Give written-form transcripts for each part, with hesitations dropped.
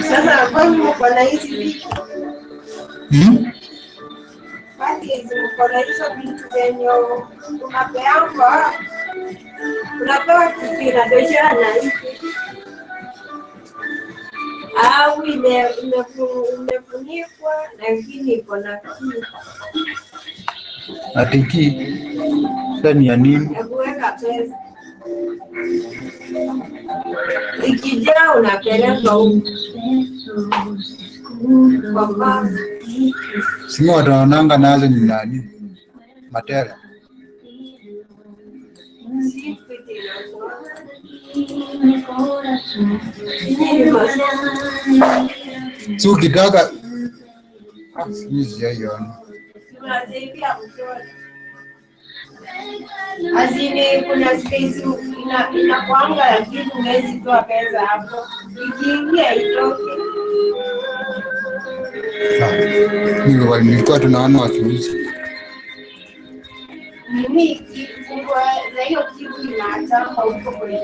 Sasa kwa na hizi vitu basi kwa na hizo vitu zenye unapewa kitu inatoshana na hivi au imefunikwa lakini iko na kitu atiki ndani ya nini ya kuweka pesa. Ikijaa unapeleka huko kwa bank. Sima wataonanga nazo ni nani matera so ukitaka sijaiona azini kuna space inakwanga lakini unaweza toa pesa hapo ikiingia itoke. Nilikuwa tunaona wakiuza mimi kifungua na hiyo kitu inataka huko kwenye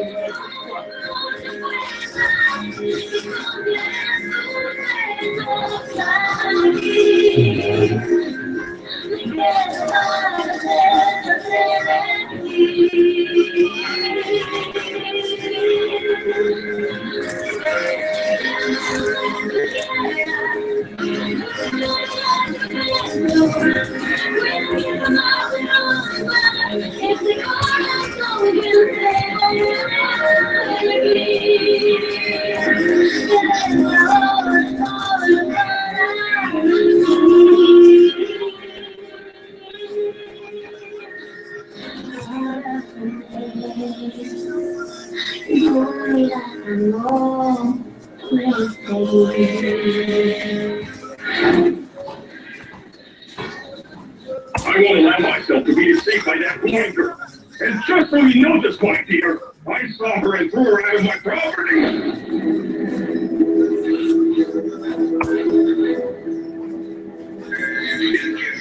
I won't allow myself to be deceived by that blind girl. And just so you know this point, Peter, I saw her and threw her out of my property.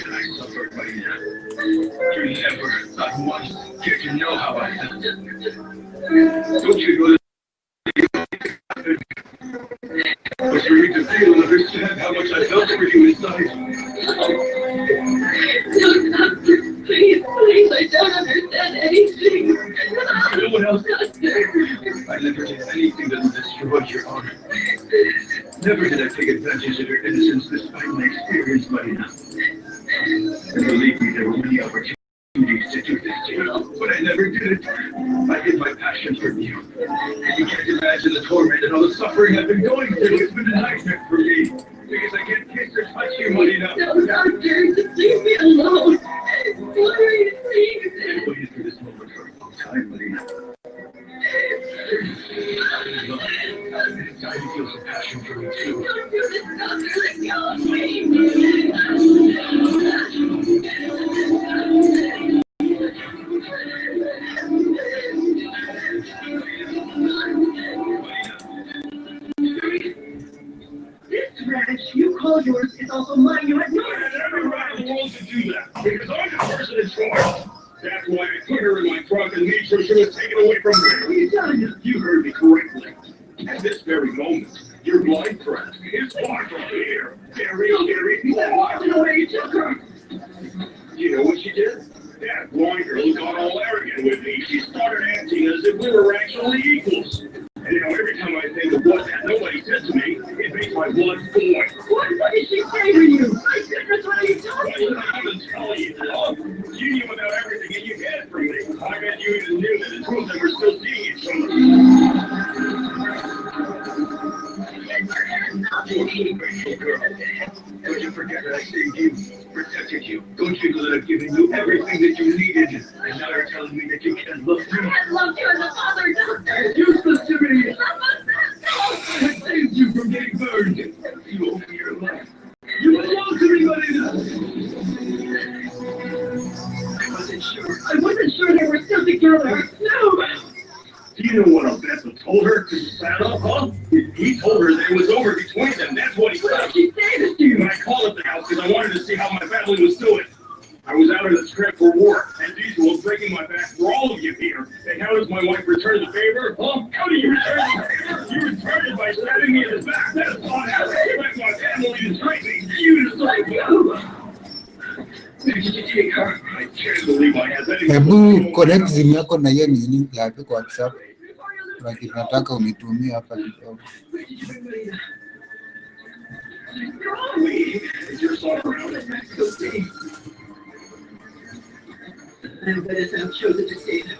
I suffered, Marina. You never not once did you know how I felt. Don't you know that it was for you to feel and understand how much I felt for you inside? Please, I don't understand anything. No one else does. I never did anything that destroyed your honor. Never did I take advantage of your innocence despite my experience, Marina. And believe me, there were many opportunities to do this to you, but I never did it. I hid my passion from you. And you can't imagine the torment and all the suffering I've been going through. It's been a nightmare for me. Because I can't kiss or touch you, Marina. No, doctor, just leave me alone. Please. I've waited for this moment for a long time, Marina. It's time to feel some passion for me, too. Don't do this, doctor. Let go of me. This ranch you call yours is also mine. You had no I never ran the rules to do that, because I'm the person in charge. That's why I put her in my trunk and made sure she was taken away from me. You heard me correctly. At this very moment, your blind friend is far from here. Very, walking away, you took her. You know what she did? That blind girl got all arrogant with me. She started acting as if we were actually equals. And you know, every time I think of what that nobody said to me, it makes my blood boil. What did she say to you? My goodness, what are you talking about? I wasn't telling you that. You knew about everything and you hid it from me. I bet you even knew that the two of them were still seeing each other. Girl, don't you forget that I saved you, protected you. Don't you know that I've given you everything that you needed? And And now you're telling me that you can't love me. I love you as a father, doctor. It's useless to me. Love us, I saved you from getting burned. You owe me your life. You belong to me, Marina. I wasn't sure they were still together. No. Do you know what Alberto told her to stand up, huh? He told her that it was over between them. That's what he said. She said it to you. When I called at the house because I wanted to see how my family was doing. I was out on the trip for war, as usual, breaking my back for all of you here. And how does my wife return the favor? Huh? How do you return the favor? You return it by stabbing me in the back. That's not how I expect my family to treat me. You decide you. Where did you take her? I can't believe I had that. Hebu connect simu yako na hiyo nini ya kwa WhatsApp. Lakini nataka unitumie hapa kidogo. I'm better than I've chosen to say them.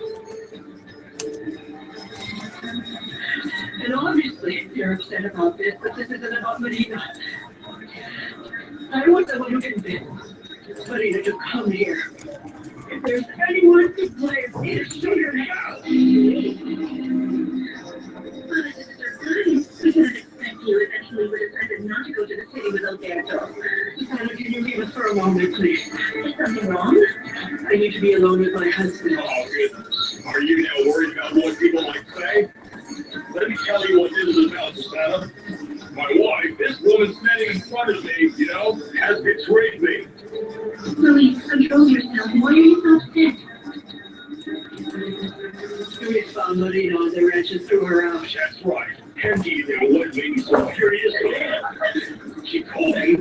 And obviously, you're upset about this, but this isn't about Marina. I want someone who can fit. Marina to come here. If there's anyone to play, it's your house. We didn't expect you eventually would have decided not to go to the city with Alberto. Susanna, can you leave us for a moment, please? Is something wrong? I need to be alone with my husband. Oh, goodness. Are you now worried about what people might say? Let me tell you what this is about, Susanna. My wife, this woman standing in front of me, has betrayed me. Louis, control yourself. Why are you so upset? We found Marina on the ranch and threw her out. That's right. And do you know what made me so furious? She told me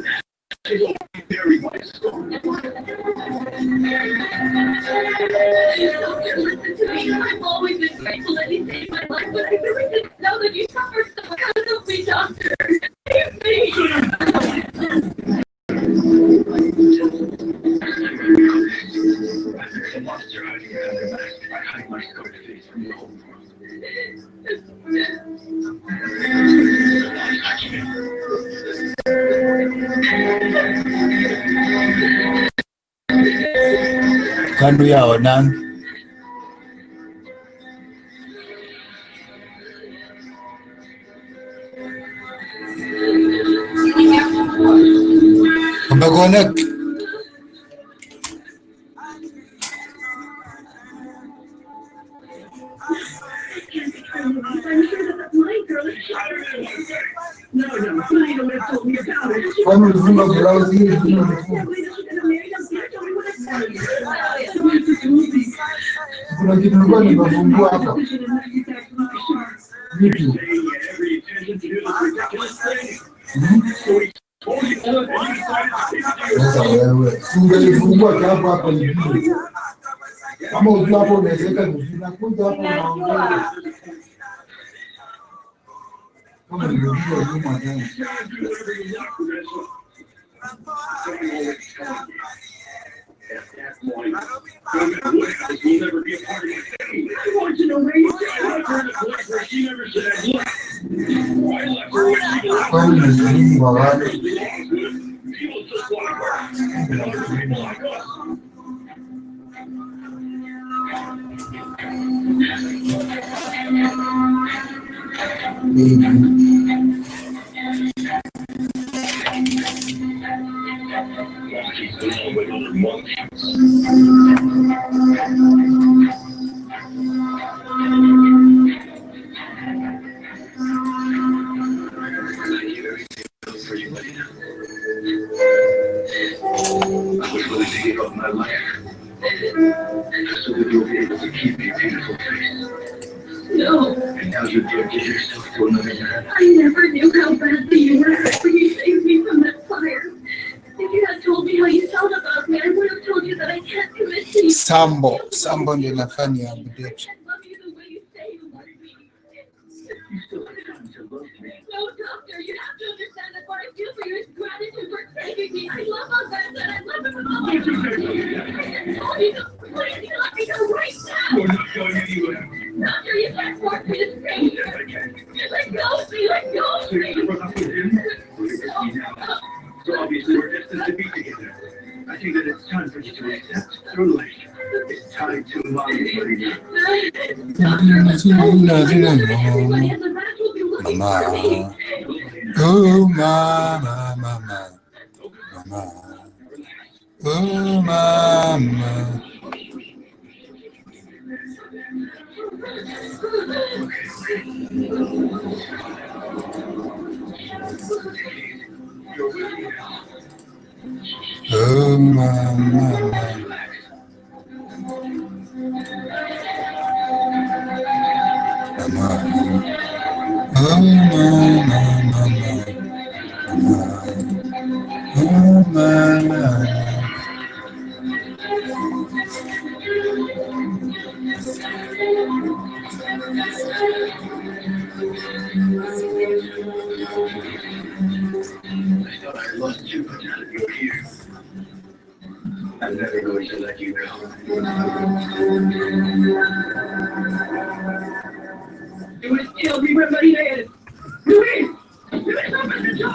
she's going to bury my son. I've always been grateful that he saved my life, but I really didn't know that you suffered so much. Help me, doctor. Save me. There's a monster hiding behind her mask. I hide my scarred face from the whole world. Kando yao nani? Umekonek? I'm sure that's my girl. No, Marina would have told me about it. Kwani ulifunga blouse hii ndio ulifunga? Kuna kitu nilikuwa nimefungua hapa. Vipi? Sasa wewe, ungelifungua hapo hapa hivi. Kama ujua hapo unawezeka kufika kuja hapo unaongea. Kama ndio nyuma tena. Will never be a part of my family. I want to know where you are. I left her in a place where she never said I left. I left her when she belonged. Kwani ni nini baba? People just like her. And other people like us. She's along with other monkeys. For you, Marina. I was willing to give up my life so that you'll be able to keep your beautiful face. No, And now you've dedicated yourself to another man. I never knew how badly you were hurt when you saved me from that fire. If you had told me how you felt about me, I would have told you that I can't commit to you. Sambo ndio nafanya update. I love you the way you say you love me. You still have time to love me. No, doctor, you have to understand that what I feel for you is gratitude for saving me. I love Alberto and I love him with all my heart. I told you to please let me go right now. We're not going anywhere. Doctor, you can't force me to stay Yes, here. I can. Let go of me, let go of So me. you're up with him? We're going to see now. So obviously we're destined to be together. I think that it's time for you to accept through life. It's time to Oh, mama, mama, mama. Oh, mama. Oh, mama. I lost you, but now that you're here, I'm never going to let you go. Luis, tell me where Maria is. Luis! Luis, open the door!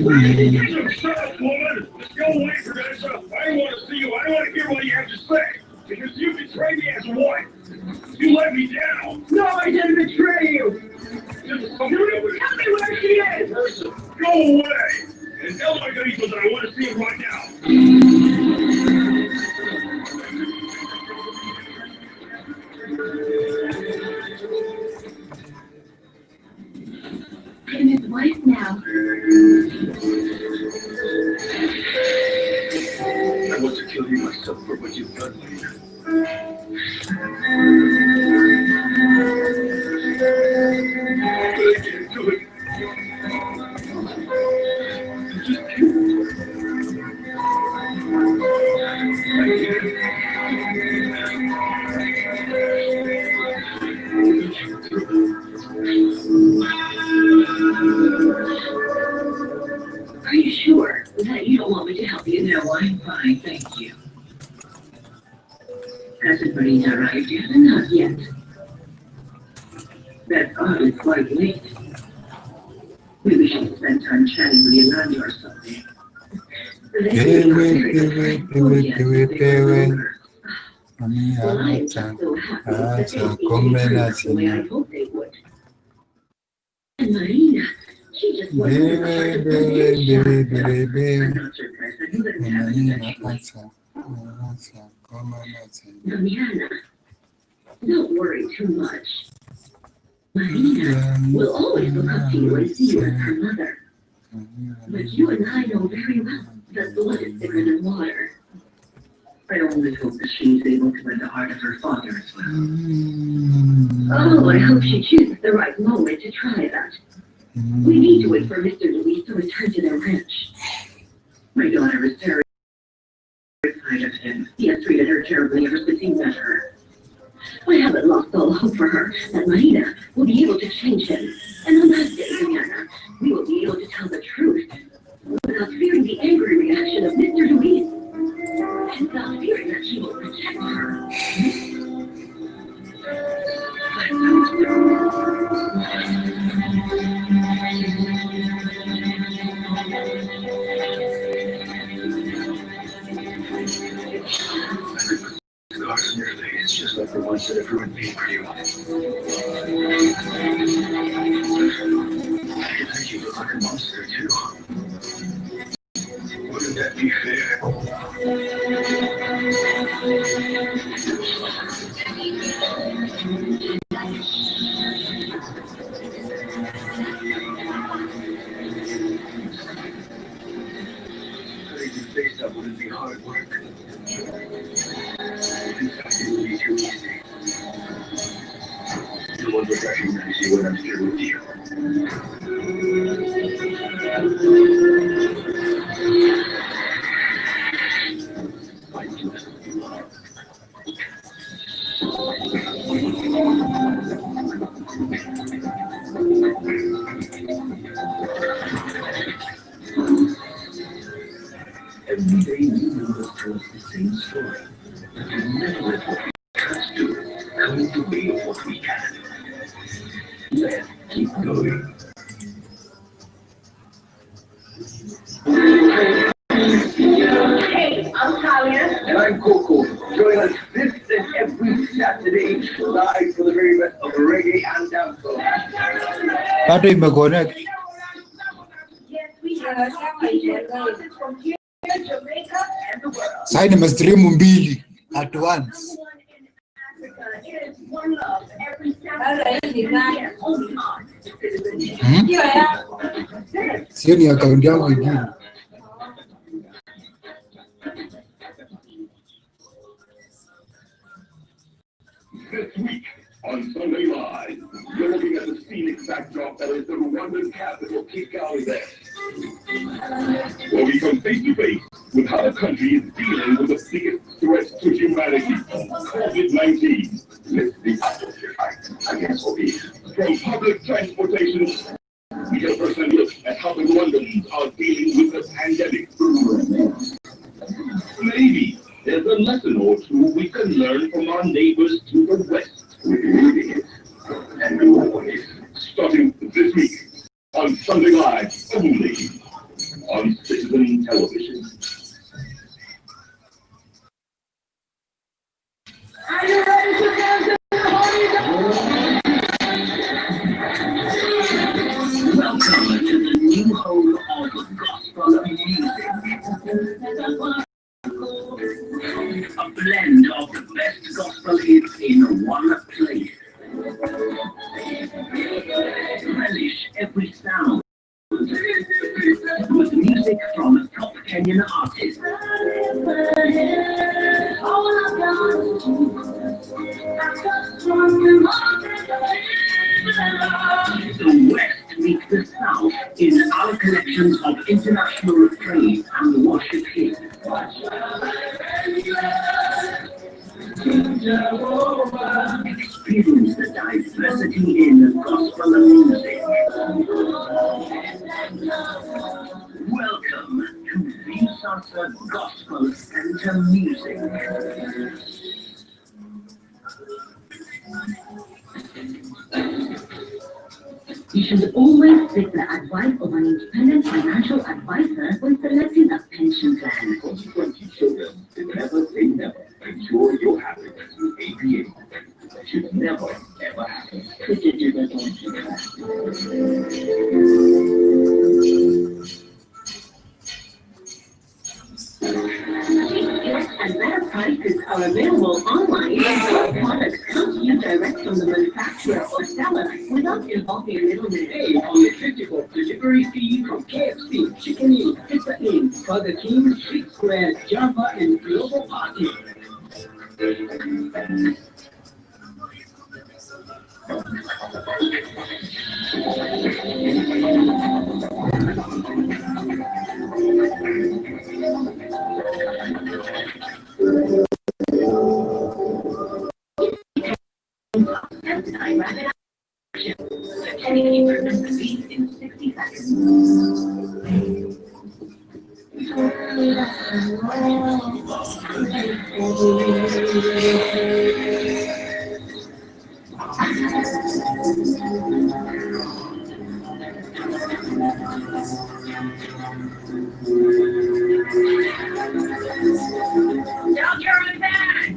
Luis! Shut up, woman! Just go away for this. I don't want to see you. I don't want to hear what you have to say. Because you betrayed me as a wife. You let me down. No, I didn't betray you. Just tell me where she is. Person, go away. And tell my people that I want to see him right now. I'm his wife now. I want to kill you myself for what you've done, Lena. I can't do it. Just kill me. Are you sure that you don't want me to help you? No, I'm fine, thank you. Hasn't Marina arrived yet? Not yet. That's oddly quite late. Maybe we should spend time chatting with Yolanda or something. Well, I'm just so happy that they didn't turn out the way I hoped they would. And Marina, she just wasn't I'm not surprised that you didn't have any actually. Mariana, don't worry too much. Marina will always look up to you and see you as her mother. But you and I know very well that blood is thicker than water. I always hope that she's able to win the heart of her father as well. Oh, I hope she chooses the right moment to try that. We need to wait for Mr. Luis to return to their ranch. My daughter is terrified of him. He has treated her terribly ever since he met her. I haven't lost all hope for her that Marina will be able to change him. And on that day, Diana, we will be able to tell the truth without fearing the angry reaction of Mr. Luis. And without fearing that she will protect her. Scars on your face, just like the ones that have ruined me for you. I think you look like a monster, too. Wouldn't that be fair? Putting your face up wouldn't be hard work. In fact, it would be too easy. No one would recognize you when I'm through with you. I just love. Every day you know us tells the same story. But you never let what we trust to come into way of what we can. Let's keep going. Hey, I'm Talia. And I'm Coco. Join us this and every chat today, live for the very best of reggae and dancehall. Bado imeconnect. Sasa nimestream mbili at once. Sio ni akaunti yangu ingine. This week on Sunday Live, you're looking at the scenic backdrop that is the Rwandan capital, Kigali there. Where we come face to face with how the country is dealing with the biggest threat to humanity, COVID-19. I guess from public transportation, we get a first-hand look at how the Rwandans are dealing with the pandemic. Maybe there's a lesson or two we can learn from our neighbors to the west. And always, starting this week on Sunday Live, only on Citizen Television. Are you ready to dance in the morning? Welcome to the new home of gospel music. A blend of the best gospel hits in one place. Relish every sound with music from top Kenyan artists. The West meets the South in our collections of international praise and worship hits. Experience the diversity in gospel music. Welcome to Visasa Gospel Center Music. You should always seek the advice of an independent financial advisor when selecting a pension plan. Consequently, children, never say never. Ensure your happiness with APA. That should never, ever happen. And better prices are available online. Products come to you direct from the manufacturer or seller without involving a middleman. Hey, only 54 delivery fee from KFC, Chicken Inn, Pizza Inn, Burger King, Street Square, Java, and Global Party. In 60 seconds. Down here on back.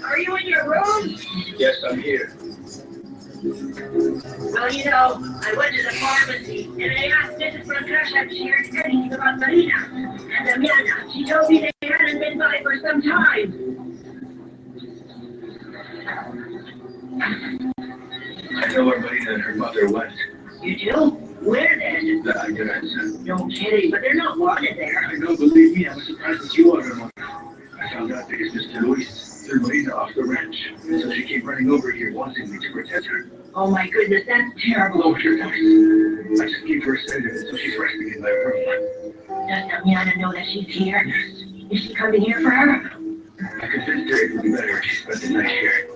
Are you in your room? Yes, I'm here. Well, you know, I went to the pharmacy and I asked Mrs. Patricia if she heard anything about Marina and Amanda. She told me they hadn't been by for some time. I know where Marina and her mother went. You do? Where then? The address. No kidding, but they're not wanted there. I don't believe me. I was surprised that you are her mother. I found out because Mr. Luis threw Marina off the ranch. So she came running over here wanting me to protect her. Oh my goodness, that's terrible. Lower your voice. I just gave her a sedative, so she's resting in my room. Does Amanda know that she's here? Is she coming here for her? I convinced her it would be better if she spent the night here.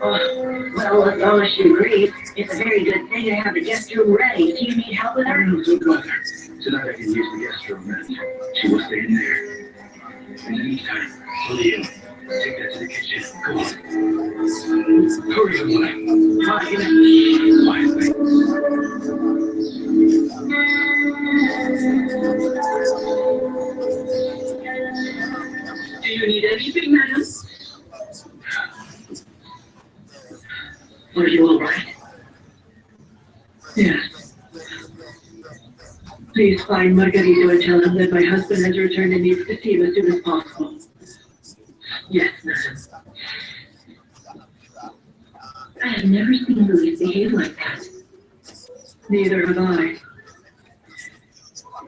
Oh, well, as long as she agrees, it's a very good thing to have the guest room ready. Do you need help with her? No, don't bother. Tonight I can use the guest room, and she will stay in there. In the meantime, Lillian, take that to the kitchen. Come on. Hurry, Emanuel. Quietly. Do you need anything, madam? Are you all right? Yes. Please find Margarito and tell him that my husband has returned and needs to see him as soon as possible. Yes, madam. I have never seen Luis behave like that. Neither have I.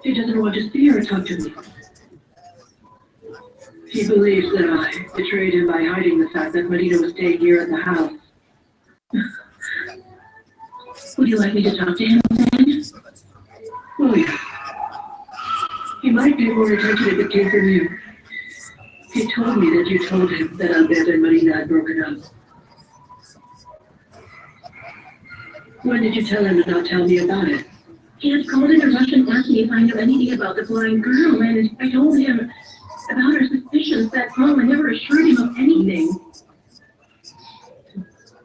He doesn't want to see or talk to me. He believes that I betrayed him by hiding the fact that Marina was staying here at the house. Would you like me to talk to him then? Oh, yeah. He might pay more attention if it came from you. He told me that you told him that Albert and Marina had broken up. When did you tell him to not tell me about it? He had called in a rush and asked me if I knew anything about the blind girl, and I told him about her suspicions that I never assured him of anything.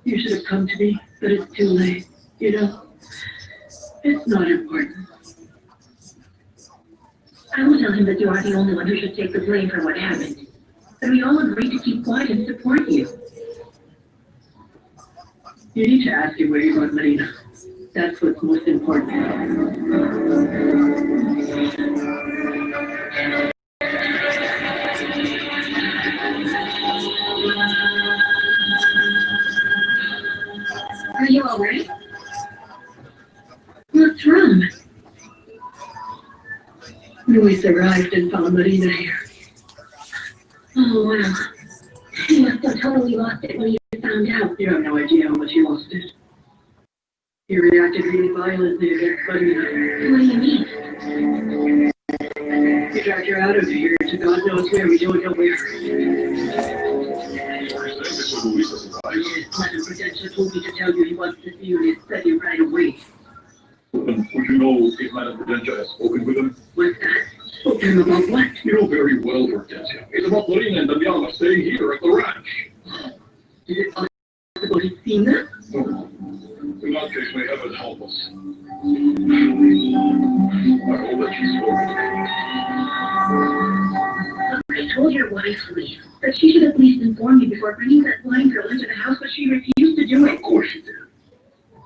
You should have come to me, but it's too late. You know, it's not important. I will tell him that you are the only one who should take the blame for what happened. That we all agreed to keep quiet and support you. You need to ask him where you got Marina. That's what's most important. Are you all right? What's wrong? Luis arrived and found Marina here. Oh, wow. He must have totally lost it when he found out. You have no idea how much he lost it. He reacted really violently against Marina. What do you mean? He dragged her out of here to God knows where, we don't know where. Madam Prudential told me to tell you he wants to see you in his study right away. Would you know if Madame Prudential has spoken with him? What's that? Spoke to him about what? You know very well, Hortensia. It's about Marina and Damiana staying here at the ranch. Is it possible he's seen them? No. In that case, may heaven help us. I hope that she's spoken. I told your wife, Lee, that she should at least inform me before bringing that blind girl into the house, but she refused to do it. Of course she did.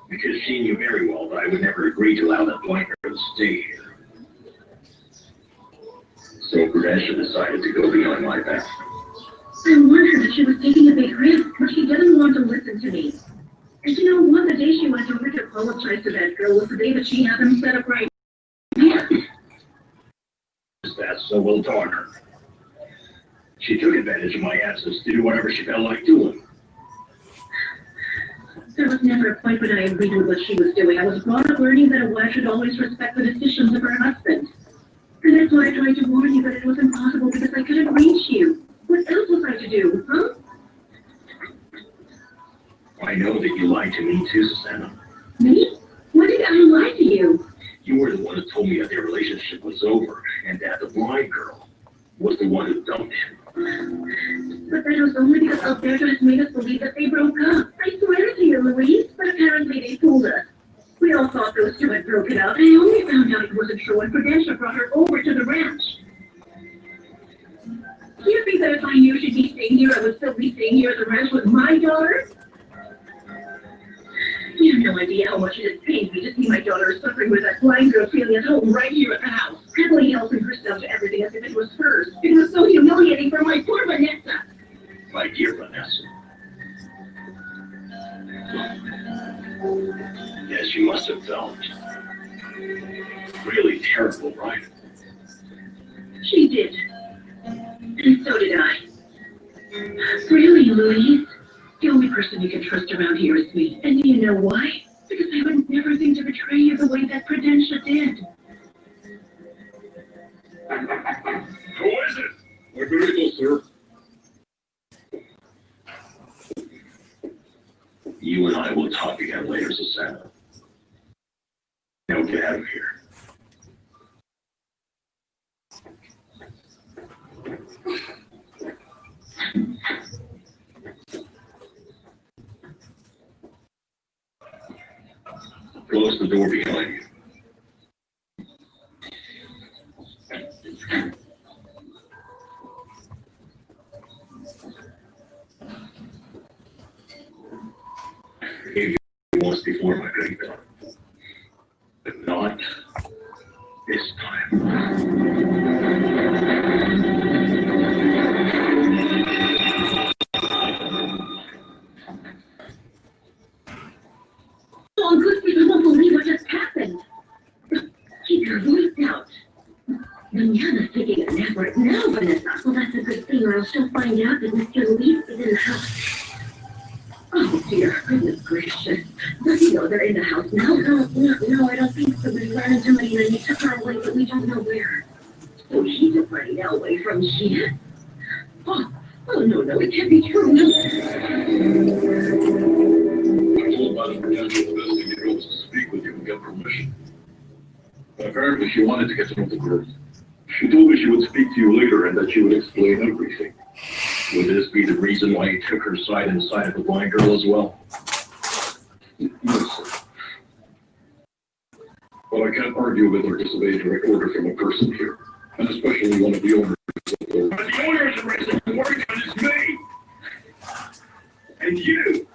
Because she knew very well that I would never agree to allow that blind girl to stay here. So Prudential decided to go beyond my back. I warned her that she was taking a big risk, but she didn't want to listen to me. And you know what? The day she went over to apologize to that girl was the day that she had them set up right. Yeah. That's so well darn her. She took advantage of my absence to do whatever she felt like doing. There was never a point when I agreed with what she was doing. I was brought up learning that a wife should always respect the decisions of her husband. And that's why I tried to warn you, but it was impossible because I couldn't reach you. What else was I to do, huh? I know that you lied to me too, Susanna. Me? When did I lie to you? You were the one who told me that their relationship was over and that the blind girl was the one who dumped him. But that was only because Alberto has made us believe that they broke up. I swear to you, Louise, but apparently they fooled us. We all thought those two had broken up, and I only found out it wasn't true when Prudential brought her over to the ranch. Do you think that if I knew she'd be staying here, I would still be staying here at the ranch with my daughter? You have no idea how much it has pained me to see my daughter suffering with that blind girl feeling at home right here at the house, happily helping herself to everything as if it was hers. It was so humiliating for my poor Vanessa. My dear Vanessa. Yes, you must have felt really terrible, right? She did. And so did I. Really, Louise? The only person you can trust around here is me. And do you know why? Because I would never think to betray you the way that Prudential did. Who is it? Margarito, sir. You and I will talk again later, Susanna. Now get out of here. the door behind you. I gave you once before, my good girl. But not this time. Oh, good, you won't believe what just happened. Keep your voice out. Manana's taking a nap right now, Vanessa. Well, that's a good thing, or else she'll find out that Mr. Luis is in the house. Oh, dear. Goodness gracious. Does he know they're in the house now? No, I don't think so. We ran into Marina and he took her away, but we don't know where. Oh, he took Marina away from Sheena? Oh, no, it can't be true. No. I told Madame Potential the best thing to do was to speak with you and get permission. But apparently she wanted to get to know the girl. She told me she would speak to you later and that she would explain everything. Would this be the reason why you took her side and the side of the blind girl as well? Yes, sir. But I can't argue with or disobey direct order from a person here, and especially one of the owners of the... But the owner of the resident working on is me! And you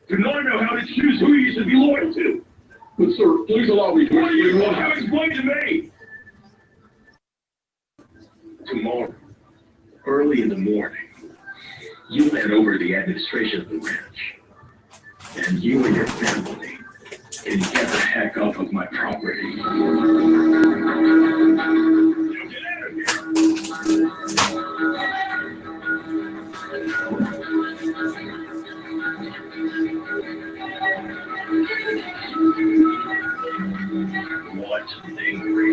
do not know how to choose who you should be loyal to. But sir, please allow me to explain. What do you want to explain to me? Tomorrow, early in the morning, you hand over the administration of the ranch. And you and your family can get the heck off of my property. Now get out of here! What angry?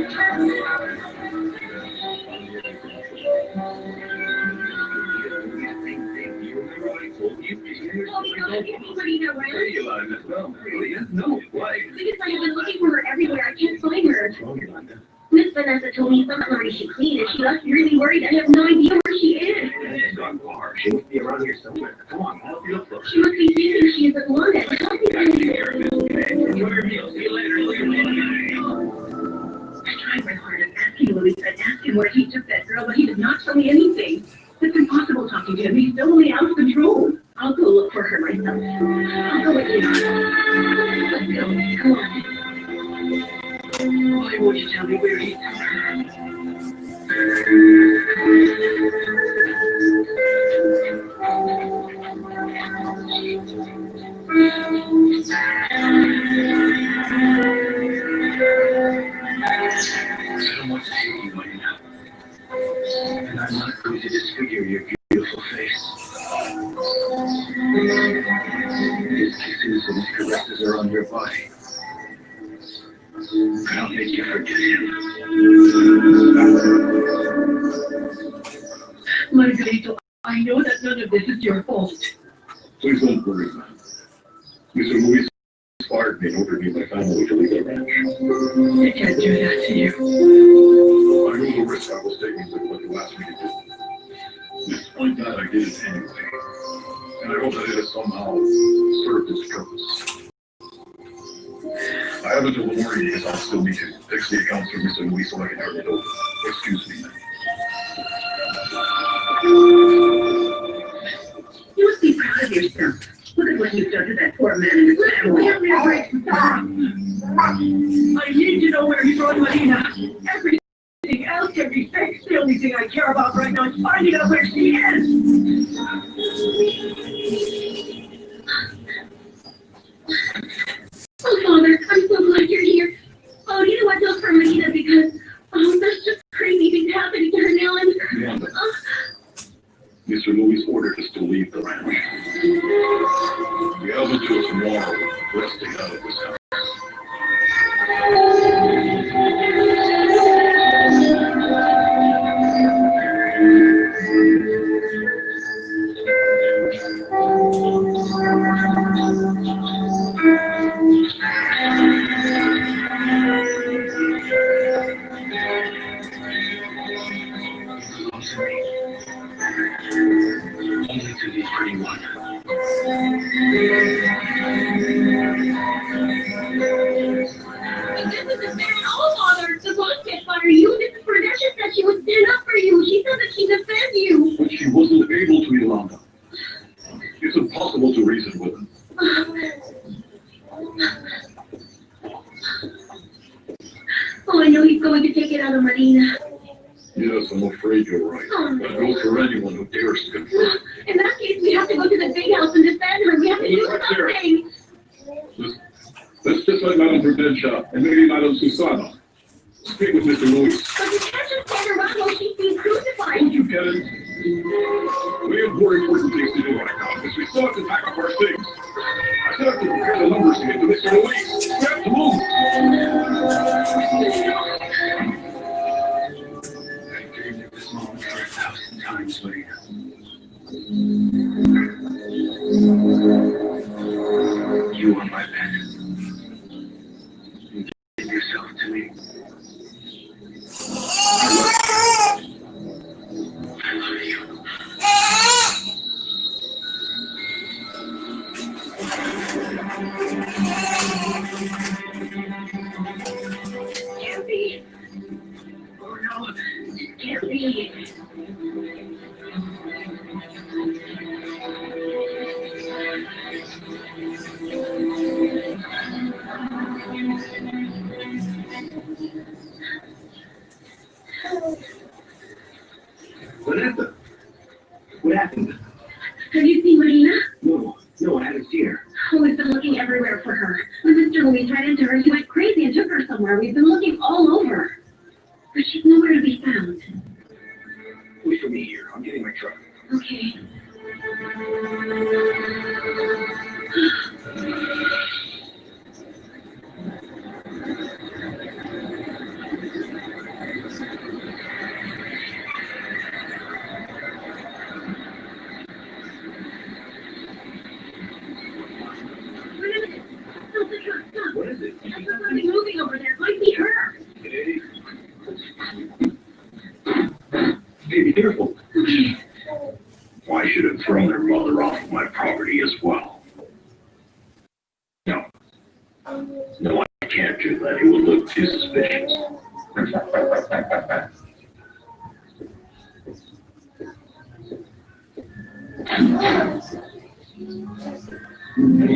No, why? Because I have been looking for her everywhere. I can't find her. Miss Vanessa told me some already she cleaned and she left really worried. I have no idea where she is. She's gone far. She must be around here somewhere. Come on, I'll help you look for her. She must be thinking she is at London. Help me find her. Enjoy your meal. See you later. I tried my hardest asking Luis. I asked him where he took that girl, but he did not tell me anything. It's impossible talking to him. He's totally out of control. I'll go look for her myself. I'll go with you. Let's go. Come on. Why won't you tell me where he took her? So much to see you right now. And I'm not going to disfigure your beautiful face. His kisses and his caresses are on your body. I'll make you forget him. Margarito, I know that none of this is your fault. Please don't worry, man. Mr. Luis fired me and ordered me and my family to leave the ranch. I can't do that to you. I know the risk I was taking with what you asked me to do. Despite that, I did it anyway. And I hope that it has somehow served its purpose. I have until the morning because I'll still need to fix the accounts for Mr. Luis so I can turn it over. Excuse me, man. You must be proud of yourself. Look at what you've done to that poor man and his family. Give me a break. I need to know where he's going, Marina. Everything else can be fixed. The only thing I care about right now is finding out where she is. Oh, Father, I'm so glad you're here. Oh, you know what? Don't for Marina because, there's just crazy things happening to her now. And, Mr. Luis ordered us to leave the ranch. We have until tomorrow resting out of this house. I'm sorry. Only to the pretty one. anyone who dares to confront. In that case, we have to go to the big house and defend her. We have to do something. Let's just let Madame Prudential and maybe Madame Susana speak with Mr. Louis. But you can't just stand around while she's being crucified. Don't you get it? We have more important things to do right now because we still have to pack up our things. I still have to prepare the numbers to get to Mr. Louis. We have to move. I dreamed of this moment for 1,000 times, Lydia. You are my pet. You gave yourself to me. I love you. Can't be. Oh no, it can't be. What happened? What happened? Have you seen Marina? No, I haven't seen her. Oh, we've been looking everywhere for her. When Mr. Louis ran into her, he went crazy and took her somewhere. We've been looking all over. But she's nowhere to be found. Wait for me here. I'm getting my truck. Okay. Wait a minute. Stop the truck. Stop. What is it? There's something moving over there. It might be her. Hey, be careful. Okay. Why should have thrown her mother off of my property as well? No, I can't do that. It will look too suspicious.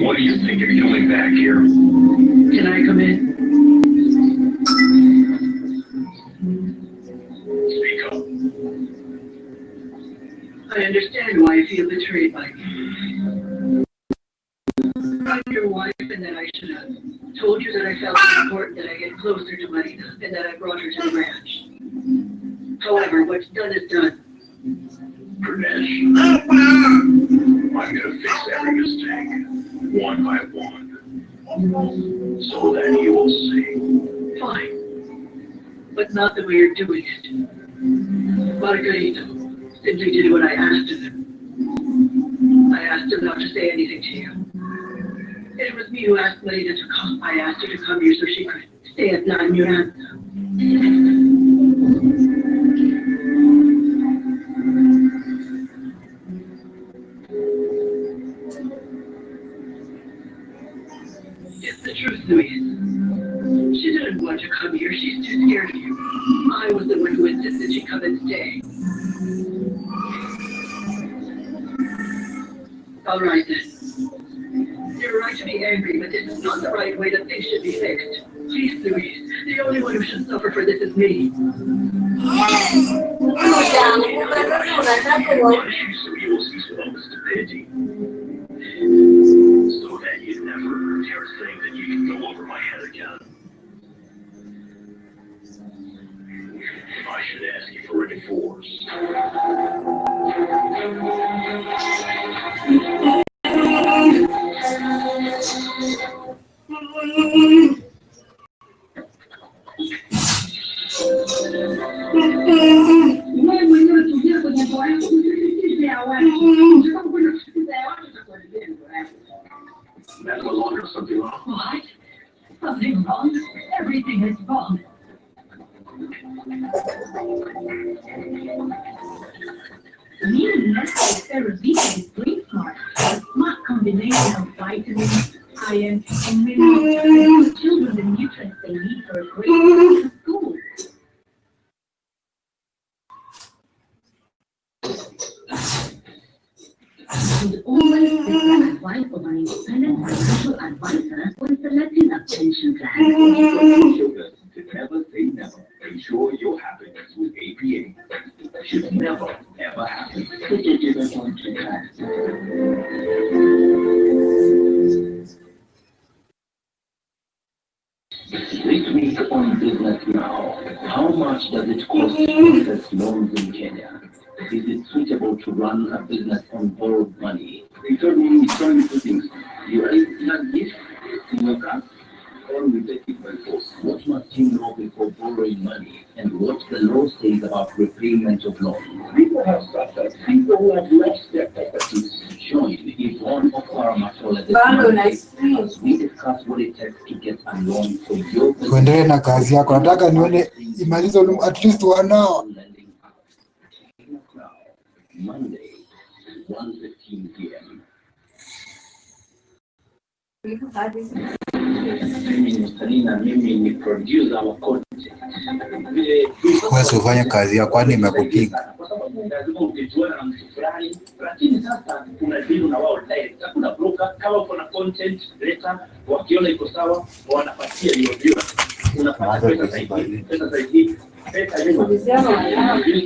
What do you think you're coming back here? Can I come in? Speak up. I understand why you feel betrayed by me. I'm your wife and that I should have told you that I felt it important that I get closer to Marina and that I brought her to the ranch. However, what's done is done. Pradesh, I'm gonna fix every mistake, one by one, so that you will see. Fine. But not the way you're doing it. Margarito simply did what I asked of him. I asked him not to say anything to you. It was me who asked Marina to come. I asked her to come here so she could stay at La Miranda. It's the truth, Louise. She didn't want to come here. She's too scared of you. I was the one who insisted she come and stay. All right, then. You're right to be angry, but this is not the right way that things should be fixed. Please, Louise, the only one who should suffer for this is me. So you will cease with all this stupidity, so that you never dare think that you can go over my head again. If I should ask you for a divorce. Mademoiselle, there's something wrong. What? Something wrong? Everything is wrong. Meaningless is Ferrobene Green Smart, a smart combination of vitamins, iron, and minerals to give children the nutrients they need for a great start to school. Should always seek the advice of an independent financial advisor when selecting a pension plan. Children, to never say never. Ensure your happiness with APA. Should never, ever ever happened. Put it in the one to that. This week on Business Now, how much does it cost to process loans in Kenya? Is it suitable to run a business on borrowed money? He told me two things. You either have this in your car, or we take it by force. What must you know before borrowing money, and what the law says about repayment of loans? People have suffered. People who have lost their properties. Join Yvonne of Paramatola as we discuss what it takes to get a loan for your business. Tuendelee na kazi yako. Nataka nione imalize at least 1 hour. Monday, 1:15 p.m. Mimi ni producer wa content. Wewe ufanye kazi yako, kwani imekukinga. Kwa sababu lazima ukijuana na mtu fulani, lakini sasa kuna deal na wao direct. Hakuna broker. Kama uko na content leta, wakiona iko sawa, wanapatia hiyo viewer. Unapata pesa zaidi.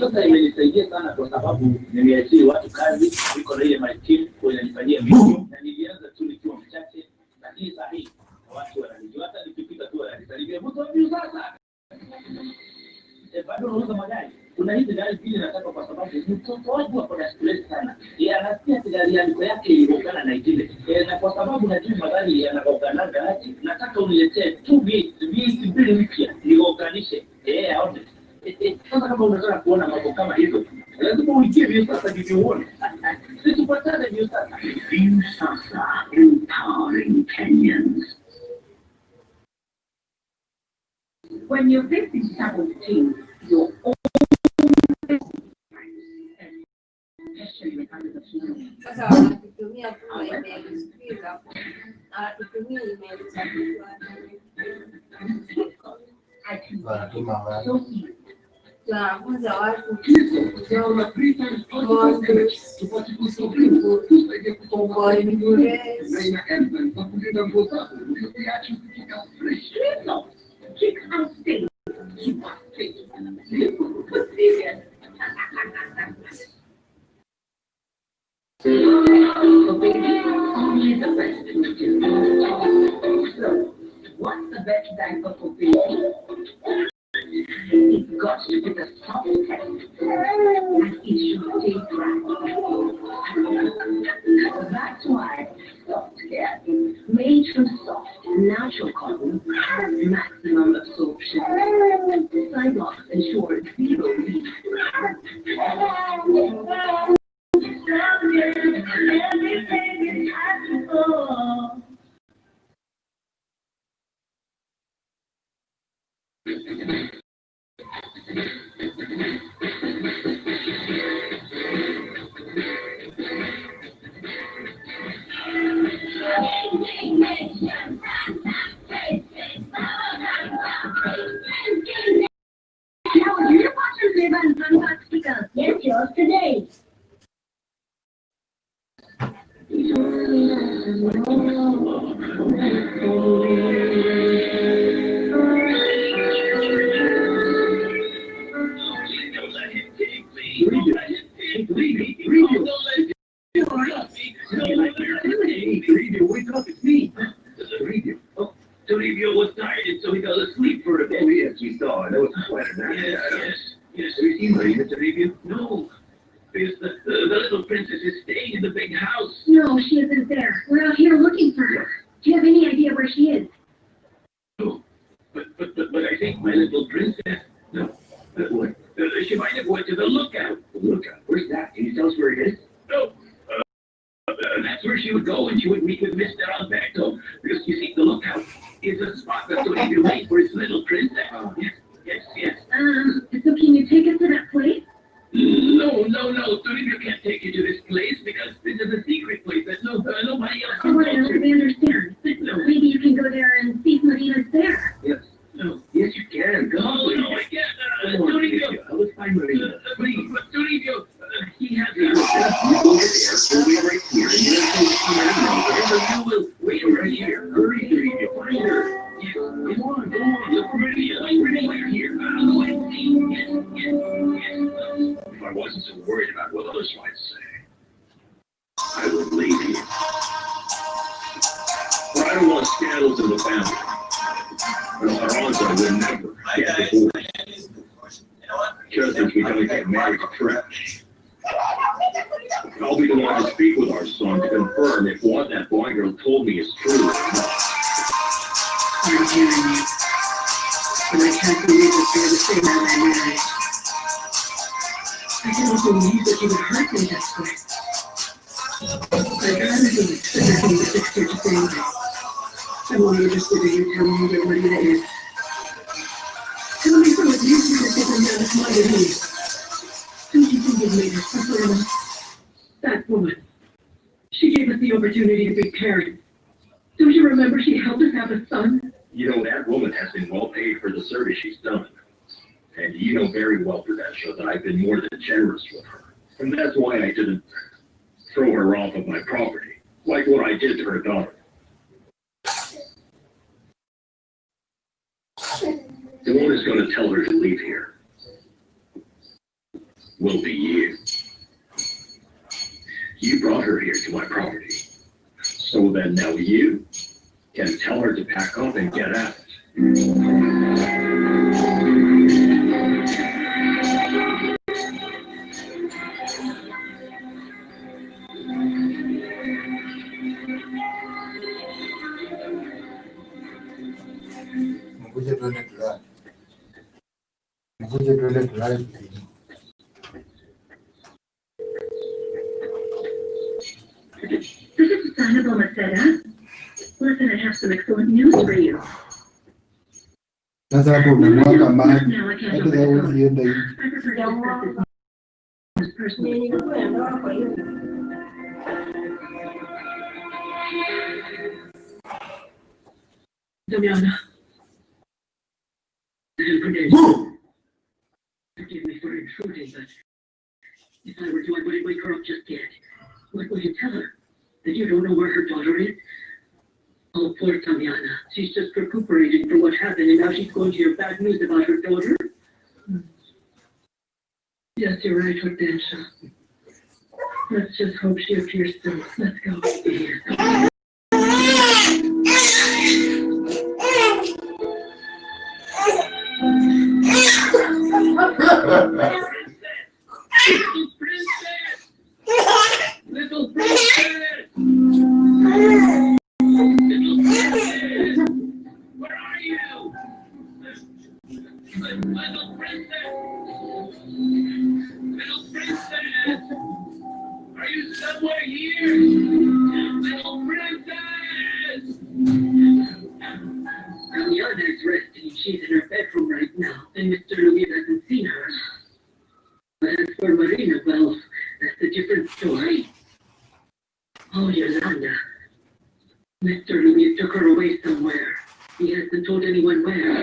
Sasa imenisaidia sana kwa sababu nimeajiri watu kazi, niko na ile my team wananifanyia video, na nilianza tu nikiwa mchache, lakini sasa hivi watu wananijua, hata nikipita tu wananisalimia, mtu wangu sasa. Bado unauza magari. Kuna hizi gari zile nataka kwa sababu mtoto wangu ako na stress sana. Yeye anasikia gari yake ilibokana na ile. Na kwa sababu najua magari yanabokana gari, nataka uniletee 2 mbili mpya nioganishe. Aone. Sasa kama unataka kuona mambo kama hizo, lazima uingie vile sasa ndivyo uone. Sisi tupatane vile sasa. View sasa empowering Kenyans. When you're facing trouble team, your own Sasa wanatumia tu email speaker. Anatumia email tunafunza watu kusoma only the best thing to do. So, what's the best bank for cooking? It's got to be the soft test, and it should taste right. That's why soft care is made from soft, natural cotton, has maximum absorption. Sidewalks ensure zero leaks. Yes, yours today. Toribio was tired, so he fell asleep for a bit. Oh, yes, we saw it. That was quite a night. Yes. Have you seen Marina, Toribio? No. Because the little princess is staying in the big house. No, she isn't there. We're out here looking for her. Do you have any idea where she is? No. But I think my little princess... No. What? She might have went to the lookout. The lookout? Where's that? Can you tell us where it is? No. That's where she would go, and she would meet with Mr. Alberto. Because, you see, the lookout is a spot that's going to be wait for his little princess. Yes. So can you take us to that place? No. Toribio can't take you to this place because this is a secret place that nobody else can Oh, go I understand. No. Maybe you can go there and see if Marina's there. Yes. No. Yes, you can. Go. No, I can't. Toribio. I was fine, Marina. Please, but Toribio, he has to go there. Right here. You will wait right here. Hurry, Toribio. Find her. Yes. Come on. Look pretty. I'm pretty right here. Yes. I wasn't so worried about what others might say. I would leave you. But I don't want scandals in the family. Our odds are we'll never get divorced. Just as we don't get married to trash. I'll be the one to speak with our son to confirm if what that boy girl told me is true or not. I'm hearing you. And I can't believe that they're the same man I married. I didn't believe that you would hurt me this way. I'd rather do it than I think the sister to say that. I'm only interested in you telling me that Marina is. Tell me from at least you that different man is mine and me. Don't you think it made her suffer enough? That woman. She gave us the opportunity to be parents. Don't you remember she helped us have a son? You know, that woman has been well paid for the service she's done. And you know very well, Prudential, that I've been more than generous with her. And that's why I didn't throw her off of my property, like what I did to her daughter. The one who's going to tell her to leave here will be you. You brought her here to my property. So then now you can tell her to pack up and get out. This is Susanna Bomacetta. Listen, I have some excellent news for you. Sasa hapo umemwaga maji, Now I can't hata open kama the door. usiende hivi. I prefer to discuss this personally. Nilikuwa ndoa kwa hiyo. Damiana. Forgive me for intruding, but if I were to, I wouldn't wake her up just yet. What will you tell her? That you don't know where her daughter is? Oh, poor Damiana. She's just recuperating from what happened, and now she's going to hear bad news about her daughter? Yes, you're right, Hortensia. Let's just hope she appears soon. Let's go. Little princess! Little princess! Where are you? Little princess! Little princess! Are you somewhere here? Little princess! Damiana's resting. She's in her bedroom right now, and Mr. Louis hasn't seen her. But as for Marina, well, that's a different story. Oh, Yolanda. Mr. Louis took her away somewhere. He hasn't told anyone where.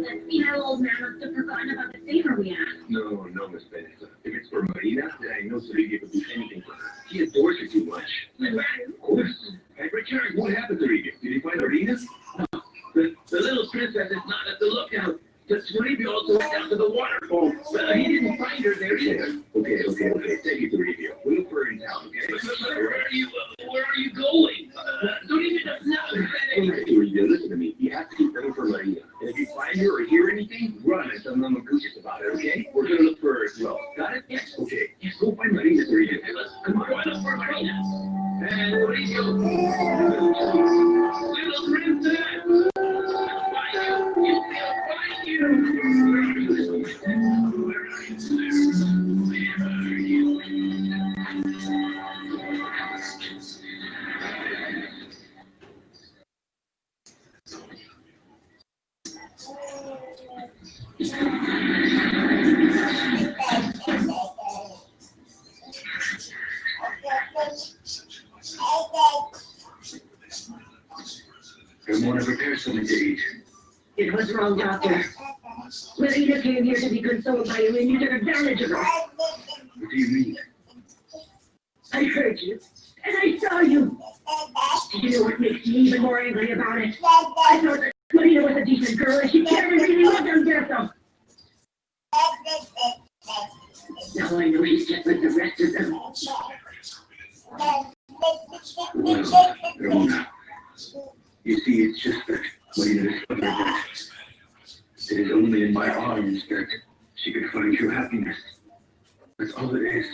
That senior old man must have forgotten about the favor we asked. No, Miss Bennett. If it's for Marina, then I know Sergei would do anything for her. He adores her too much. Of course. Hey, Richard, what happened to Sergei? Did he find Marina? No. The little princess is not at the lookout. But Toribio also went down to the waterfall. Well, he didn't find her there either. Okay. Thank you, Toribio. We'll look for her in town, okay? Where are you going? Don't even know. Okay, Toribio, listen to me. You have to keep looking for Marina. And if you find her or hear anything, run and tell Mama Gucci's about it, okay? We're gonna look for her as well. Got it? Yes. Okay. Yes, go find Marina, Toribio. Come on. Go look for Marina. And Toribio. Little princess. Good morning, prepare something to eat. It was wrong, Doctor. Marina came here to be consoled by you, and you took advantage of her. What do you mean? I heard you, and I saw you. You know what makes me even more angry about it? I thought that Marina was a decent girl, and she never really loved Umberto. Now I know he's just like the rest of them. Well, Rona, you see, it's just that Marina discovered that it is only in my arms that she could find true happiness. That's all it is.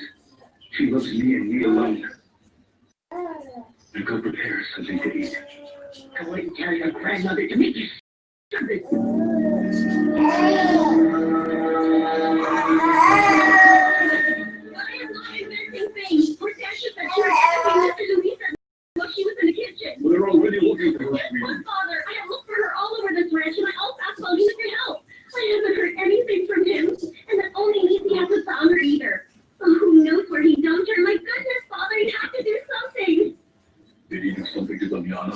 She loves me and me alone. And go prepare something to eat. Go and tell your grandmother to make you something. She was in the kitchen. Well, they're already looking for her. Well, Father, I have looked for her all over this ranch, and I also asked Bobby for help. I haven't heard anything from him, and that only means he hasn't found her either. Oh, who knows where he dumped her? My goodness, Father, you have to do something. Did he do something to Damiana?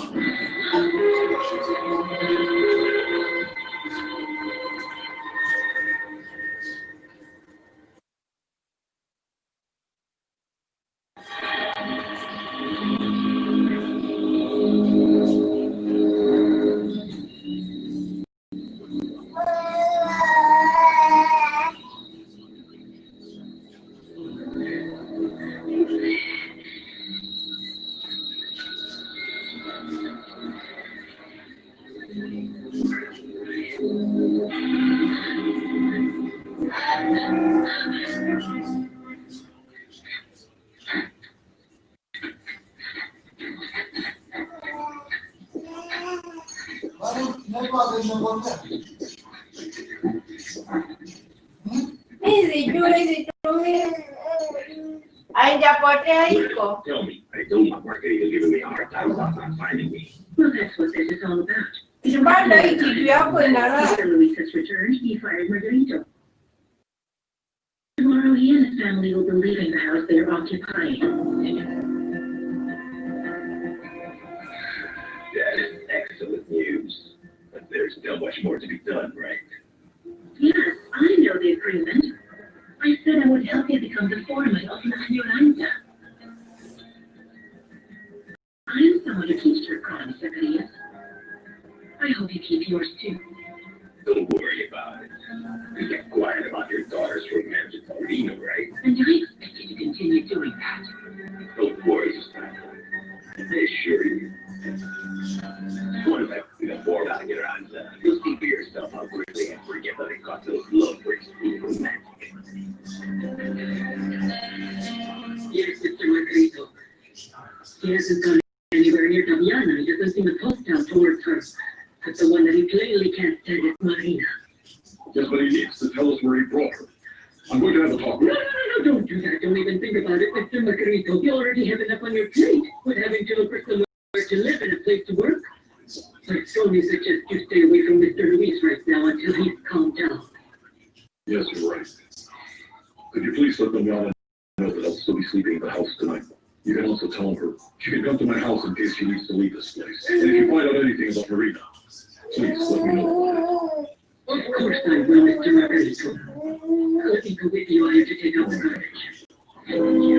Haijapotea iko. Tell me, I told my marketing is giving me a hard time about not finding me. Well, that's what this is all about. Bado hii kitu yako inalala. After Luisa's return, he fired Margarito. Tomorrow, he and his family will be leaving the house they're occupying. That is excellent news. But there's still much more to be done, right? Yes, I know the agreement. I said I would help you become the foreman of La Lloranda. I'm someone who keeps her promise, Zacarias. I hope you keep yours too. Don't worry about it. You get quiet about your daughter's romance with Paulina, right? And I expect you to continue doing that. Don't worry, Susanna. I assure you. Once I put a board out of your answer, you'll see for yourself how quickly I forget that it got those love breaks being romantic. Yes, Mr. Margarito. He hasn't gone anywhere near Damiana. He doesn't seem to post out towards her. But the one that he clearly can't stand is Marina. Yes, but he needs to tell us where he brought her. I'm going to have a talk with him. No, don't do that. Don't even think about it, Mr. Margarito. You already have enough on your plate with having to look for somewhere to live and a place to work. I strongly suggest you stay away from Mr. Luis right now until he's calmed down. Yes, you're right. Could you please let Damiana know that I'll still be sleeping in the house tonight? You can also tell her she can come to my house in case she needs to leave this place. And if you find out anything about Marina, please let me know. Of course I will, Mr. Margarito. Let me go with you. I have to take out the garbage. Thank you.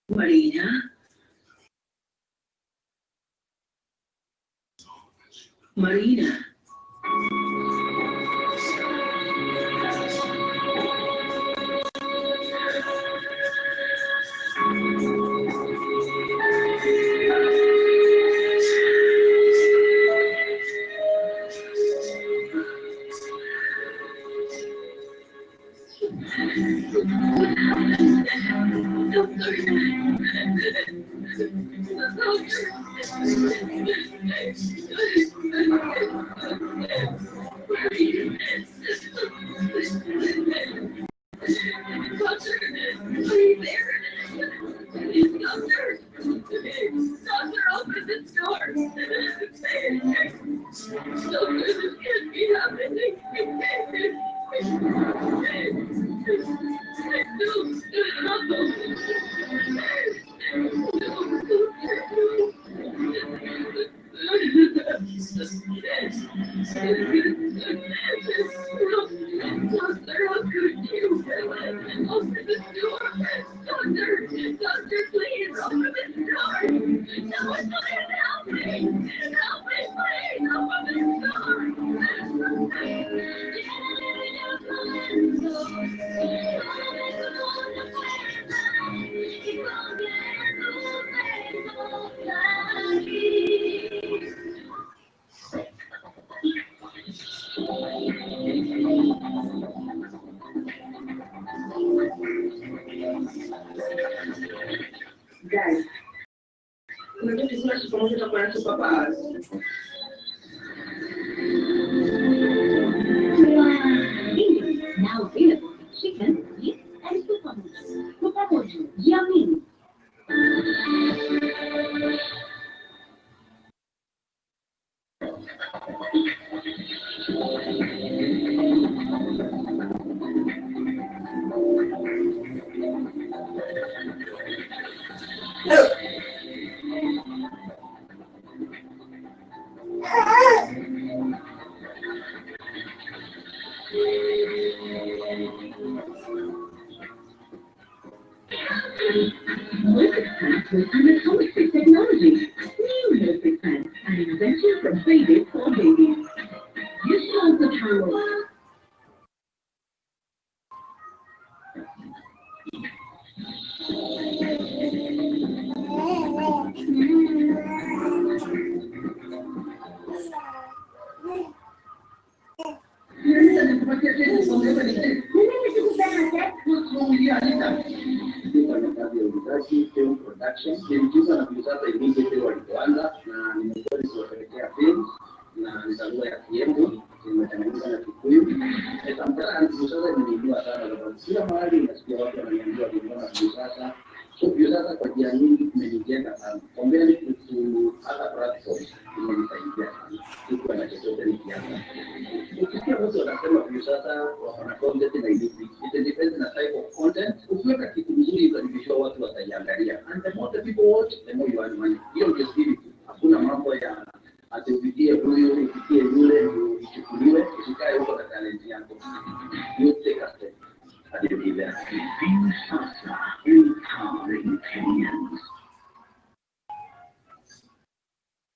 Marina? Marina? Doctor, please, open this door. No, it's not Now available chicken, beef, and Supermojo. Yummy. Music pants with anatomic technology. New music pants, an invention from baby for babies. You solve the trouble. Nilijiunga na Visasa immediately walipoanza na nimekuwa nikiwapelekea films na ni lugha ya Kiembu imetengenezwa na Kikuyu. Sometimes Visasa imeniinua sana kwa kila mahali nasikia watu wananiambia waliona Visasa. So Visasa kwa njia nyingi imenijenga sana. Compared to other platforms imenisaidia sana. Sikuwa na chochote nikianza. Ukisikia watu wanasema Visasa wana content na ilisi. It depends na type of content. Ukiweka kitu mzuri itabidishwa watu wataiangalia. And the more the people watch, the more you earn money. Hiyo ndio spirit. Hakuna mambo ya ati upitie huyu, upitie yule, uchukuliwe, usikae huko na talent yako. You take a step. I didn't do that. Visasa, empowering Kenyans.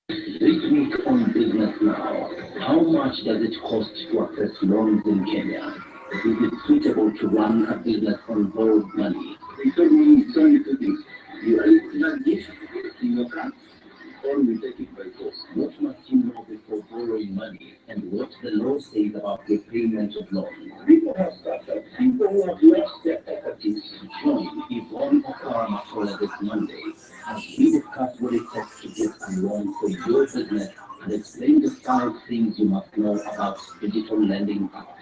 This week on Business Now, how much does it cost to access loans in Kenya? Is it suitable to run a business on borrowed money? It's only two things. You either give in your account or you take it by force. What must you know before borrowing money and what the law says about the payment of loans? People have started. People who have lost their equities to join Yvonne Okara this Monday as we discuss what it takes to get a loan for your business and explain the 5 things you must know about Digital Lending Act.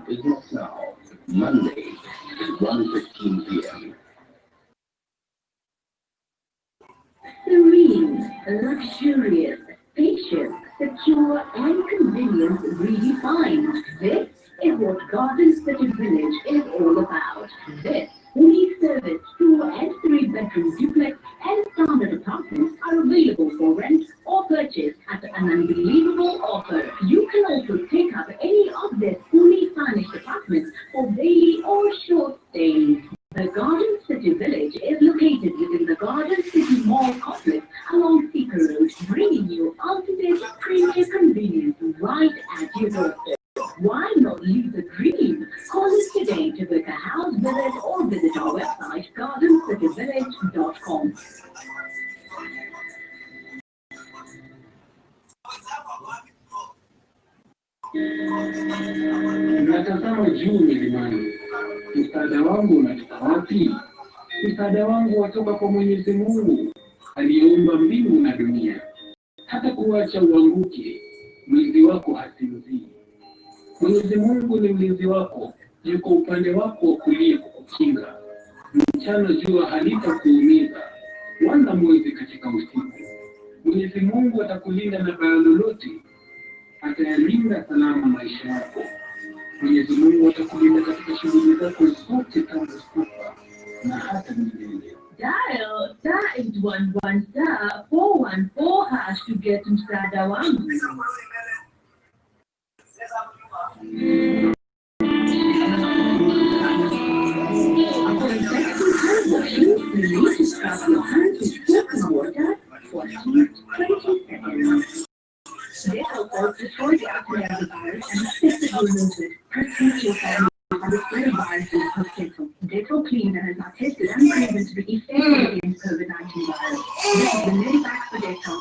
Business Now, Monday, 1:15 p.m. Serene, luxurious, spacious, secure, and convenient redefined. This is what Garden City Village is all about. This fully serviced 2 and 3 bedroom duplex and standard apartments are available for rent or purchase at an unbelievable offer. You can also take up any of their fully furnished apartments for daily or short stays. The Garden City Village is located within the Garden City Mall complex along Seeker Road, bringing you ultimate premier convenience right at your doorstep. Why not live the dream? Call us today to book a house visit or visit our website gardencityvillage.com. Natazama juu milimani, msaada wangu unatoka wapi? Msaada wangu watoka kwa Mwenyezi Mungu aliyeumba mbingu na dunia. Hata kuacha uanguke, mlinzi wako hasinzii. Mwenyezi Mungu ni mlinzi wako, yuko upande wako wa kulia kukukinga. Mchana jua halitakuumiza, wala mwezi katika usiku. Mwenyezi Mungu atakulinda na baya lolote, atayalinda salama maisha yako. Mwenyezi Mungu atakulinda katika shughuli zako zote tangu sasa na hata milele. Dial *811*414# to get msaada wangu. You need to scrub your hands with soap and water for at least 20 seconds. This will destroy the accidental virus and effectively remove it. Protect your family from the spread of viruses of Dettol. Dettol Clean that has not tested and proven to be effective against COVID-19 virus. This is the new back for Dettol.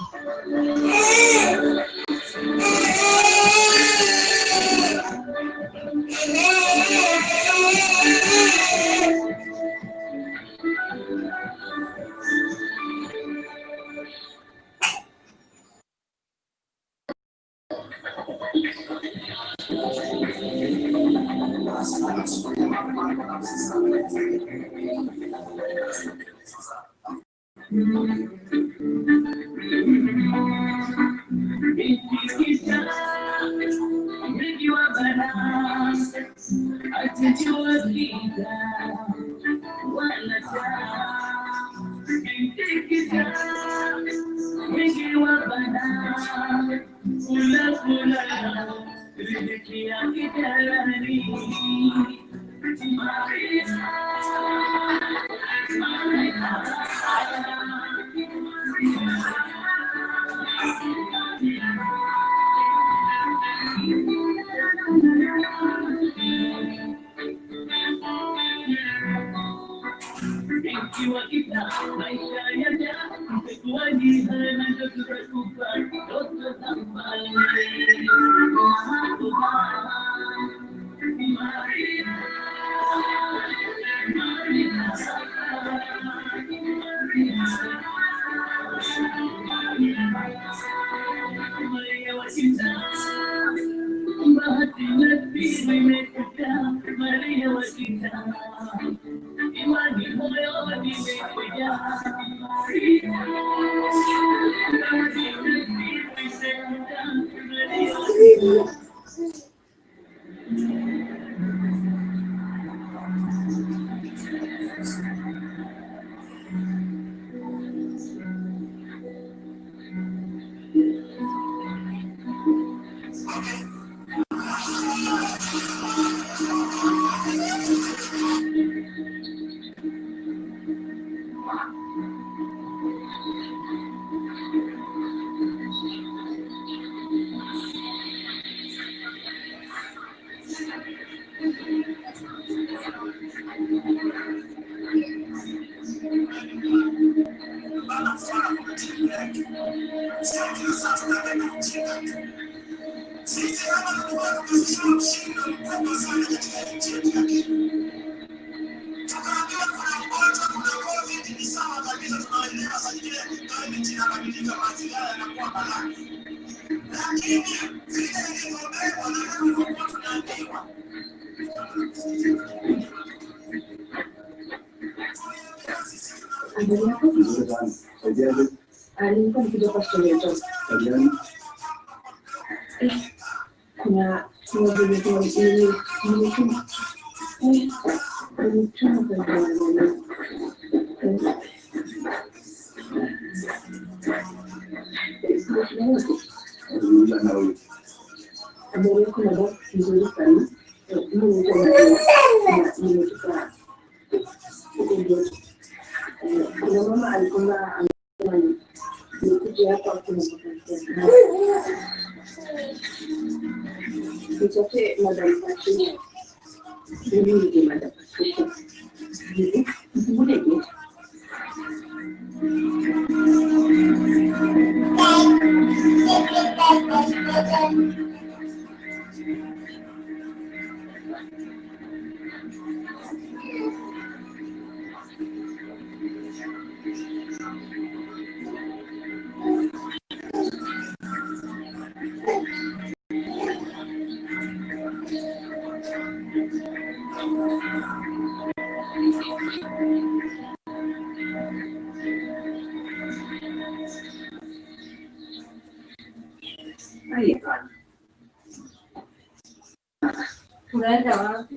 Tunaenda wapi?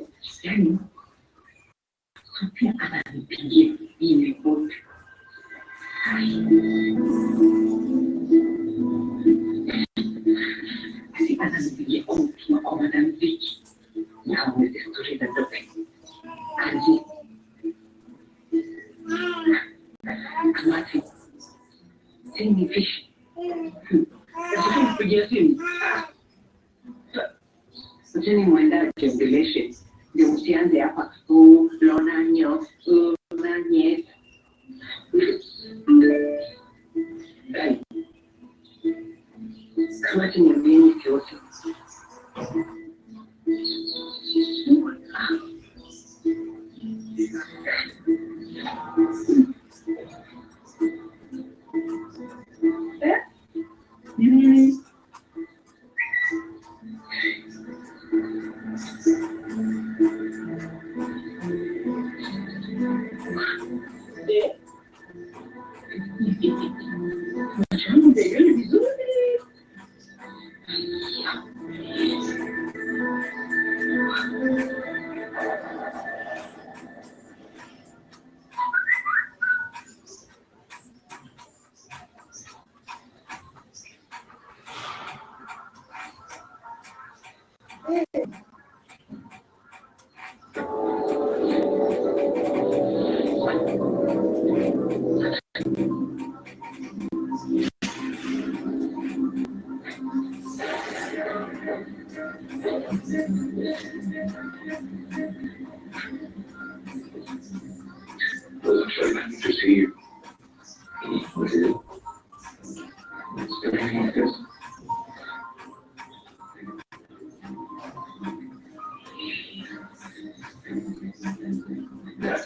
Wasn't sure I could just see you. What is it? It's everything like this. Yeah.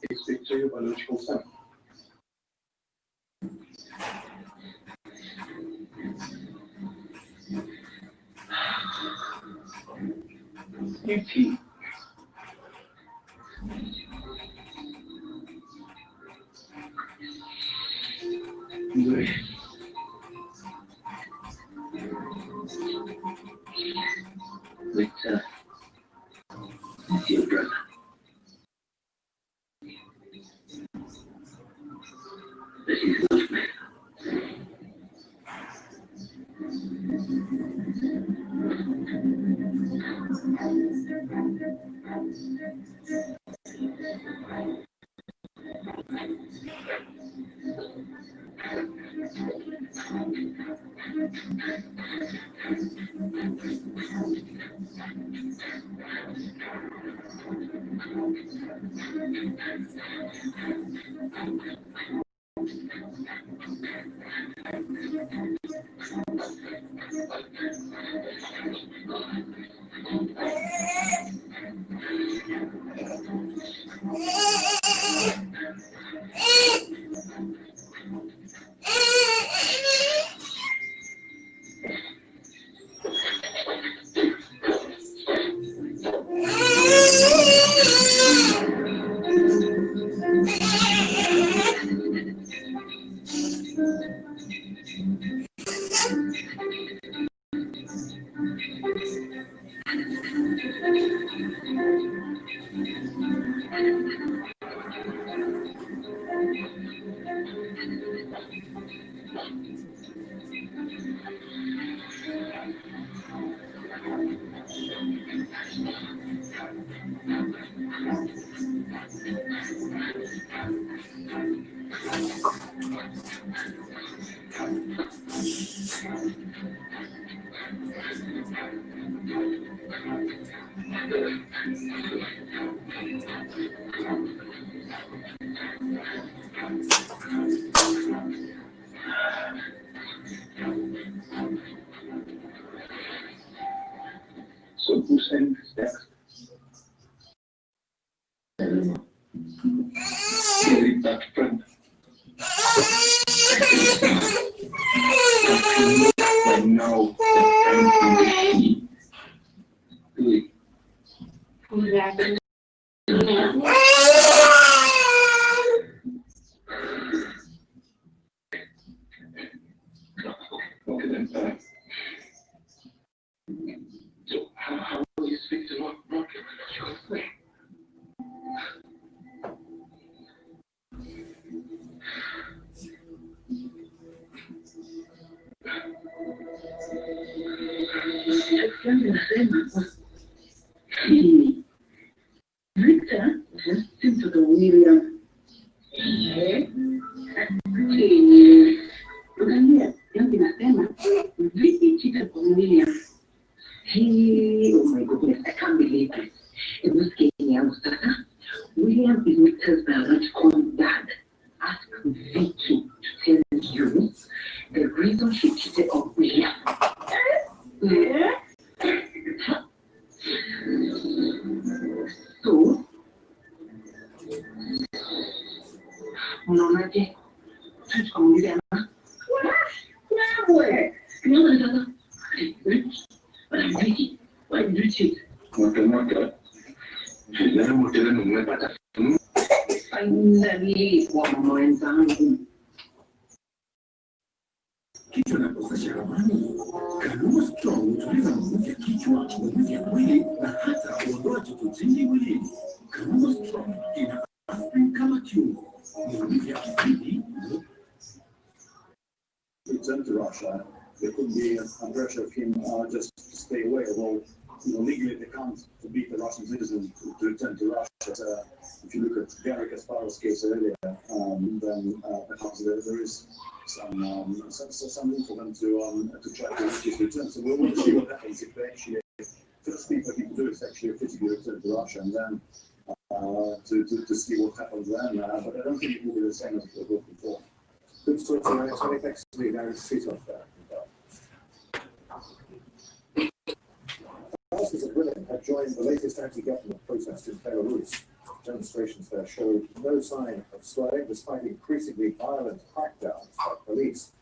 It speaks to your biological self. Your teeth. Good. Victor, it's your brother. This is not me. So who sent this text? Is that friend? I know the friend is she. Really? Who's that? Okay then, so how will you speak to Roger? Victor just into the William. Angalia, yangu nasema vipi chita kwa William. Oh my goodness, I can't believe it. It was getting out. William is Victor's biological dad. Ask Vicky to tell you the reason she cheated on William. So, unaonaje? Tukamwambia ama? But I'm Vicky. Why did you cheat? Mwaka. Finally, kwa mwenzangu. Kichwa na kusasha ramani. Kanunua strong hutuliza maumivu ya kichwa, maumivu ya mwili na hata kuondoa joto jingi mwilini. Kanunua strong ina aspirin kama kiungo. Maumivu ya kifidi. Return to Russia. There could be a pressure of him just to stay away, although legally they can't beat the Russian citizen to return to Russia. If you look at Garry Kasparov's case earlier, then perhaps there is some room for them to try to reach his return. So we'll see what happens if they actually first thing that people do is actually physically return to Russia, and then to see what happens then. But I don't think it will be the same as it was before. Good to talk to you. It's very thanks to me. Very sweet off there. Thousands of women have joined the latest anti-government protest in Belarus. Demonstrations there showed no sign of slowing despite increasingly violent crackdowns by police.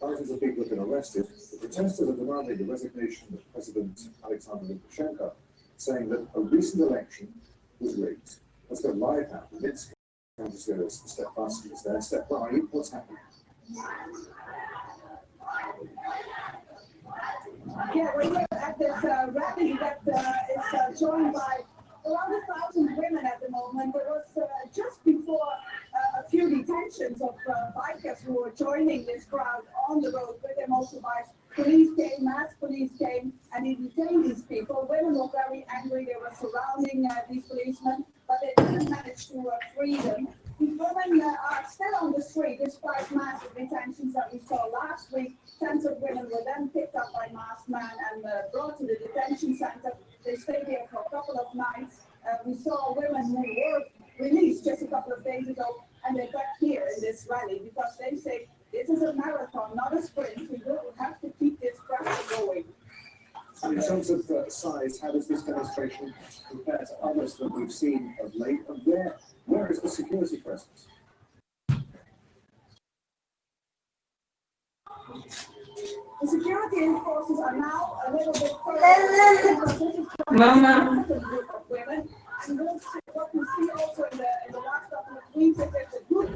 Thousands of people have been arrested. The protesters are demanding the resignation of President Alexander Lukashenko, saying that a recent election was rigged. Let's go live now to Minsk. Step Bassi is there. Step by, what's happening? Yeah, we're here at this rally that is joined by around 1,000 women at the moment. There was just before a few detentions of bikers who were joining this crowd on the road with their motorbikes. Police came, mass police came, and they detained these people. Women were very angry. They were surrounding these policemen, but they didn't manage to free them. These women are still on the street despite massive detentions that we saw last week. Tens of women were then picked up by masked men and brought to the detention center. They stayed there for a couple of nights. We saw women who were released just a couple of days ago, and they're back here in this rally because they say this is a marathon, not a sprint. We will have to keep this pressure going. In terms of size, how does this demonstration compare to others that we've seen of late? And where is the security presence? The security forces are now a little bit further. Mama. Of women. And what we see also in the last couple of weeks is that the group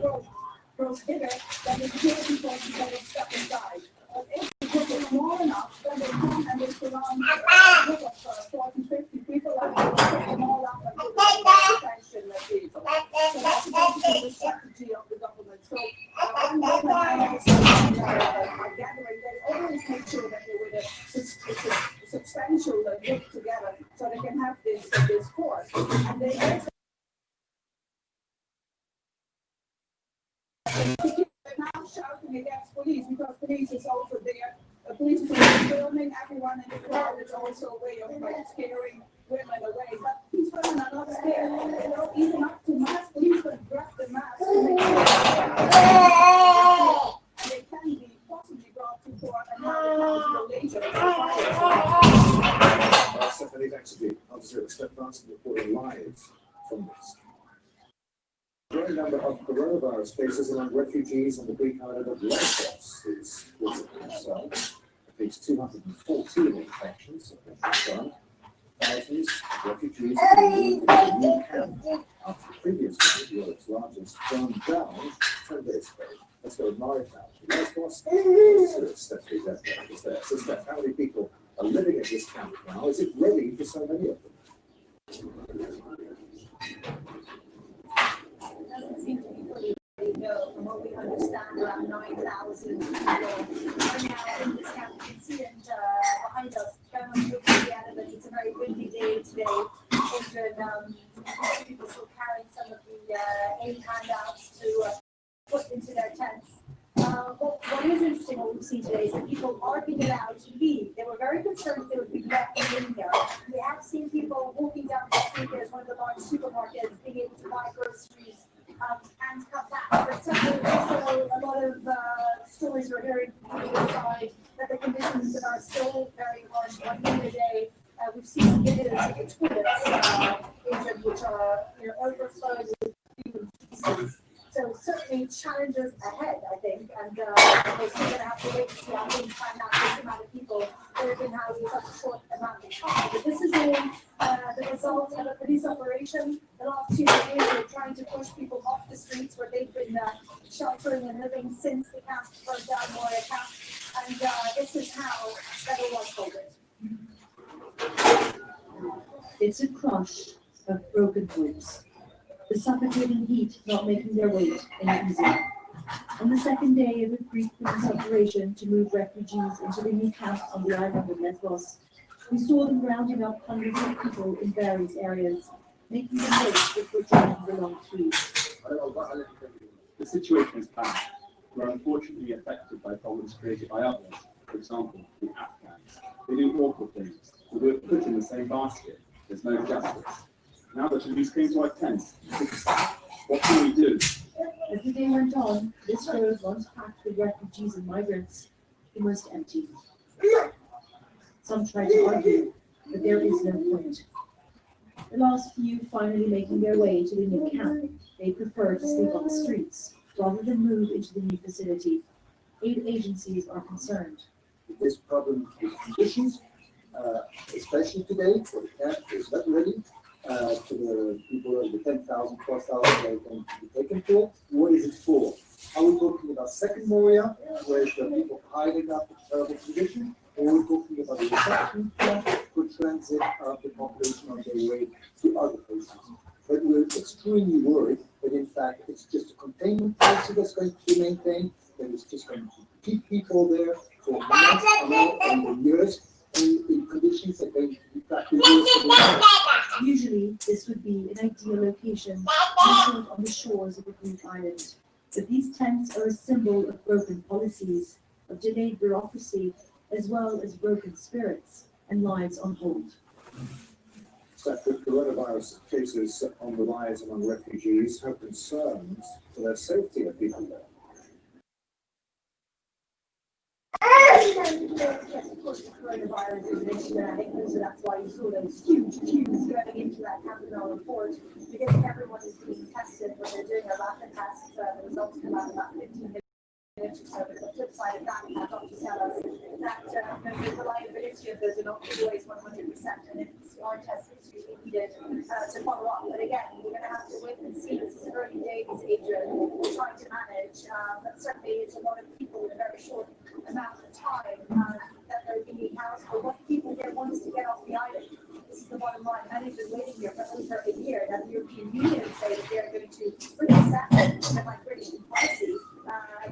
grows bigger, then the security forces that will step inside. But if the group is small enough, then they come and they surround a group of 40, 50 people and they pick them all up and put them in detention. So that's basically the strategy of the government. So when women are gathering, they always make sure that they're with a substantial group together so they can have this force. And they're now shouting against police because police is also there. Police is also filming everyone in the crowd. It's also a way of scaring women away. But these women are not scared. They don't even up to mask. Police will grab the mask to make sure they can be possibly brought to court and have later. Stephanie, thanks to you. I'll just Step Bassi reporting live from this. A growing number of coronavirus cases among refugees on the Greek island of Lesbos is concerned. At least 214 infections have been confirmed. Thousands of refugees have been moved to a new camp after the previous one, Europe's largest, burned down 10 days ago. Let's go live now to Lesbos. Stephanie is there. So Steph, how many people are living at this camp now? Is it ready for so many of them? Doesn't seem to be fully ready to go. From what we understand, around 9,000 people are now in this camp. You can see it behind us. Going through the elements. It's a very windy day today. People still carrying some of the aid handouts to put into their tents. What is interesting, what we've seen today, is that people are being allowed to leave. They were very concerned that they would be left in here. We have seen people walking down the street. There's one of the large supermarkets, being able to buy groceries and come back. But certainly also a lot of stories we're hearing from the other side that the conditions are still very harsh. One day a day, we've seen some videos of the toilets injured, which are overflowing with human feces. So certainly challenges ahead, I think, and we're still going to have to wait to see how things find out this amount of people that have been housed in such a short amount of time. But this is all the result result of a police operation. The last 2 days, they're trying to push people off the streets where they've been sheltering and living since the camp burned down Moria camp. And this is how that it was folded. It's a crush of broken hopes. The suffocating heat not making their weight any easier. On the second day of a Greek police operation to move refugees into the new camp on the island of Lesbos, we saw them rounding up hundreds of people in various areas, making them wait before joining the long queues. The situation is bad. We're unfortunately affected by problems created by others. For example, the Afghans. They do awful things. We were put in the same basket. There's no justice. Now that police came to our tents, what can we do? As the day went on, this road, once packed with refugees and migrants, almost empty. Some tried to argue, but there is no point. The last few finally making their way to the new camp, they prefer to sleep on the streets rather than move into the new facility. Aid agencies are concerned. This problem is conditions, especially today, for the camp is not ready. To the people of the 10,000, 12,000 that are going to be taken for. What is it for? Are we talking about second Moria, where the people hiding up in terrible conditions, or are we talking about the reception camp for transit of the population on their way to other places? But we're extremely worried that in fact it's just a containment policy that's going to be maintained, that it's just going to keep people there for months and years in conditions that they in fact Usually, this would be an ideal location, nestled on the shores of a Greek island. But these tents are a symbol of broken policies, of delayed bureaucracy, as well as broken spirits and lives on hold. So with coronavirus cases on the rise among refugees, have concerns for their safety of people there? Yes, of course, the coronavirus is an issue, and I think also that's why you saw those huge queues going into that capital report, because everyone is being tested when they're doing a rapid test. The results come out about 15 minutes or so. But the flip side of that, doctors tell us that the reliability of those are not always 100%, and it's our test is usually needed to follow up. But again, we're going to have to wait and see. This is early days, Adrian. We're trying to manage, but certainly it's a lot of people in a very short amount of time that they're being housed for. What people here want is to get off the island. This is the bottom line. Many have been waiting here for over a year. Now the European Union say that they're going to reassess the migration policy.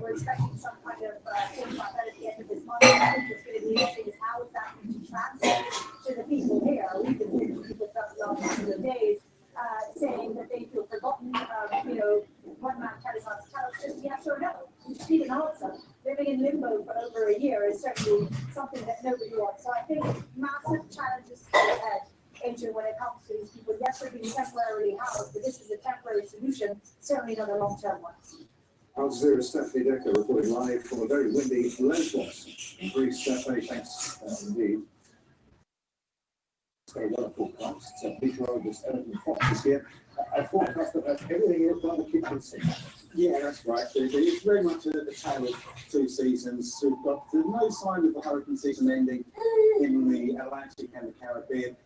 We're expecting some kind of thing about that at the end of this month. I think it's going to be interesting is how is that going to translate to the people here. We've been hearing people for the last couple of days saying that they feel forgotten. One man tell us just yes or no. We just need an answer. Living in limbo for over a year is certainly something that nobody wants. So I think massive challenges ahead, Adrian, when it comes to these people. Yes, they're being temporarily housed, but this is a temporary solution, certainly not a long-term one. Al Jazeera's Stephanie Decker reporting live from a very windy Lesbos in Greece. Stephanie, thanks indeed. It's very well forecast. Pedro, this Elephant Fox is here. I forecast that everything here by the kitchen sink. Yeah, that's right. It's very much a tale of two seasons. We've got no sign of the hurricane season ending in the Atlantic and the Caribbean.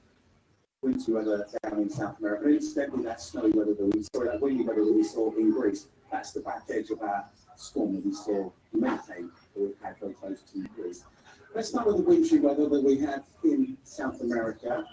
Wintry weather down in South America. And incidentally, that snowy weather that windy weather that we saw in Greece, that's the back edge of our storm that we saw in Mediterranean that we've had very close to Greece. Let's start with the wintry weather that we have in South America.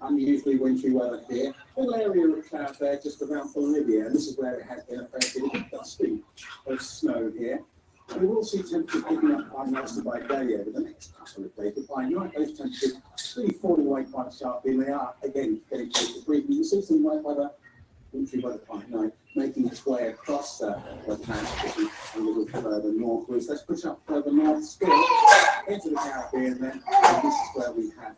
Unusually wintry weather here. A little area of cloud there just around Bolivia, and this is where it has been a fair bit dusty of snow here. And we will see temperatures picking up quite nicely by day over the next couple of days, but by night those temperatures really falling away quite sharply, and they are again getting close to freezing. You see some wintry weather by night making its way across the Atlantic a little further northwards. Let's push up further north still into the Caribbean then, and this is where we have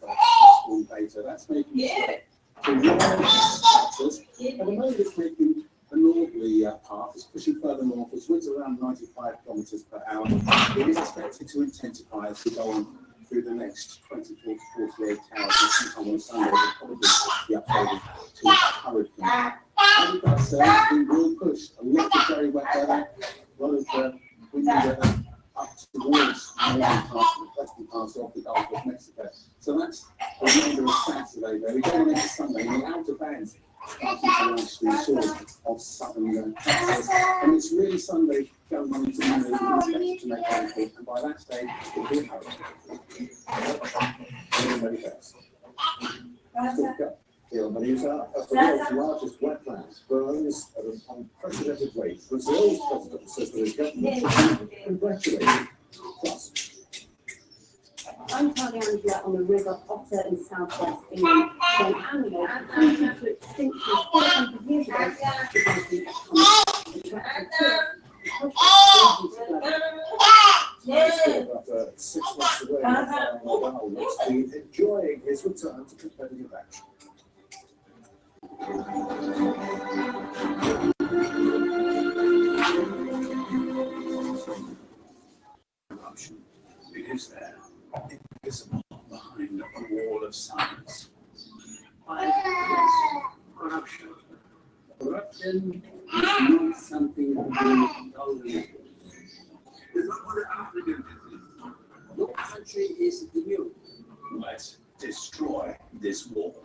storm data. That's making its way to Texas. At the moment it's making the northerly path, it's pushing further northwards, winds around 95 kilometers per hour. It is expected to intensify as we go on through the next 24 to 48 hours. Sometime on Sunday, will probably be upgraded to a hurricane. And that's we will push a lot of very wet weather, a lot of windy weather up towards the northern parts of the western parts of the Gulf of Mexico. So that's the remainder of Saturday there. We go on into Sunday, and the water bands starting to rise through shores of southern Texas. And it's really Sunday going on into Monday expected to make landfall, and by that stage, it'll be a hurricane. Everybody else. Ilmanita has the world's largest wetlands, burns at an unprecedented rate. Brazil's president says that his government should be congratulated. Plus, I'm Charlie Angela on the River Otter in southwest England, when animals came to extinction 400 years ago because the About 6 months away, Nadal looks to be enjoying his return to competitive action. Corruption. It is there, invisible behind a wall of silence. Corruption. Corruption is not something to be tolerated. Is that what African is? No country is immune. Let's destroy this wall.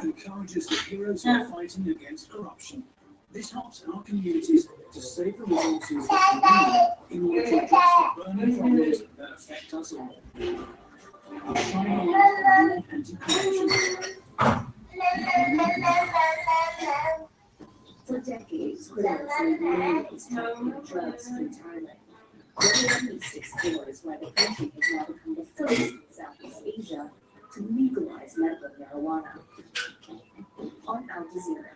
Encourages the heroes who are fighting against corruption. This helps our communities to save the resources that we need in order to address the burning problems that affect us all. I'll shine a light on anti-corruption. For decades, criminals made millions taking drugs through Thailand. There are 6 wars where the country has now become the first in Southeast Asia to legalize medical marijuana. On Al Jazeera.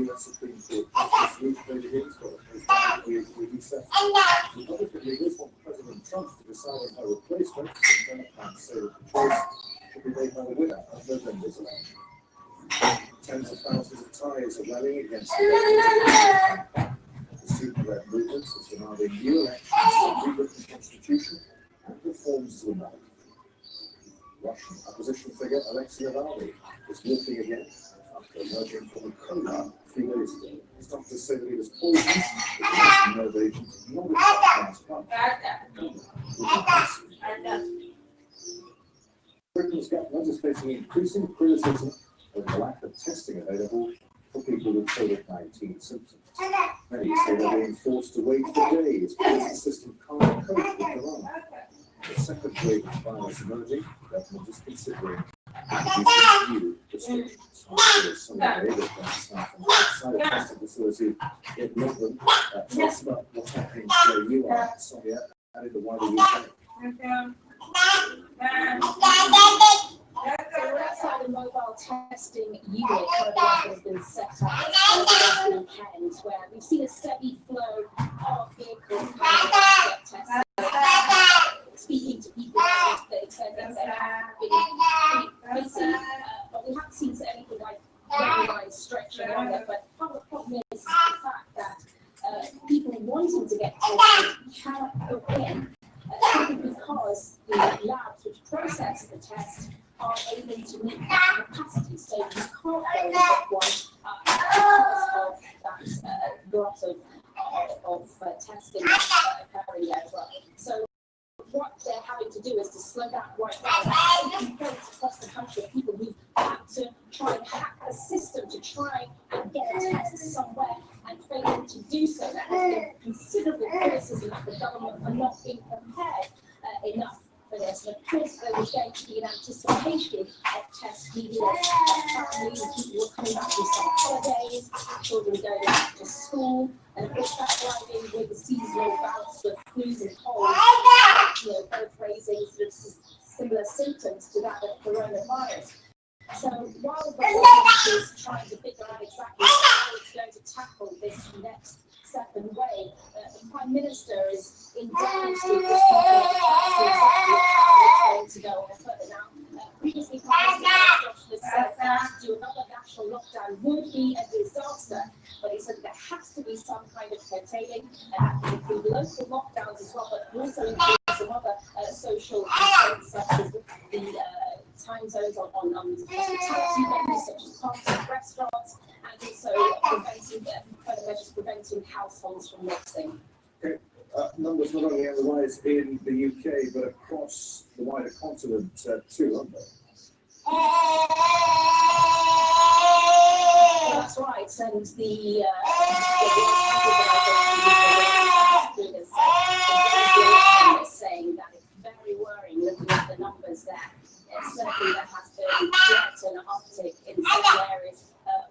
US Supreme Court Justice Ruth Bader Ginsburg has died with reset. Republican leaders want President Trump to decide on her replacement, and Democrats say that the choice should be made by the winner of November's election. Tens of thousands of Thais are rallying against the government. The student-led movement is demanding new elections, a rewritten constitution, and reforms to America. Russian opposition figure Alexei Navalny is walking again after emerging from a coma 3 days ago. His doctors say that he was poisoned with the Russian nerve agent not last month. Britain's government is facing increasing criticism of the lack of testing available for people with COVID-19 symptoms. Many say they're being forced to wait for days because the system can't cope with corona. The second wave of virus emerging, the government is considering introducing new restrictions. Sunday, the staff from outside a testing facility in London talks about what's happening where you are, Sonia, and in the wider UK. So we're outside a mobile testing unit that has been set up this weekend, where we've seen a steady flow of vehicles coming to get tested. Speaking to people, they said that they have been pretty busy, but we haven't seen anything like regularized stretching either. But part of the problem is the fact that people wanting to get tested cannot go in simply because the labs which process the test are able to meet that capacity. So you can't go and get one because of that glut of testing occurring there as well. So what they're having to do is to slow that right down. Complaints across the country of people who've had to try and hack the system to try and get a test somewhere and failing to do so. There has been considerable criticism of the government for not being prepared enough for this. And of course, there was going to be an anticipation of tests needed. Families, people were coming back from summer holidays, children going back to school, and of course, that driving with the seasonal bouts of flus and colds, both raising sort of similar symptoms to that of coronavirus. So while the government is trying to figure out exactly how it's going to tackle this next second wave, the Prime Minister is indefinitely responding to to go further now. Previously, Prime Minister Joshua said that to do another national lockdown would be a disaster, but he said there has to be some kind of curtailing, and that could include local lockdowns as well, but also include some other social constraints such as the time zones on hospitality venues such as pubs and restaurants, and also preventing further measures preventing households from mixing. Okay. Numbers not only on the rise in the UK, but across the wider continent too, aren't they? Well, that's right, and the saying that it's very worrying looking at the numbers there. Certainly there has been quite an uptick in certain areas,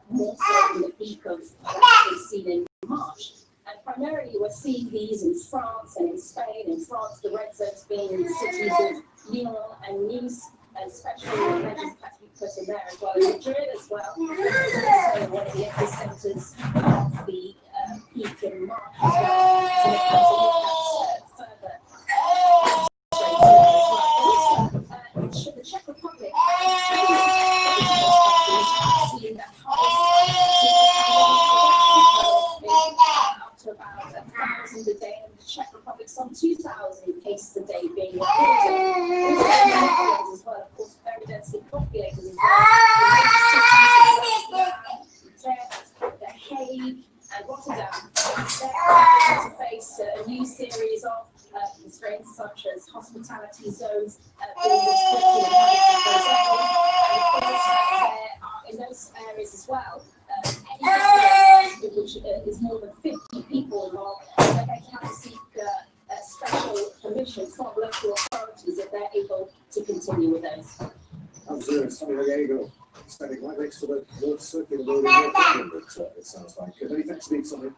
more so in the peak of what we've seen in March. And primarily we're seeing these in France and in Spain. In France, the red zones being in cities of Lyon and Nice, and special measures had to be put in there as well as Madrid as well. So one of the epicenters of the peak in March as well. So it has to look at further the Czech Republic seeing that up to about 1,000 a day, and the Czech Republic some 2,000 cases a day being reported. Also as well, of course, very densely populated as well. The Hague and Rotterdam, they're going to face a new series of constraints such as hospitality zones being restricted, and of course in those areas as well, any which is more than 50 people involved, they're going to have to seek special permission from local authorities if they're able to continue with those. Absolutely, San Diego, standing right next to the North Circular Road in North England, it sounds like. Many thanks to something.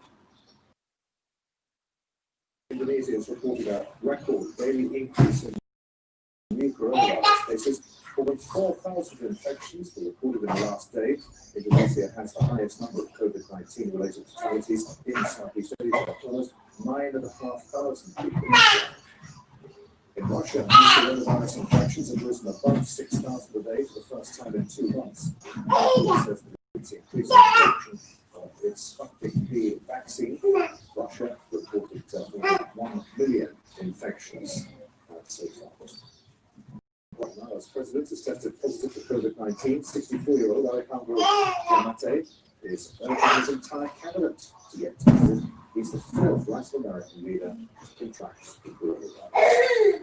Indonesia has reported a record daily increase in new coronavirus cases. More than 4,000 infections were reported in the last day. Indonesia has the highest number of COVID-19 related fatalities in Southeast Asia, almost 9,500 people. In Russia, new coronavirus infections have risen above 6,000 a day for the first time in 2 months. It's increasing production of its Sputnik V vaccine. Russia reported more than 1 million infections so far. Right now, as president has tested positive for COVID-19, 64-year-old Alejandro Giammattei is urging his entire cabinet to get tested. He's the fourth Latin American leader to contract the coronavirus.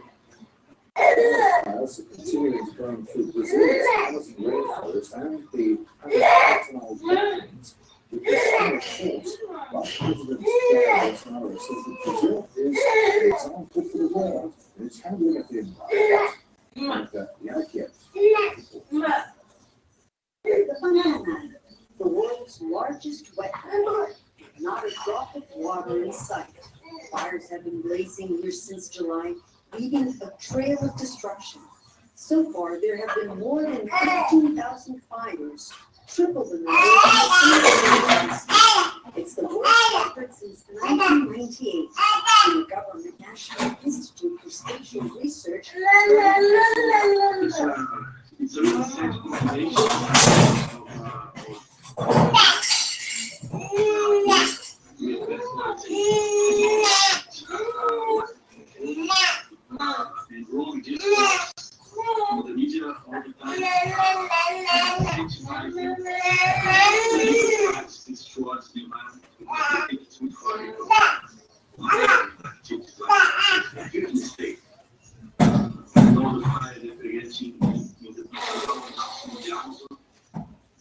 Fires are continuing to burn through Brazil's Amazon rainforest and the Amazon mountains, with the summer force. But President Bolsonaro says that Brazil is an example for the world in its handling of the environment. The banana, the world's largest wetland, not a drop of water in sight. Fires have been blazing here since July, leaving a trail of destruction. So far, there have been more than 15,000 fires, triple the number of It's the worst effort since 1998, when the Government National Institute for Spatial Research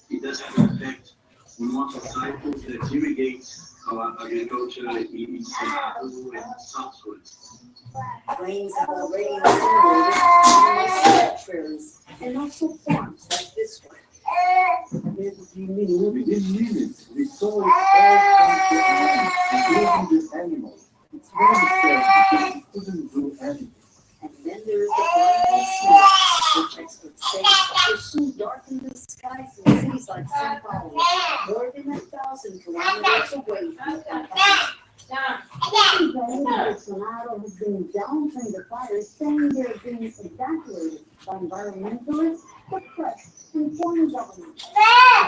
it does have an effect. We want a cycle that irrigates our agriculture in Cerrado and southwards. Rains have already incinerated sanctuaries and also farms like this one. We didn't mean it. We saw it all come to an end, including the animals. It's very sad because it couldn't do anything. And then there is the blinding snow, which experts say will soon darken the skies in cities like São Paulo, more than 1,000 kilometers away from the capital. Bolsonaro has been downplaying the fire, saying they're being evacuated by environmentalists, the press, and foreign governments.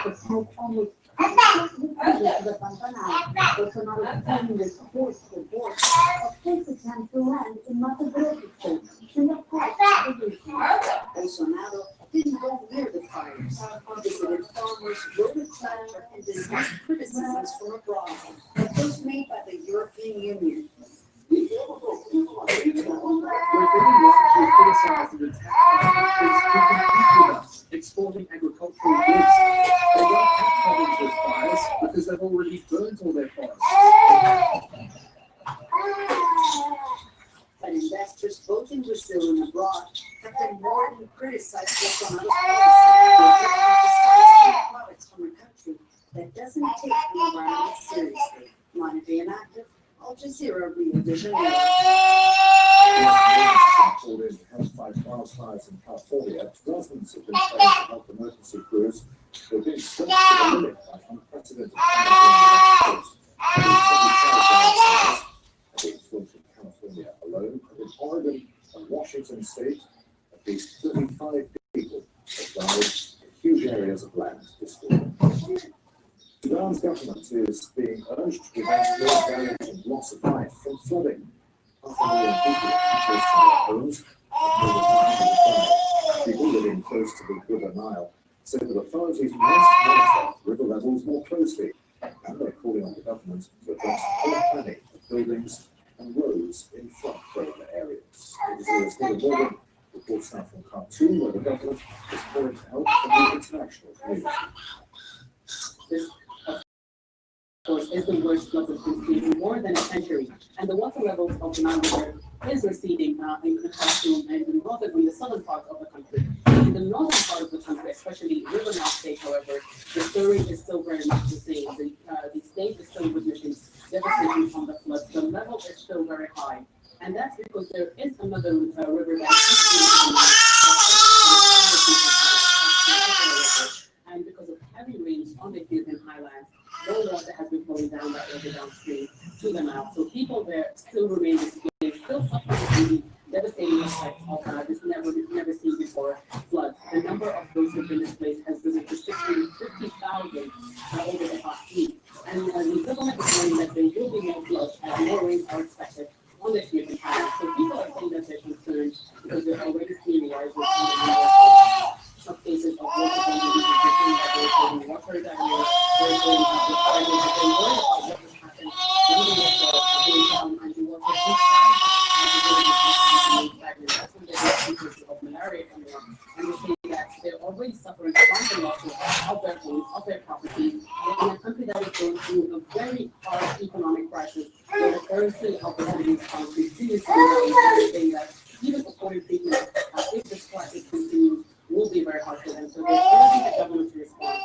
The smoke almost to the Pantanal, Bolsonaro claiming this forceful force of place attempt to land in Mato Grosso state, in the past of the region. Bolsonaro didn't go near the fires, visited farmers, wrote a letter, and dismissed criticisms from abroad, like those made by the European Union. We're very much to criticize the attack exporting agricultural goods. They don't have problems with fires because they've already burnt all their forests. But investors both in Brazil and abroad have been more than criticized Bolsonaro's policy of products from a country that doesn't take the environment seriously. Monica Inactive, Al Jazeera, Rio de Janeiro. Called in help fight wildfires in California, dozens have been trained to help emergency crews. They've been stretched to the limit by unprecedented fires in California alone, and in Oregon and Washington state, at least 35 people have died in huge areas of land destroyed. Sudan's government is being urged to prevent more damage and loss of life from flooding. 500,000 people are close to their homes. More than 105 people living close to the River Nile say that authorities must monitor river levels more closely, and they're calling on the government to address poor planning of buildings and roads in flood-prone areas. Israel's David Morgan reports now from Khartoum, where the government is calling for help from the international community. This, of course, is the worst flood that's been seen in more than a century, and the water levels of the Nile River is receding in the Khartoum and in the southern part of the country. In the northern part of the country, especially River Nile State, however, the story is still very much the same. The state is still witnessing devastation from the floods. The level is still very high, and that's because there is another river that and because of heavy rains on the Ethiopian highlands, no water has been flowing down that river downstream to the Nile. So people there still remain displaced, still suffering from the devastating effects of this never seen before floods. The number of those who have been displaced has risen to 50,000 over the past week. And the government is saying that there will be more floods as more rains are expected on the Ethiopian highlands. So people are saying that they're concerned because they're already seeing rises in the number of cases of water that water diarrhea, they're going up the fire, they're worried about what will happen when the water goes down and the water inside that's when they get cases of malaria coming up. And they say that they're already suffering from the losses of their homes, of their properties. They're in a country that is going through a very hard economic crisis where the currency of the city's country continues to go saying that even according to people, if this crisis continues, will be very hard for them. So they're urging the government to respond.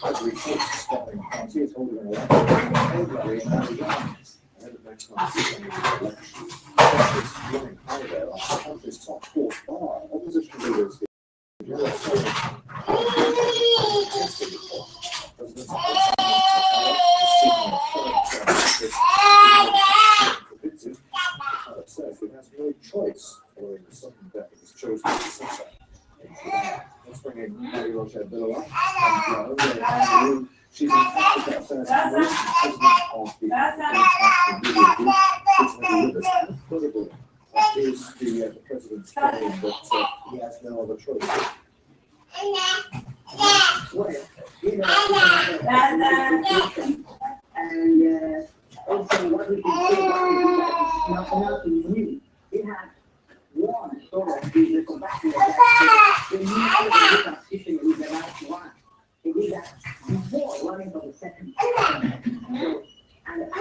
As we talk, Scotland County is holding an election rally in Arizona ahead of next month's election. It's running high there after the country's top court bar. Opposition leaders says he has no choice following the sudden death of his chosen successor. Let's bring in Mary Roger Billow. She's in Africa Affairs President of the International Media Group. She's with us. Incredible. That is the president's claim that he has no other choice. Well, you know, and also what we can say about nationality new. We had one sort of the combatant that the new transition is the last one. It is that before running for the second. So, and after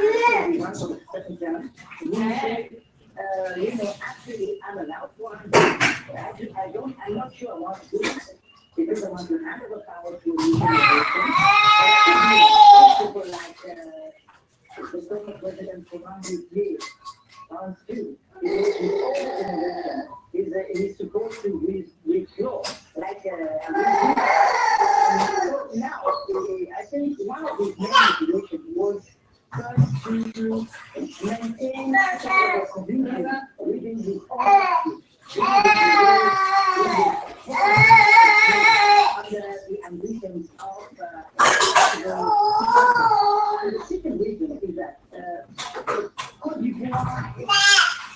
we run for the second term, we said, you know, actually I'm allowed one. I'm not sure I want to do that because I want to hand over power to a new generation. People like the former president for 100 years, too. He's supposed to withdraw, like now, I think one of his main motivations was first to maintain the community within his own under the ambitions of the second reason is that Cote d'Ivoire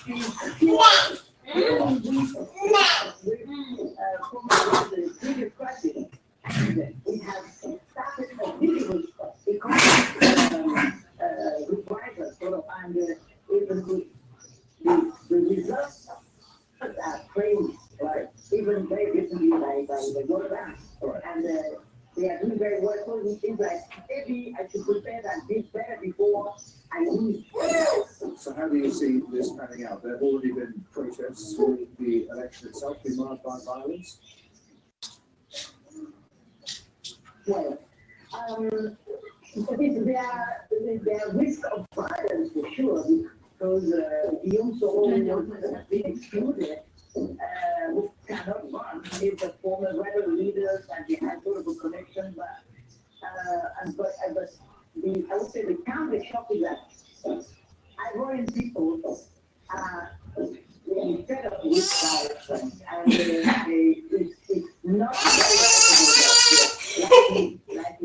is the previous crisis. We have started a difficult economic revival, sort of, and even the results are praised, right? Even very recently by the World Bank, and they are doing very well. So we think like maybe I should prepare and be better before I lose. So how do you see this panning out? There have already been protests. Will the election itself be marred by violence? Well, there are risk of violence for sure, because Guillaume Soro was being excluded, cannot run. He's the former rebel leaders and they had sort of a connection, but I would say the counter shock is that Ivorian people instead of with violence, and it's not very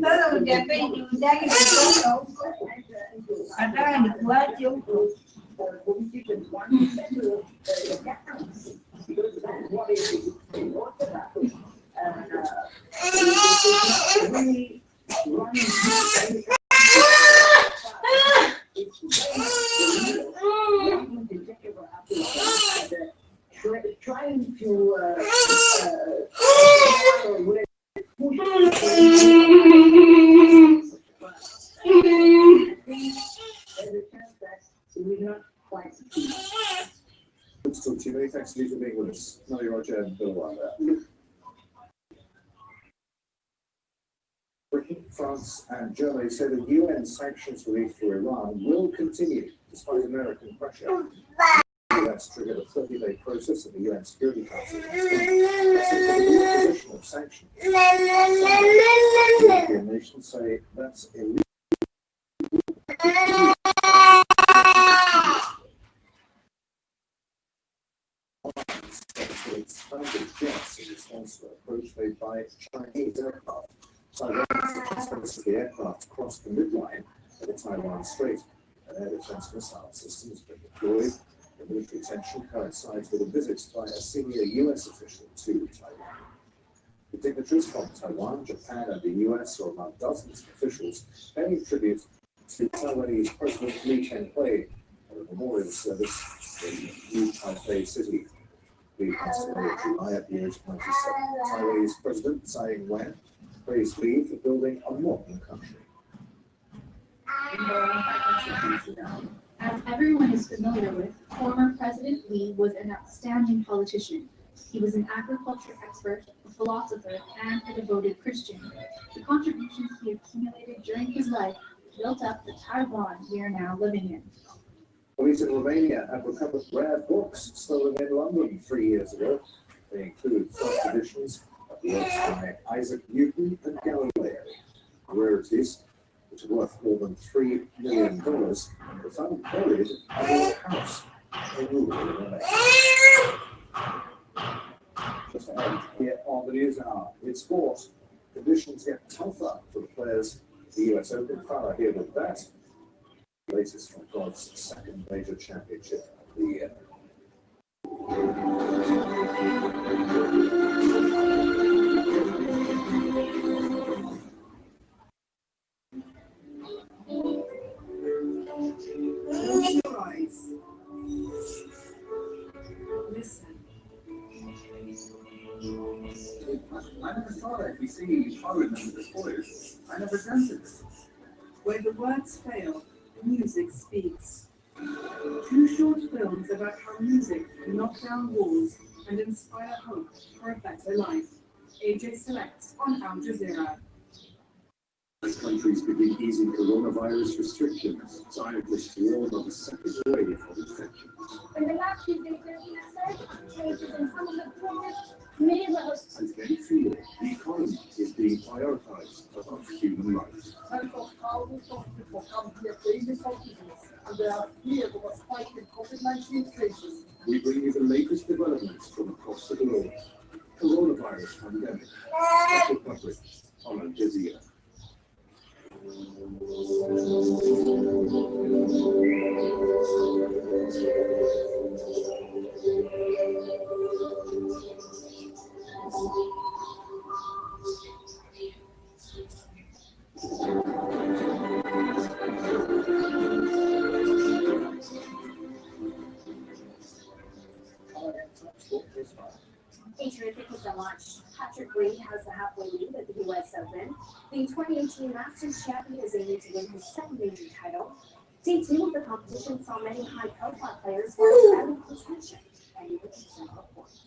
Sasa ujapei kiutaki kutoka huko, nataka nikuache huko. politicians want to settle the accounts because that's what it is important about. It's not really running trying to Good to talk to you, many thanks to you for being with us. Molly, Roger, and Bill Wilder. Britain, France, and Germany say the UN sanctions relief for Iran will continue despite American pressure. The US triggered a 30-day process at the UN Security Council. Imposition of sanctions. European nations say that's illegal. Its funded jets in response to an approach made by Chinese aircraft. Taiwan says the aircraft crossed the midline of the Taiwan Strait, and air defense missile systems been deployed. The military tension coincides with a visit by a senior US official to Taiwan. The dignitaries from Taiwan, Japan, and the US are among dozens of officials paying tribute to Taiwanese President Lee Teng-hui at a memorial service in New Taipei City. The Constitution of July at the age of 97. Taiwanese President Tsai Ing-wen praised Lee for building a modern country. As everyone is familiar with, former President Lee was an outstanding politician. He was an agriculture expert, a philosopher, and a devoted Christian. The contributions he accumulated during his life built up the Taiwan we are now living in. Police in Romania have recovered rare books stolen in London 3 years ago. They include first editions of works by Isaac Newton and Galileo. Rarities, which are worth more than $3 million, were found buried under a house in rural Romania. Just ahead here on the News Hour, in sport, conditions get tougher for the players. The US Open, Farah here with that. Latest from God's second major championship of the year. Close your eyes. Listen. I never thought I'd be singing foreign under the spoils. I never dreamt of it. Where the words fail, music speaks. 2 short films about how music can knock down walls and inspire hope for a better life. AJ selects on Al Jazeera. As countries begin easing coronavirus restrictions, scientists warn of a second wave of infections. In the last few days, there have been surgical changes in some of the poorest neighborhoods. As many feel, the economy is being prioritized above human life. Tens of thousands of people come here daily for business, and they are feared of a spike in COVID-19 cases. We bring you the latest developments governments from across the globe. Coronavirus pandemic. Special coverage on Al Jazeera. Hey, terrific. Thank you so much. Patrick Reed has the halfway lead at the U.S. Open. The 2018 Masters champion is aiming to win his second major title. Day two of the competition saw many high-profile players fighting for attention and Dickson points.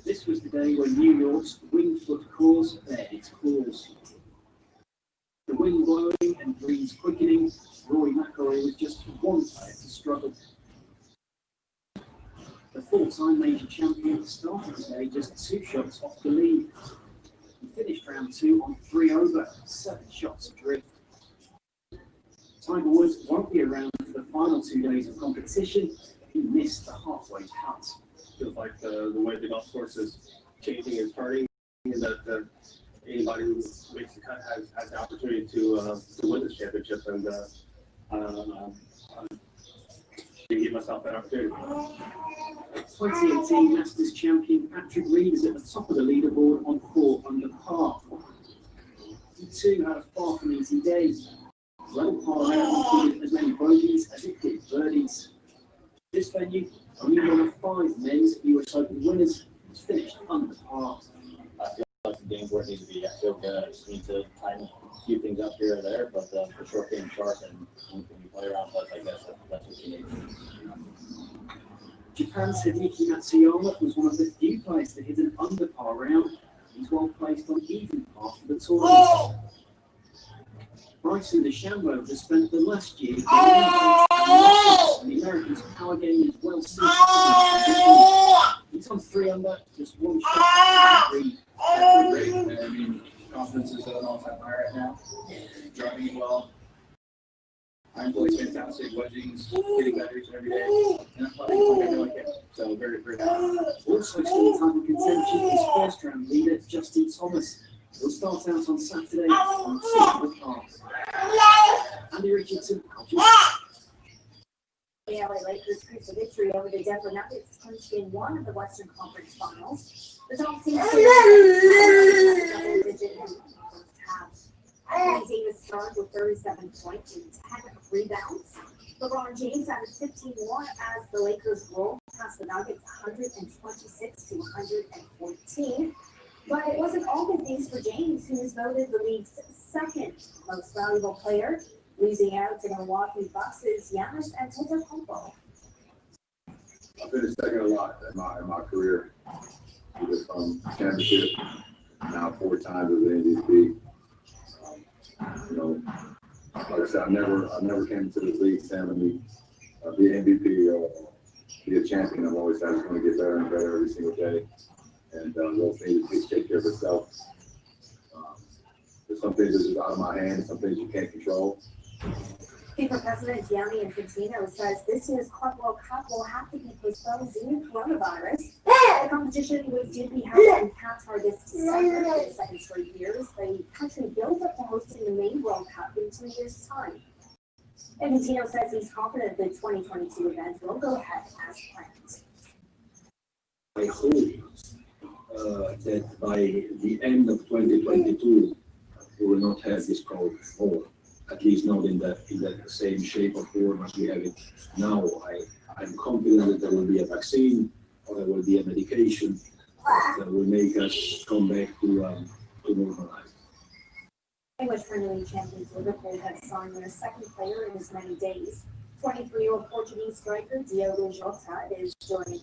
This was the day when New York's Wingfoot course bared its claws. The wind blowing and breeze quickening, Rory McIlroy was just one player to struggle. The full-time major champion started the day just 2 shots off the lead. He finished round 2 on 3 over, 7 shots adrift. Tiger Woods won't be around for the final 2 days of competition. He missed the halfway cut. Feels like the way the golf course is changing and starting, is that anybody who makes the cut has the opportunity to win this championship, and give myself that opportunity. 2018 Masters champion Patrick Reed is at the top of the leaderboard on 4 under par. He too had a far from easy day. Well, par included as many bogeys as it did birdies. This venue, only one of 5 men's US Open winners, was finished under par. I feel like the game's where it needs to be. I feel good. I just need to tighten a few things up here or there, but for sure being sharp, and when you play around putts like that, that's what you need. Japan's Hideki Matsuyama was one of the few players to hit an under par round. He's well placed on even par for the tournament. Bryson DeChambeau has spent the last year and the American's power game is well suited. He's on 3 under, just 1 shot. That's great. I mean, confidence is at an all-time high right now. Driving it well. I'm always fantastic. Wedging's getting better each and every day. And I'm playing like I know I can. So very, very happy. Also still title contention is first round leader Justin Thomas. He'll start out on Saturday on 6 under par. Andy Richardson, The LA Lakers cruised a victory over the Denver Nuggets, clinched in one of the Western Conference Finals. The top seed double-digit in the first half. Anthony Davis started with 37 points and 10 rebounds. LeBron James added 15 more as the Lakers rolled past the Nuggets 126 to 114. But it wasn't all good things for James, who was voted the league's second most valuable player, losing out to Milwaukee Bucks' Giannis Antetokounmpo. I've been second a lot in my career. With championship, now 4 times as an MVP. Like I said, I never came into this league saying let me be an MVP or be a champion. I've always said it's going to get better and better every single day. And those things just take care of itself. There's some things that are just out of my hands, some things you can't control. FIFA President Gianni Infantino says this year's Club World Cup will have to be postponed due to coronavirus. The competition was due to be held in Qatar this December for the second straight years. The country builds up to hosting the main World Cup in 2 years' time. Infantino says he's confident the 2022 event will go ahead as planned. I hope that by the end of 2022, we will not have this crowd before. At least not in that same shape or form as we have it now. I'm confident that there will be a vaccine or there will be a medication that will make us come back to normal life. English Premier League champions Liverpool have signed their second player in as many days. 23-year-old Portuguese striker Diogo Jota is joining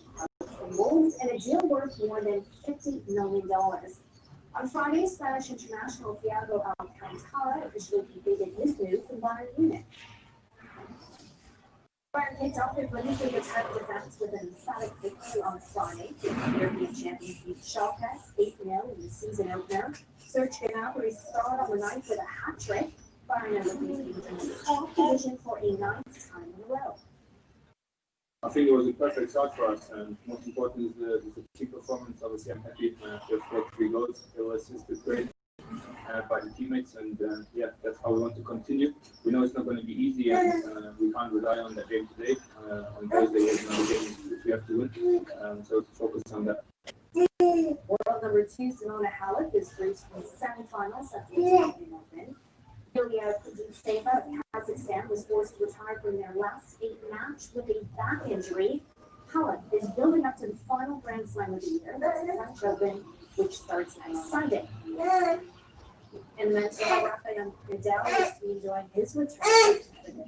from Wolves in a deal worth more than $50 million. On Friday, Spanish international Thiago Alcantara officially completed his move from Bayern Munich. Bayern kicked off their Bundesliga title defense with an emphatic victory on Friday. The European champions beat Schalke 8-0 in the season opener. Serge Gnabry starred on the night with a hat trick. Bayern are looking to be in the top division for a 9th time in a row. I think it was a perfect start for us, and most important is the team performance. Obviously, I'm happy to scored 3 goals. It was assisted great by the teammates, and yeah, that's how we want to continue. We know it's not going to be easy, and we can't rely on that game today. On Thursday, there's another game which we have to win, so to focus on that. World number 2 Simona Halep is through to the semi-finals at the Italian Open. Yulia Kuznetsova of Kazakhstan was forced to retire from their last 8 match with a back injury. Halep is building up to the final Grand Slam of the year, that's the French Open, which starts next Sunday. And then Rafael Nadal is to be enjoying his return to the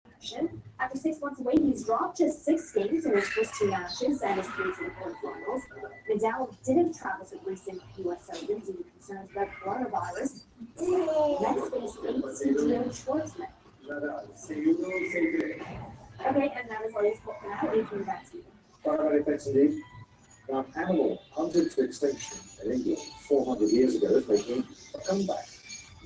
action. After 6 months away, he's dropped just 6 games in his first 2 matches and is through to the quarterfinals. Nadal didn't travel to the recent US Open due to concerns about coronavirus. Next is ACDO Schwartzman. Okay, and that is all you spoke for now. Leaving back to you. Very thanks indeed. Now, animal hunted to extinction in England 400 years ago is making a comeback.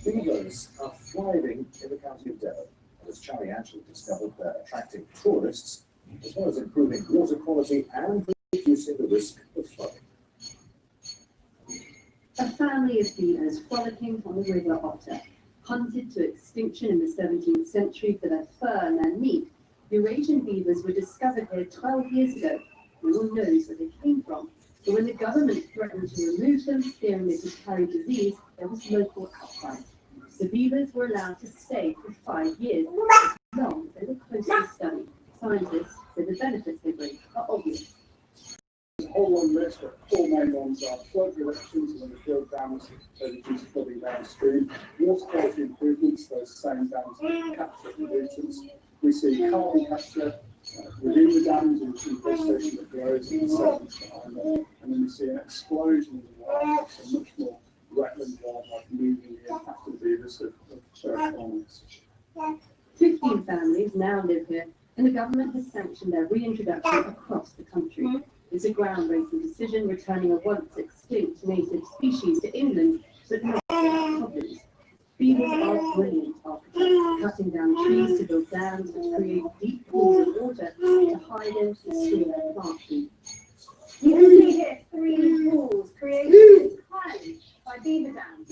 Beavers are thriving in the county of Devon, and as Charlie Angel discovered, they're attracting tourists, as well as improving water quality and reducing the risk of flooding. A family of beavers frolicking on the River Otter, hunted to extinction in the 17th century for their fur and their meat. Eurasian beavers were discovered here 12 years ago. No one knows where they came from, but when the government threatened to remove them, fearing they could carry disease, there was local outcry. The beavers were allowed to stay for 5 years, as long as they were closely studied. Scientists say the benefits they bring are obvious. There's a whole long list, but 4 main ones are flood reductions when the field dams reduce flooding downstream, water quality improvements, those same dams capture pollutants. We see carbon capture within the dams in deforestation that grows in the sediments behind them, and then we see an explosion in the wildlife, so much more wetland wildlife moving in after the beavers have colonies. 15 families now live here, and the government has sanctioned their reintroduction across the country. It's a groundbreaking decision, returning a once extinct native species to England, but not without problems. Beavers are brilliant architects, cutting down trees to build dams which create deep pools of water to hide in to store their plant food. You can see here 3 pools created in time by beaver dams.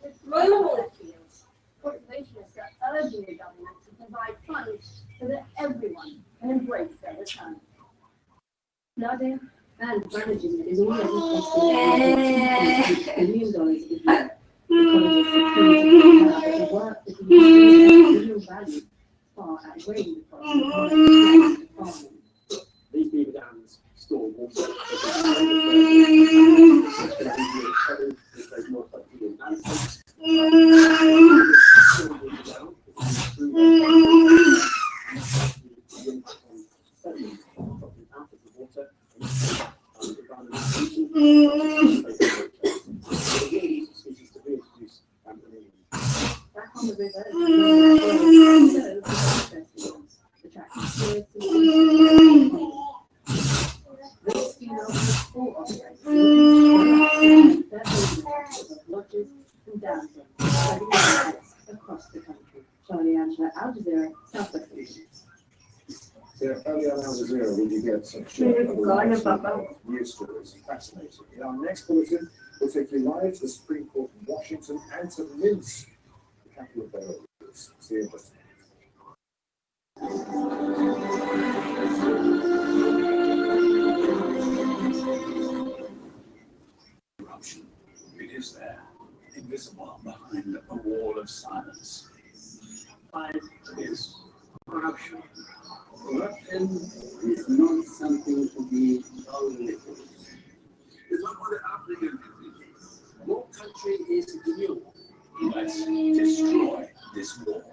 With global fields, conservationists are urging the government to provide funds so that everyone can embrace their return. Flooding and managing it is already costing $2.2 billion a year. The work that we do real value far outweighing the cost of farming. These beaver dams store water. Back on the river, attracting tourists lodges and dams across the country. Charlie Angela, Al Jazeera, Southwest England. Yeah, early on Al Jazeera, we did get some short news stories. Fascinating. In our next bulletin, we'll take you live to the Supreme Court in Washington and to Minsk, the capital of Belarus. See you in just a minute. Corruption. It is there, invisible behind a wall of silence. But it is corruption. Corruption is not something to be tolerated. It's not what the African countries. No country is immune. Let's destroy this wall.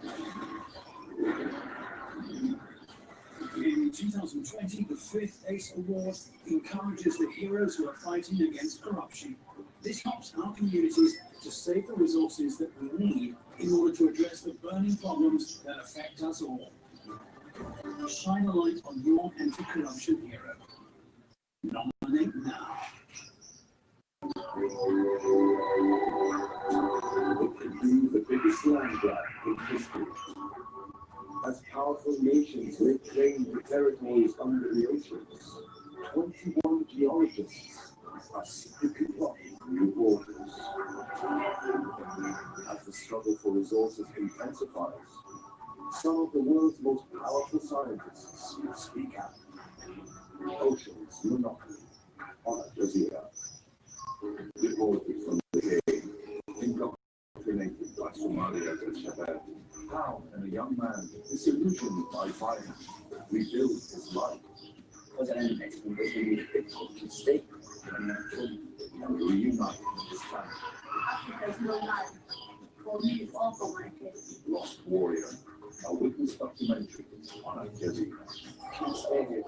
In 2020, the 5th ACE Award encourages the heroes who are fighting against corruption. This helps our communities to save the resources that we need in order to address the burning problems that affect us all. Shine a light on your anti-corruption hero. Nominate now. It could be the biggest land grab in history. As powerful nations reclaim the territories under the oceans, 21 geologists are secretly plotting new borders. As the struggle for resources intensifies, some of the world's most powerful scientists speak out. Ocean's monopoly on a jazeera. Reported from the Hague, indoctrinated by Somalia's Al-Shabaab. How can a young man disillusioned by violence rebuild his life? Was an extremely difficult mistake and reunite with his family. Africa's no life. For me, it's also my case. Lost Warrior, a witness documentary on Al Jazeera. Al Jazeera.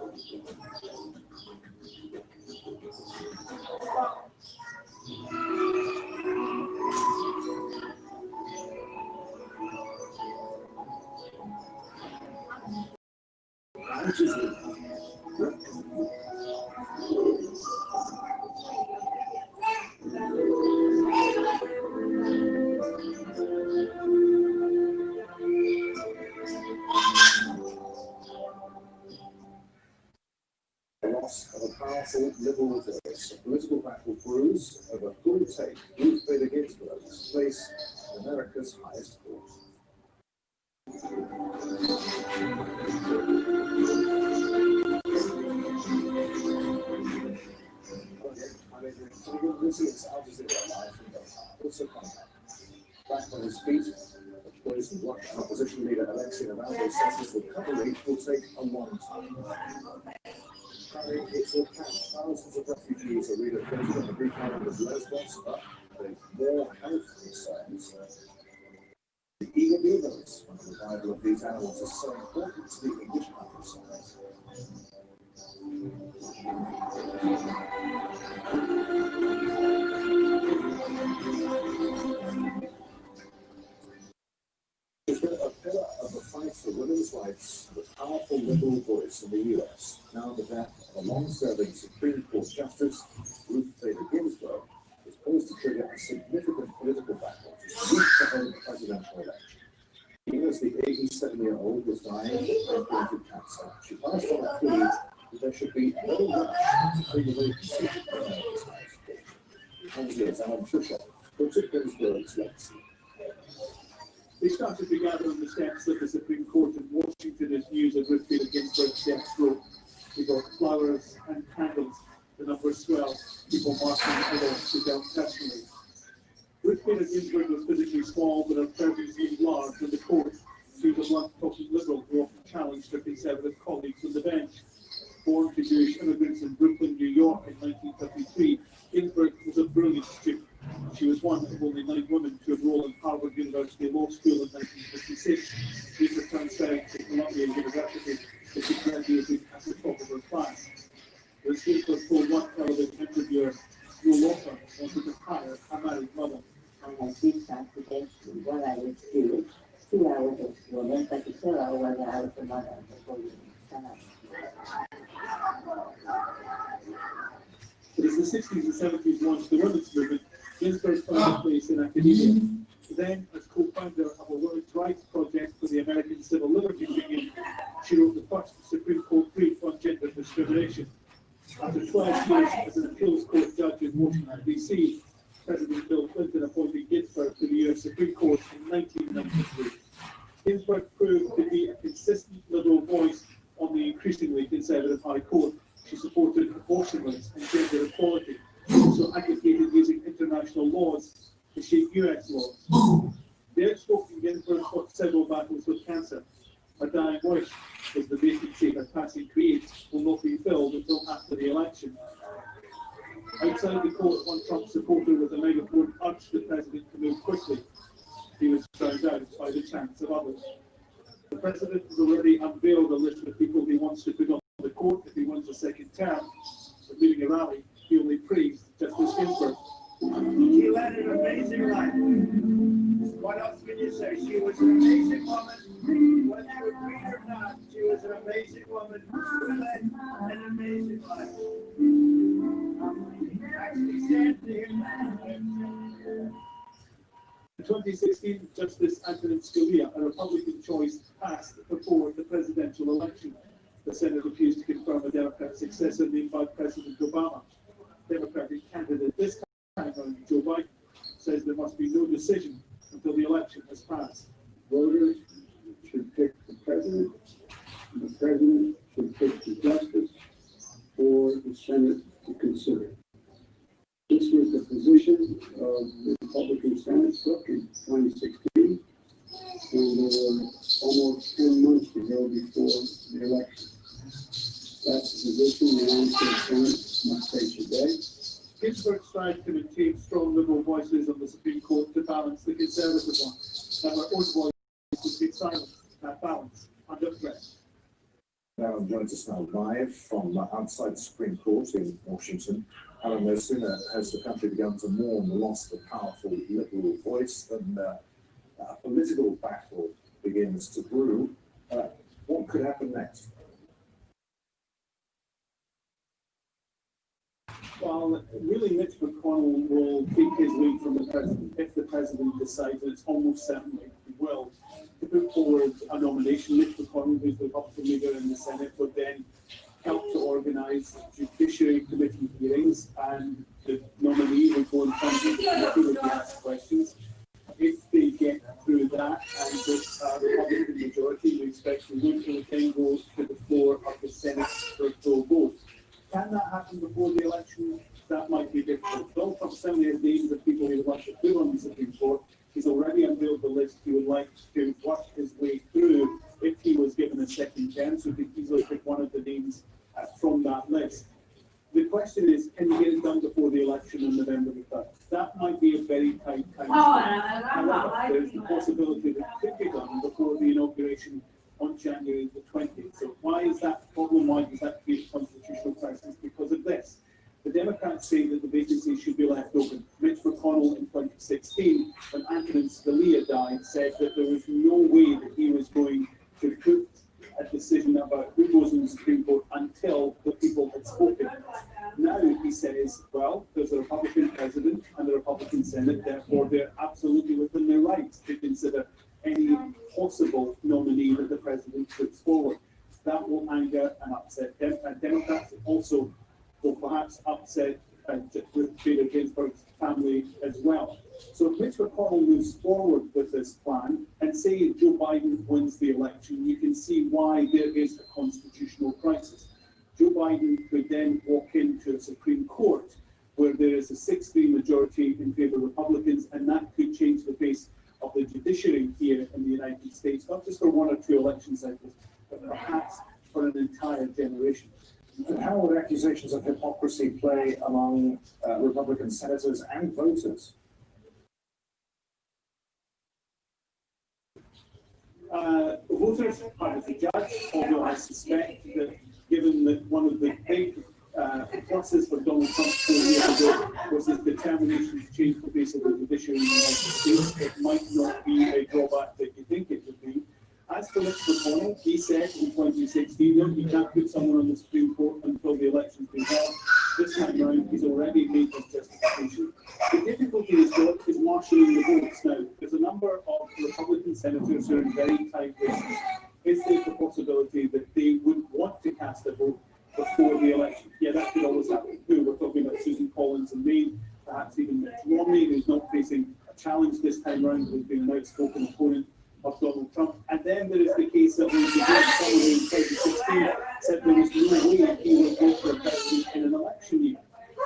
The loss of a powerful liberal voice, a political battle brews over who will take Ruth Bader Ginsburg's place in America's highest court. This is Al Jazeera live from Doha. Also contact. Back on his feet, the police and black opposition leader Alexei Navalny says this recovery will take a long time. It's a camp. Thousands of refugees are relocated on the Greek island of Lesbos, but with more health concerns. The eager beavers from the revival of these animals is so important to the English countryside. It's been a pillar of the fight for women's rights, the powerful liberal voice in the US. Now the death of a long-serving Supreme Court Justice, Ruth Bader Ginsburg, is poised to trigger a significant political battle weeks ahead of the presidential election. Even as the 87-year-old was dying of pancreatic cancer, she passed on a plea that there should be no rush to fill the vacancy in America's highest court. Angela's Alan Fisher looks at Ginsburg's legacy. They started to gather on the steps of the Supreme Court in Washington as news of Ruth Bader Ginsburg's death broke. We got flowers and candles. The numbers swelled. People marching together to dealt personally. Ruth Bader Ginsburg was physically small, but her presence was large in the court. She was a blunt-talking liberal who often challenged her conservative colleagues on the bench. Born to Jewish immigrants in Brooklyn, New York in 1933, Ginsburg was a brilliant student. She was one of only 9 women to enroll in Harvard University Law School in 1956. She returned to Columbia University, where she graduated at the top of her class. When Ginsburg told one television interviewer, "No law firm wanted to hire a married mother." I had 6 applications. One I was Jewish, 2 I was a woman, but the third whether I was a mother before you stand up. But as the 60s and 70s launched the women's movement, Ginsburg found a place in academia. Then, as co-founder of a women's rights project for the American Civil Liberties Union, she wrote the first Supreme Court brief on gender discrimination. After 12 years as an appeals court judge in Washington, D.C., President Bill Clinton appointed Ginsburg to the U.S. Supreme Court in 1993. Ginsburg proved to be a consistent liberal voice on the increasingly conservative High Court. She supported abortion rights and gender equality. She also advocated using international laws to shape U.S. laws. The outspoken Ginsburg fought several battles with cancer. Her dying wish was the vacancy her passing creates will not be filled until after the election. Outside the court, one Trump supporter with a megaphone urged the president to move quickly. He was drowned out by the chants of others. The president has already unveiled a list of people he wants to put on the court if he wins a second term. But leading a rally, he only praised Justice Ginsburg. She led an amazing life. What else can you say? She was an amazing woman. Whether you agree or not, she was an amazing woman who led an amazing life. I In 2016, Justice Antonin Scalia, a Republican choice, passed before the presidential election. The Senate refused to confirm a Democrat successor named by President Obama. Democratic candidate this time around, Joe Biden, says there must be no decision until the election has passed. Voters should pick the president, and the president should pick the justice for the Senate to consider. This was the position of the Republican Senate took in 2016, and there were almost 10 months to go before the election. That's the position the United States Senate must take today. Ginsburg tried to maintain strong liberal voices on the Supreme Court to balance the conservative ones. Now, her own voice would be silent. That balance under threat. Alan joins us now live from outside the Supreme Court in Washington. Alan, no sooner has the country begun to mourn the loss of a powerful liberal voice than a political battle begins to brew. What could happen next? Well, really, Mitch McConnell will take his lead from the president if the president decides, and it's almost certainly he will, to put forward a nomination. Mitch McConnell, who's the Republican leader in the Senate, would then help to organise Judiciary Committee hearings, and the nominee would go in front of the committee to ask questions. If they get through that and with a Republican majority, we expect the vote will then go to the floor of the Senate for a full vote. Can that happen before the election? That might be difficult. Donald Trump certainly has names of people he would like to put on the Supreme Court. He's already unveiled the list he would like to work his way through if he was given a second chance. So he could easily pick one of the names from that list. The question is, can you get it done before the election on November the 3rd? That might be a very tight time. However, there's the possibility that it could be done before the inauguration on January the 20th. So why is that a problem? Why does that create a constitutional crisis? Because of this. The Democrats say that the vacancy should be left open. Mitch McConnell in 2016, when Antonin Scalia died, said that there was no way that he was going to put a decision about who goes in the Supreme Court until the people had spoken. Now he says, well, there's a Republican president and a Republican Senate, therefore they're absolutely within their rights to consider any possible nominee that the president puts forward. That will anger and upset Democrats. Also will perhaps upset Ruth Bader Ginsburg's family as well. So if Mitch McConnell moves forward with this plan and say Joe Biden wins the election, you can see why there is a constitutional crisis. Joe Biden could then walk into a Supreme Court where there is a 6-3 majority in favor of Republicans, and that could change the face of the judiciary here in the United States, not just for 1 or 2 election cycles, but perhaps for an entire generation. And how would accusations of hypocrisy play among Republican senators and voters? Voters are as a judge, although I suspect that given that one of the big pluses for Donald Trump 4 years ago was his determination to change the face of the judiciary in the United States, it might not be a drawback that you think it would be. As for Mitch McConnell, he said in 2016 that he can't put someone on the Supreme Court until the election's been held. This time around, he's already made his justification. The difficulty is marshalling the votes now. There's a number of Republican senators who are in very tight races. Is there the possibility that they would want to cast a vote before the election? Yeah, that could always happen. We're talking about Susan Collins in Maine, perhaps even Mitt Romney, who's not facing a challenge this time around, who's been an outspoken opponent of Donald Trump. And then there is the case that when someone in 2016 said there was no way he would vote for president in an election year.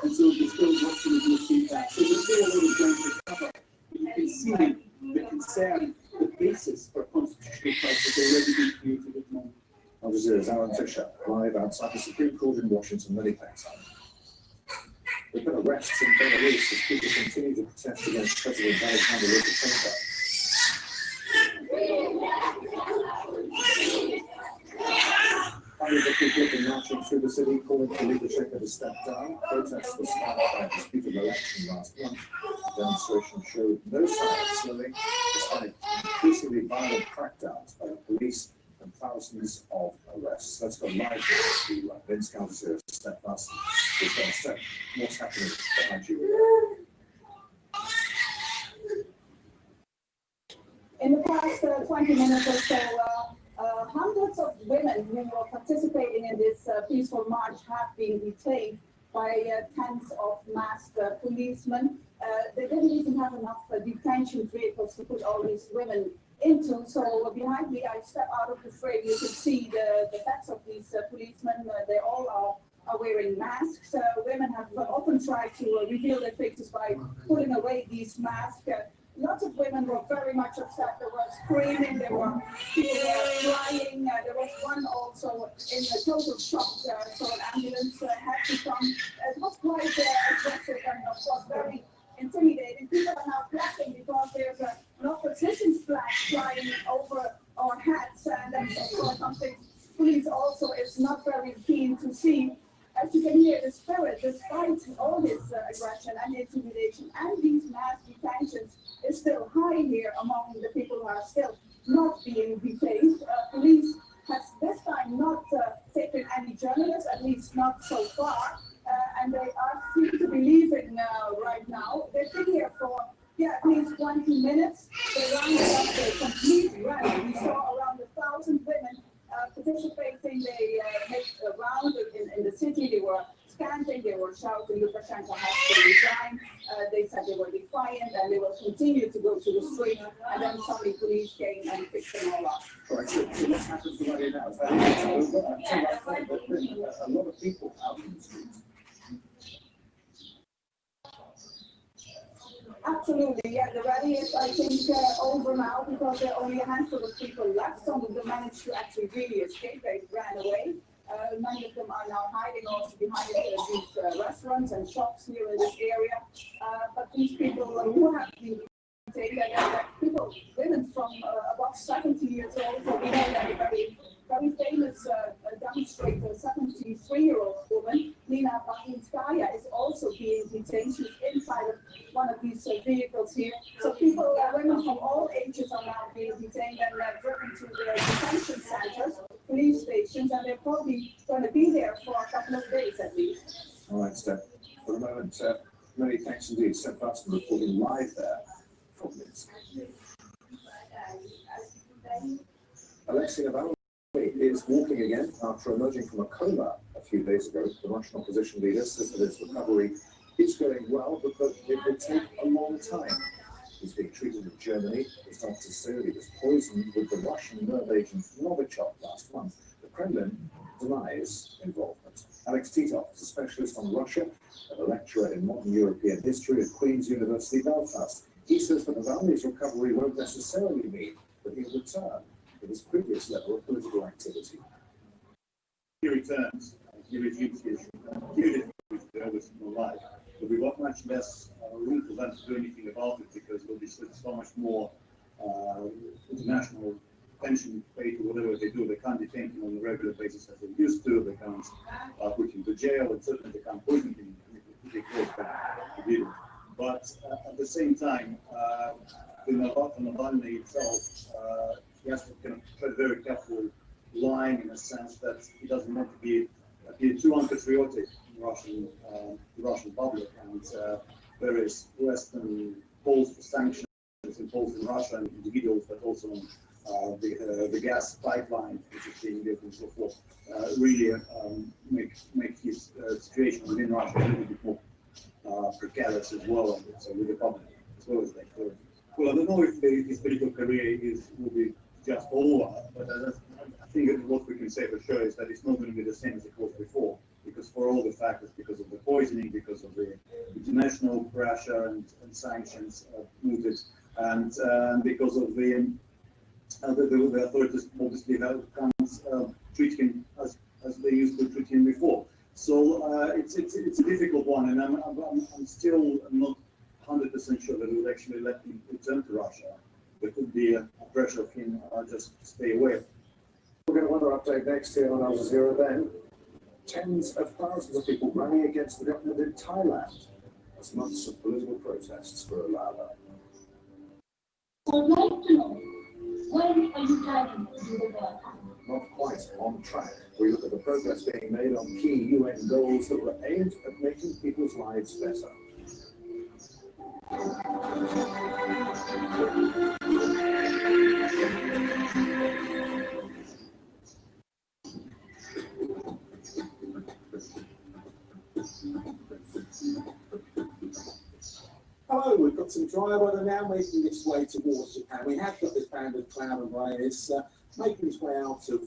And so they're still watching to see that. So there's still a little ground to cover. But you can see the concern, the basis for constitutional crisis already being created at the moment. Al Jazeera's Alan Fisher, live outside the Supreme Court in Washington. Many thanks, Alan. There have been arrests in Belarus as people continue to protest against President Alexander Lukashenko. Hundreds of people have been marching through the city, calling for Lukashenko to step down. Protests were sparked by a disputed election last month. The demonstration showed no sign of slowing, despite increasingly violent crackdowns by the police and thousands of arrests. Let's go live to the Minsk Al Jazeera steadfast. We've got a step what's happening behind you. In the past 20 minutes or so, hundreds of women who were participating in this peaceful march have been detained by tens of masked policemen. They didn't even have enough detention vehicles to put all these women into. So behind me, I step out of the frame. You can see the backs of these policemen. They all are wearing masks. Women have often tried to reveal their faces by putting away these masks. Lots of women were very much upset. They were screaming, people were crying. There was one also in a total shock, so an ambulance had to come. It was quite aggressive and of course very intimidating. People are now clapping because there's an opposition flag flying over our heads, and that's of course something police also is not very keen to see. As you can hear, the spirit, despite all this aggression and intimidation and these mass detentions, is still high here among the people who are still not being detained. Police has this time not taken any journalists, at least not so far, and they are seem to be leaving right now. They've been here for at least 20 minutes. They rounded up the complete rally. We saw around 1,000 women participating. They made a round in the city. They were chanting, they were shouting, Lukashenko has to resign. They said they were defiant and they will continue to go to the street. And then suddenly police came and picked them all up. All right, so what's happened to right now? Is that it's over? A lot of people out in the streets. Absolutely, yeah. The rally is, I think, over now because there are only a handful of people left. Some of them managed to actually really escape. They ran away. Many of them are now hiding also behind these restaurants and shops here in this area. But these people who have been detained, people, women from above 70 years old, so we know that a very famous demonstrator, 73-year-old woman, Nina Baginskaya, is also being detained. She's inside of one of these vehicles here. So people, women from all ages are now being detained and driven to the detention centers, police stations, and they're probably going to be there for a couple of days at least. All right, Steph. For the moment, many thanks indeed. Steph Watson reporting live there from Minsk. Alexei Navalny is walking again after emerging from a coma a few days ago. The Russian opposition leader says that his recovery is going well, but that it will take a long time. He's being treated in Germany. His doctors say that he was poisoned with the Russian nerve agent Novichok last month. The Kremlin denies involvement. Alex Titov is a specialist on Russia and a lecturer in modern European history at Queen's University Belfast. He says that Navalny's recovery won't necessarily mean that he'll return to his previous level of political activity. He returns, he resumes his activity with personal life. But we've got much less room for them to do anything about it because there'll be so much more international attention paid to whatever they do. They can't detain him on a regular basis as they used to. They can't put him to jail, and certainly they can't poison him if they close back to do. But at the same time, the Navalny itself, he has to kind of tread a very careful line in a sense that he doesn't want to appear too unpatriotic in the Russian public, and various Western calls for sanctions imposed in Russia and individuals, but also on the gas pipeline which is being built and so forth, really make his situation within Russia a little bit more precarious as well, so with the public as well as they could. Well, I don't know if his political career will be just over, but I think that what we can say for sure is that it's not going to be the same as it was before, because for all the factors, because of the poisoning, because of the international pressure and sanctions mooted, and because of the authorities obviously can't treat him as they used to treat him before. So it's a difficult one, and I'm still not 100% sure that we will actually let him return to Russia. There could be a pressure of him just stay away. We'll get another update next here on Al Jazeera then. Tens of thousands of people rallying against the government in Thailand as months of political protests grow louder. I'd like to know, when are you planning to do the work? not quite on track. We look at the progress being made on key UN goals that were aimed at making people's lives better. Hello, we've got some dry weather now making its way towards Japan. We have got this band of cloud and rain. It's making its way out of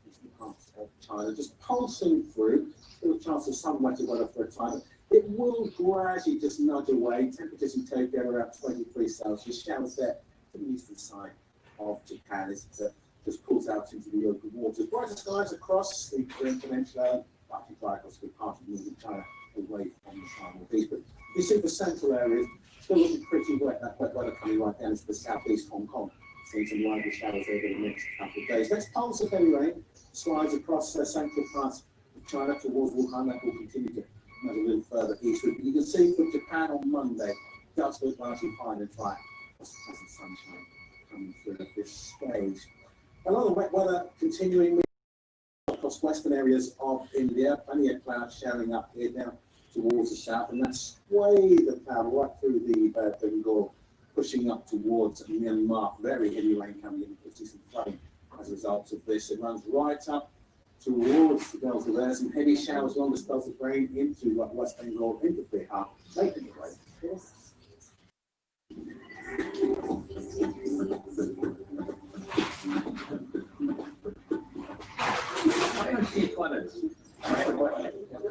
eastern parts of China, just pulsing through. Still a chance of some wetter weather for a time. It will gradually just nudge away. Temperatures in Tokyo are around 23 Celsius. Showers there to the eastern side of Japan as it just pulls out into the open waters. Brighter skies across the Korean Peninsula, partly dry across the part of northern China away from the China Northeast. But you see the central areas still looking pretty wet. That wet weather coming right down into the southeast Hong Kong. Seeing some lively showers over the next couple of days. Next pulse of heavy rain slides across central parts of China towards Wuhan. That will continue to move a little further eastward. You can see from Japan on Monday, does look largely fine and dry. There's pleasant sunshine coming through at this stage. A lot of wet weather continuing across western areas of India. Plenty of clouds showing up here now towards the south, and that's way the cloud right through the Bengal, pushing up towards Myanmar. Very heavy rain coming in. We'll see some flooding as a result of this. It runs right up towards the Delta there. Some heavy showers, longer spells of rain into West Bengal, into Bihar, making it rain. Yes.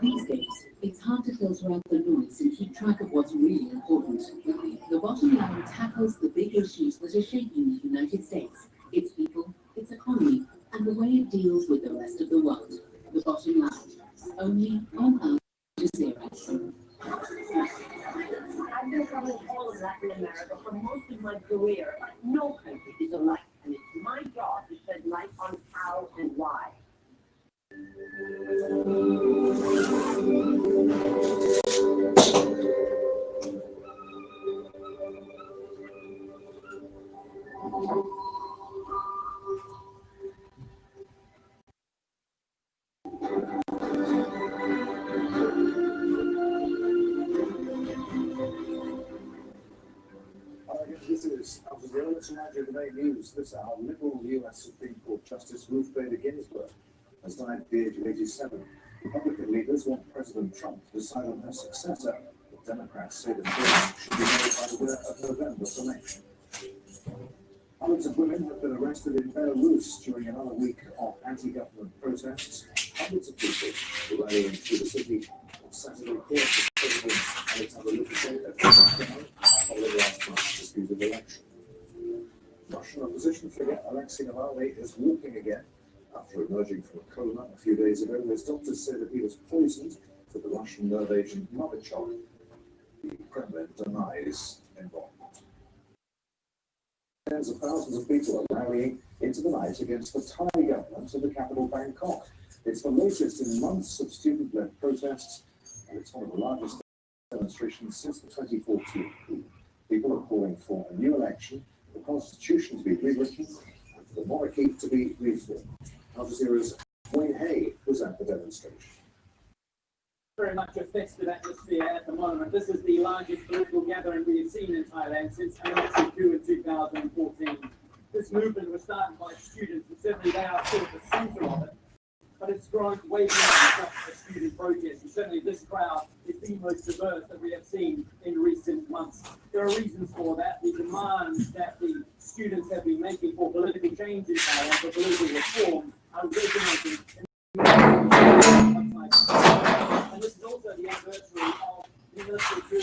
These days, it's hard to filter out the noise and keep track of what's really important. The bottom line tackles the big issues that are shaping the United States, its people, its economy, and the way it deals with the rest of the world. The bottom line, only on Al Jazeera. I've been covering all of Latin America for most of my career. No country is alike, and it's my job to shed light on how and why. This is Al Jazeera. Let's imagine the main news this hour. Liberal US Supreme Court Justice Ruth Bader Ginsburg has died at the age of 87. Republican leaders want President Trump to decide on her successor, but Democrats say the choice should be made by the November's election. Hundreds of women have been arrested in Belarus during another week of anti-government protests. Hundreds of people were rallying through the city on Saturday court for President Alexander Lukashenko following last month's disputed election. Russian opposition figure Alexei Navalny is walking again after emerging from a coma a few days ago. His doctors say that he was poisoned with the Russian nerve agent Novichok. The Kremlin denies involvement. Tens of thousands of people are rallying into the night against the Thai government in the capital Bangkok. It's the latest in months of student-led protests, and it's one of the largest demonstrations since the 2014 coup. People are calling for a new election, the constitution to be rewritten, and for the monarchy to be reformed. Al Jazeera's Wayne Hay was at the demonstration. Very much a festive atmosphere at the moment. This is the largest political gathering we have seen in Thailand since the election coup in 2014. This movement was started by students, and certainly they are sort of the centre of it. But it's grown way beyond just a student protest, and certainly this crowd is the most diverse that we have seen in recent months. There are reasons for that. The demands that the students have been making for political change in Thailand, for political reform, are resonating and this is also the anniversary of the military coup in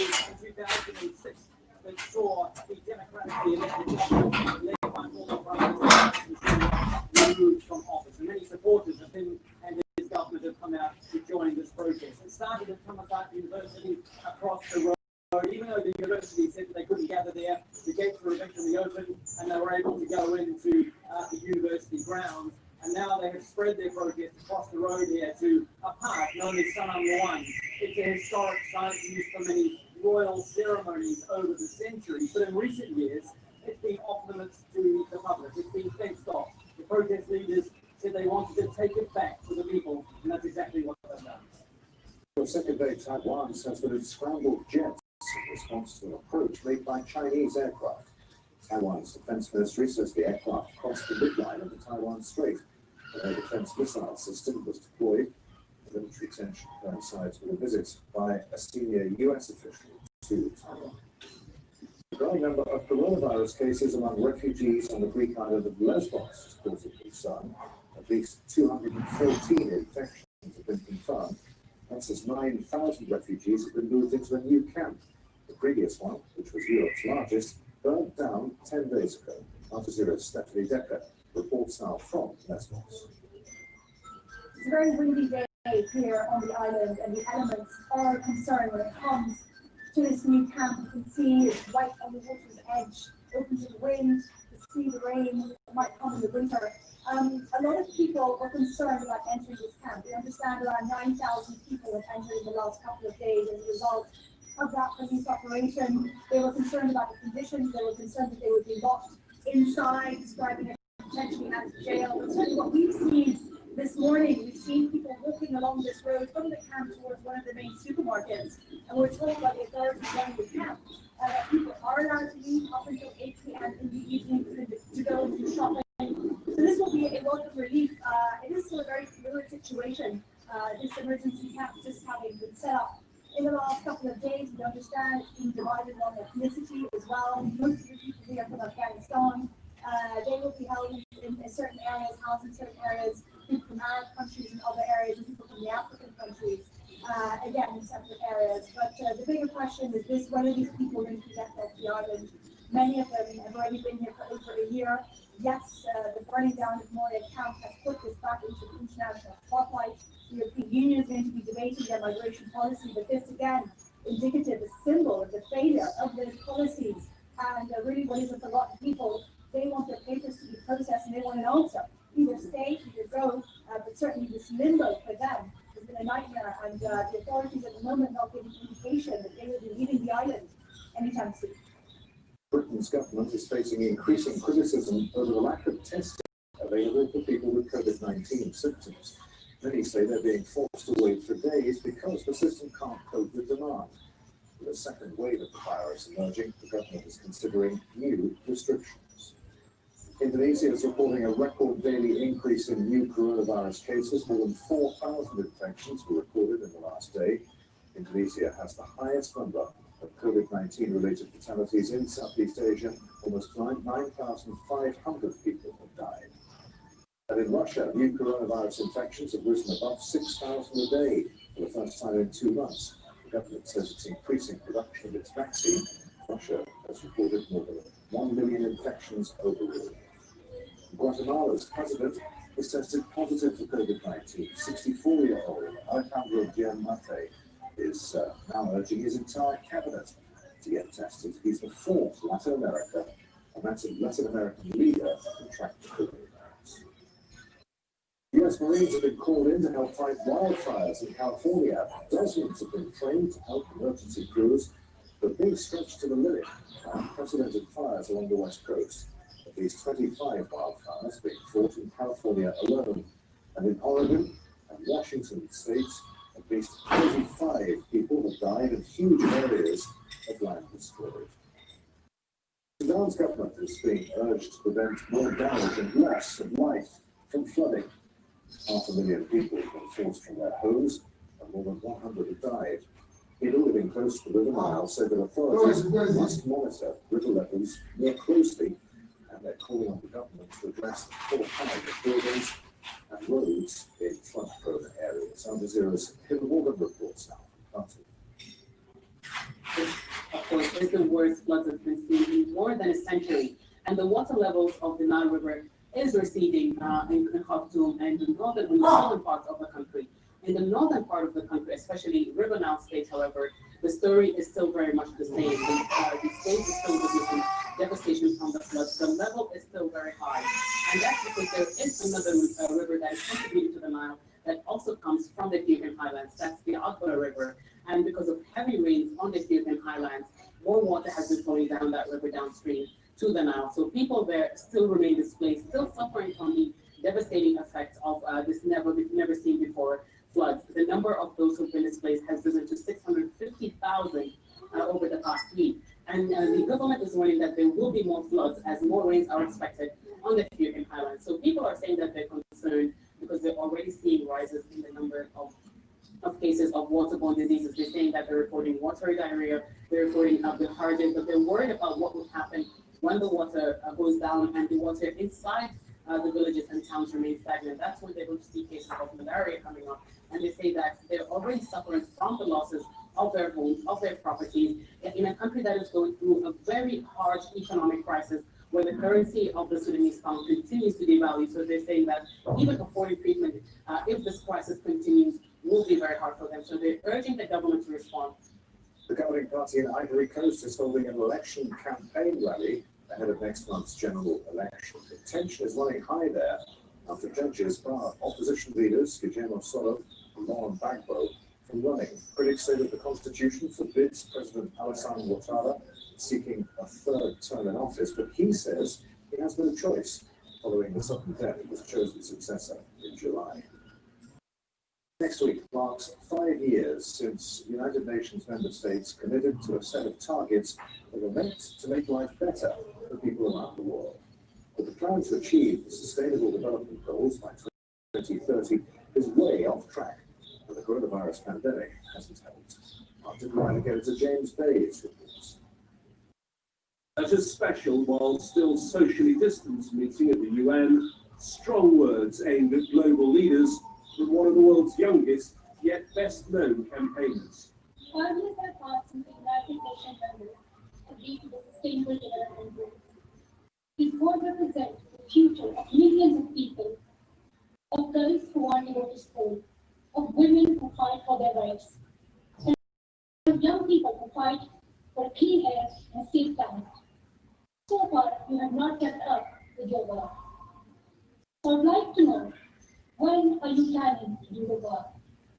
2006 that saw the democratically elected government led by former Prime Minister removed from office. And many supporters of him and his government have come out to join this protest. It started at Thammasat University across the road. Even though the university said that they couldn't gather there, the gates were eventually opened and they were able to go into the university grounds. And now they have spread their protest across the road here to a park known as Sanam 1. It's a historic site used for many royal ceremonies over the centuries, but in recent years, it's been off limits to the public. It's been fenced off. The protest leaders if they wanted to take it back to the people, and that's exactly what they've done. The second day, Taiwan says that it scrambled jets in response to an approach made by Chinese aircraft. Taiwan's defense ministry says the aircraft crossed the midline of the Taiwan Strait. The air defense missile system was deployed. The military tension coincides with a visit by a senior U.S. official to Taiwan. A growing number of coronavirus cases among refugees on the Greek island of Lesbos is causing concern. At least 214 infections have been confirmed. That's as 9,000 refugees have been moved into a new camp. The previous one, which was Europe's largest, burned down 10 days ago. Al Jazeera's Stephanie Decker reports now from Lesbos. It's a very windy day here on the island, and the elements are concerned when it comes to this new camp. You can see it's right on the water's edge, open to the wind, the sea, the rain that might come in the winter. A lot of people are concerned about entering this camp. We understand around 9,000 people have entered in the last couple of days as a result of that police operation. They were concerned about the conditions. They were concerned that they would be locked inside, describing it potentially as jail. But certainly what we've seen this morning, we've seen people walking along this road from the camp towards one of the main supermarkets, and we're told by the authorities running the camp that people are allowed to leave up until 8 p.m. in the evening to go and do shopping. So this will be a welcome relief. It is still a very fluid situation. This emergency camp just having been set up in the last couple of days. We understand it's being divided on ethnicity as well. Most of the people here are from Afghanistan. They will be held in certain areas, housed in certain areas, people from Arab countries and other areas, and people from the African countries, again, in separate areas. But the bigger question is this: whether these people are going to get off the island. Many of them have already been here for over a year. Yes, the burning down of Moria camp has put this back into the international spotlight. The European Union is going to be debating their migration policy, but this again, indicative, a symbol of the failure of those policies. And really what is it for a lot of people, they want their papers to be processed and they want an answer. Either stay, either go, but certainly this limbo for them has been a nightmare, and the authorities at the moment not giving indication that they will be leaving the island anytime soon. Britain's government is facing increasing criticism over the lack of testing available for people with COVID-19 symptoms. Many say they're being forced to wait for days because the system can't cope with demand. With a second wave of the virus emerging, the government is considering new restrictions. Indonesia is reporting a record daily increase in new coronavirus cases. More than 4,000 infections were recorded in the last day. Indonesia has the highest number of COVID-19 related fatalities in Southeast Asia. Almost 9,500 people have died. And in Russia, new coronavirus infections have risen above 6,000 a day for the first time in 2 months. The government says it's increasing production of its vaccine. Russia has reported more than 1 million infections overall. Guatemala's president is tested positive for COVID-19. 64-year-old Alejandro Giammattei is now urging his entire cabinet to get tested. He's the fourth Latin American leader to contract the coronavirus. U.S. Marines have been called in to help fight wildfires in California. Dozens have been trained to help emergency crews, but being stretched to the limit by unprecedented fires along the West Coast. At least 25 wildfires being fought in California alone, and in Oregon and Washington states, at least 35 people have died and huge areas of land destroyed. Sudan's government is being urged to prevent more damage and loss of life from flooding. 500,000 people have been forced from their homes, and more than 100 have died. People living close to the River Nile say that authorities must monitor river levels more closely, and they're calling on the government to address the poor health of buildings and roads in flood-prone areas. Al Jazeera's Hill Morgan reports now from Khartoum. Of course, it's the worst floods have been seen in more than a century, and the water levels of the Nile River is receding in Khartoum and the southern parts of the country. In the northern part of the country, especially River Nile State, however, the story is still very much the same. The state is still witnessing devastation from the floods. The level is still very high. And that's because there is another river that is contributing to the Nile that also comes from the Ethiopian highlands. That's the Atbara River. And because of heavy rains on the Ethiopian highlands, more water has been flowing down that river downstream to the Nile. So people there still remain displaced, still suffering from the devastating effects of this never seen before floods. The number of those who've been displaced has risen to 650,000 over the past week. And the government is warning that there will be more floods as more rains are expected on the Caribbean islands. So people are saying that they're concerned because they're already seeing rises in the number of cases of waterborne diseases. They're saying that they're reporting watery diarrhea, they're reporting bilharzia, but they're worried about what will happen when the water goes down and the water inside the villages and towns remain stagnant. That's when they're going to see cases of malaria coming up. And they say that they're already suffering from the losses of their homes, of their properties, in a country that is going through a very harsh economic crisis where the currency of the Sudanese pound continues to devalue. So they're saying that even affording treatment, if this crisis continues, will be very hard for them. So they're urging the government to respond. The governing party in Ivory Coast is holding an election campaign rally ahead of next month's general election. The tension is running high there after judges barred opposition leaders Guillermo Soro and Laurent Gbagbo from running. Critics say that the constitution forbids President Alassane Ouattara seeking a third term in office, but he says he has no choice following the sudden death of his chosen successor in July. Next week marks 5 years since United Nations member states committed to a set of targets that are meant to make life better for people around the world. But the plan to achieve the Sustainable Development Goals by 2030 is way off track, and the coronavirus pandemic hasn't helped. After trying to get it to James Bay's reports. At a special, while still socially distanced meeting at the UN, strong words aimed at global leaders from one of the world's youngest yet best known campaigners. Farmers are passed in the United Nations members agree to the Sustainable Development Goals. These goals represent the future of millions of people, of girls who want to go to school, of women who fight for their rights, and of young people who fight for clean air and safe planet. So far, you have not kept up with your work. So I'd like to know, when are you planning to do the work?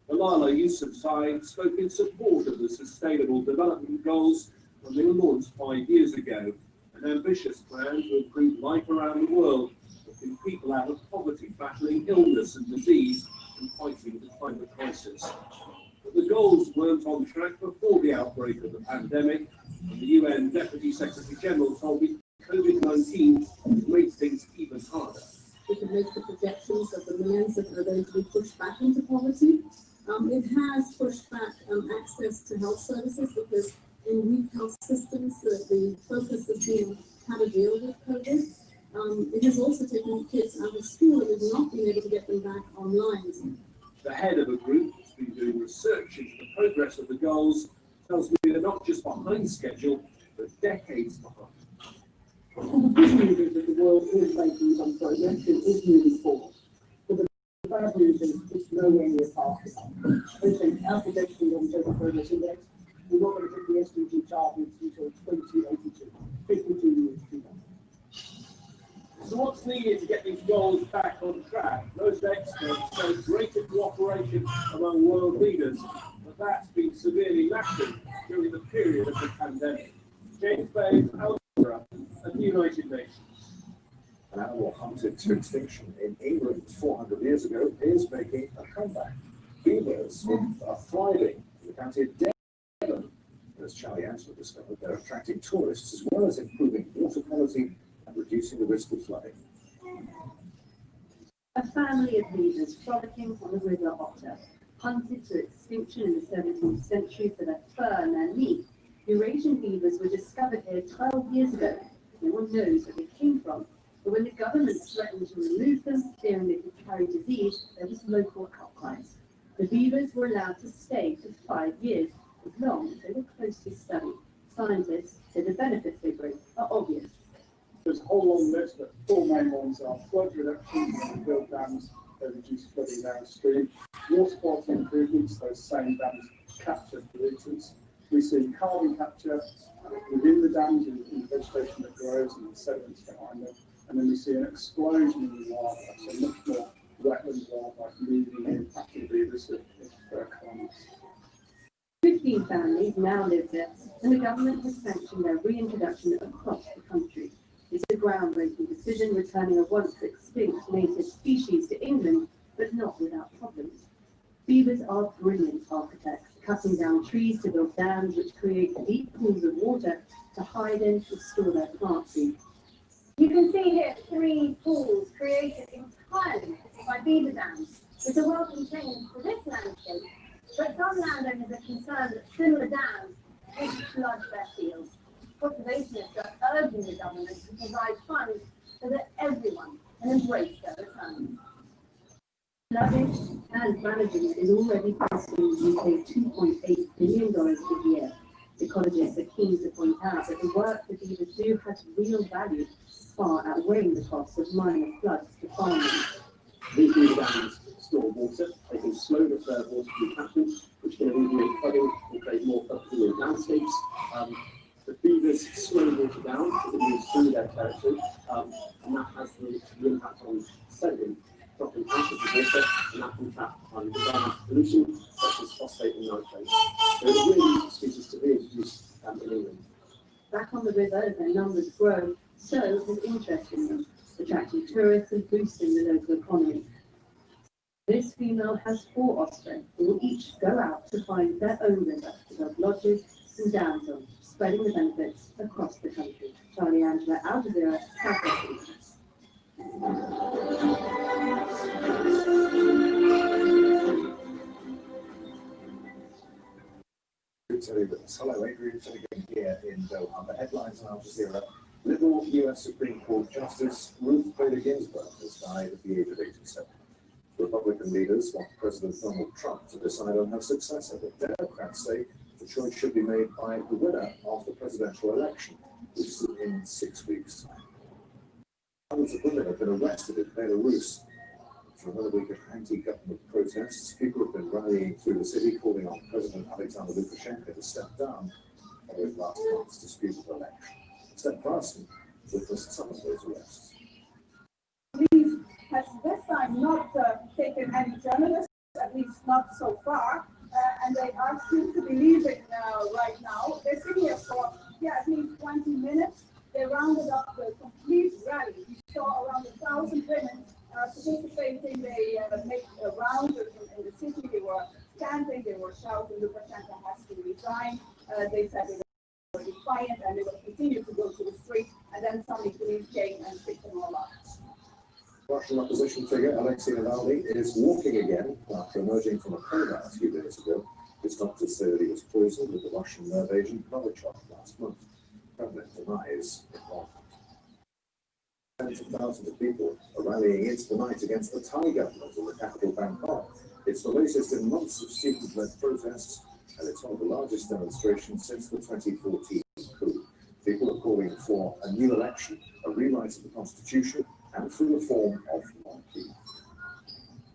Malala Yousafzai spoke in support of the Sustainable Development Goals when they were launched 5 years ago, an ambitious plan to improve life around the world, lifting people out of poverty, battling illness and disease, and fighting the climate crisis. But the goals weren't on track before the outbreak of the pandemic, and the UN Deputy Secretary General told me COVID-19 made things even harder. We can make the projections of the millions that are going to be pushed back into poverty. It has pushed back access to health services because in weak health systems, the focus has been how to deal with COVID. It has also taken kids out of school and we've not been able to get them back online. The head of a group that's been doing research into the progress of the goals tells me they're not just behind schedule, but decades behind. The good news is that the world is making some progress, it is moving forward. But the bad news is it's nowhere near fast enough. They say our projection on total progress index, we're not going to hit the SDG targets until 2082, 52 years too long. So what's needed to get these goals back on track? Most experts say greater cooperation among world leaders, but that's been severely lacking during the period of the pandemic. James Bay, Algebra, at the United Nations. An animal hunted to extinction in England 400 years ago is making a comeback. Beavers are thriving in the county of Devon. As Charlie Ansel discovered, they're attracting tourists as well as improving water quality and reducing the risk of flooding. A family of beavers frolicking on the River Otter, hunted to extinction in the 17th century for their fur and their meat. Eurasian beavers were discovered here 12 years ago. No one knows where they came from. But when the government threatened to remove them, fearing they could carry disease, there was local outcries. The beavers were allowed to stay for 5 years, as long as they were closely studied. Scientists say the benefits they bring are obvious. There's a whole long list, but 4 main ones are flood reduction, build dams, they reduce flooding downstream, water quality improvements, those same dams capture pollutants. We see carbon capture within the dams in the vegetation that grows and the sediments behind them. And then we see an explosion in the wildlife, so much more wetland wildlife moving in after the beavers if climates. 15 families now live there, and the government has sanctioned their reintroduction across the country. It's a groundbreaking decision returning a once extinct native species to England, but not without problems. Beavers are brilliant architects, cutting down trees to build dams which create deep pools of water to hide in and store their plant food. You can see here 3 pools created entirely by beaver dams. It's a welcome change for this landscape, but some landowners are concerned that similar dams could flood their fields. Conservationists are urging the government to provide funds so that everyone can embrace their return. Flooding and management is already costing UK $2.8 billion a year. Ecologists are keen to point out that the work the beavers do has real value, far outweighing the cost of minor floods to farmers. These beaver dams store water. They can slow the flow of water through catchment, which can alleviate flooding and create more fertile landscapes. The beavers slow water down as it moves through their territory, and that has the impact on sediment, dropping out of the water, and that can trap environmental pollution such as phosphate and nitrate. So it's really species to reintroduce in England. Back on the river, their numbers grow, so has interest in them, attracting tourists and boosting the local economy. This female has 4 offspring who will each go out to find their own river to build lodges and dams on, spreading the benefits across the country. Charlie Angela, Al Jazeera, South West Hello, Adrian Finnegan here in Doha. The headlines on Al Jazeera. Liberal US Supreme Court Justice Ruth Bader Ginsburg has died at the age of 87. Republican leaders want President Donald Trump to decide on her successor, but Democrats say the choice should be made by the winner of the presidential election, which is in 6 weeks' time. Hundreds of women have been arrested in Belarus for another week of anti-government protests. People have been rallying through the city, calling on President Alexander Lukashenko to step down following last month's disputed election. Step Carson witnessed some of those arrests. Police has this time not taken any journalists, at least not so far, and they are seem to be leaving right now. They're sitting here for at least 20 minutes. They rounded up the complete rally. We saw around 1,000 women participating. They made a round in the city. They were chanting, they were shouting, Lukashenko has to resign. They said they were defiant and they would continue to go to the street, and then suddenly police came and picked them all up. Russian opposition figure Alexei Navalny is walking again after emerging from a coma a few days ago. His doctors say that he was poisoned with the Russian nerve agent Novichok last month. Kremlin denies involvement. Tens of thousands of people are rallying into the night against the Thai government in the capital Bangkok. It's the latest in months of student-led protests, and it's one of the largest demonstrations since the 2014 coup. People are calling for a new election, a rewrite of the constitution, and full reform of the monarchy.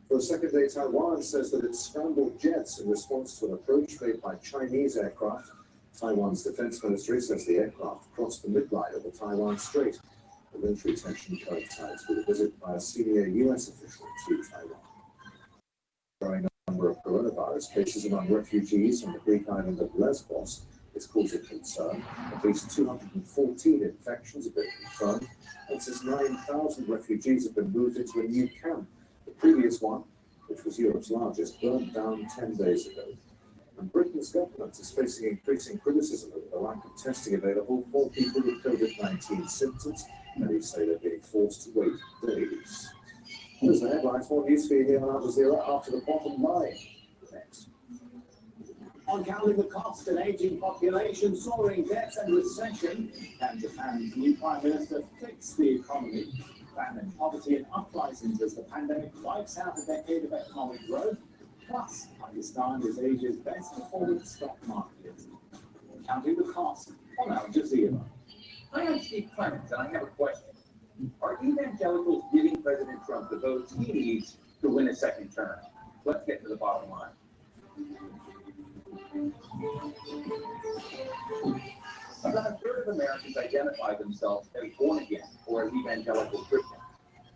For the second day, Taiwan says that it scrambled jets in response to an approach made by Chinese aircraft. Taiwan's defense ministry says the aircraft crossed the midline of the Taiwan Strait. The military tension coincides with a visit by a senior US official to Taiwan. Growing number of coronavirus cases among refugees from the Greek island of Lesbos is causing concern. At least 214 infections have been confirmed, and since 9,000 refugees have been moved into a new camp. The previous one, which was Europe's largest, burned down 10 days ago. And Britain's government is facing increasing criticism of the lack of testing available for people with COVID-19 symptoms. Many say they're being forced to wait days. Those are the headlines. More news for you here on Al Jazeera after the bottom line. Next. On counting the cost of aging population, soaring debts and recession, can Japan's new Prime Minister fix the economy? Famine, poverty and uprisings as the pandemic wipes out a decade of economic growth. Plus, Pakistan is Asia's best performing stock market. Counting the cost on Al Jazeera. Hi, I'm Steve Clements, and I have a question. Are evangelicals giving President Trump the votes he needs to win a second term? Let's get to the bottom line. About a third of Americans identify themselves as born again or as evangelical Christians.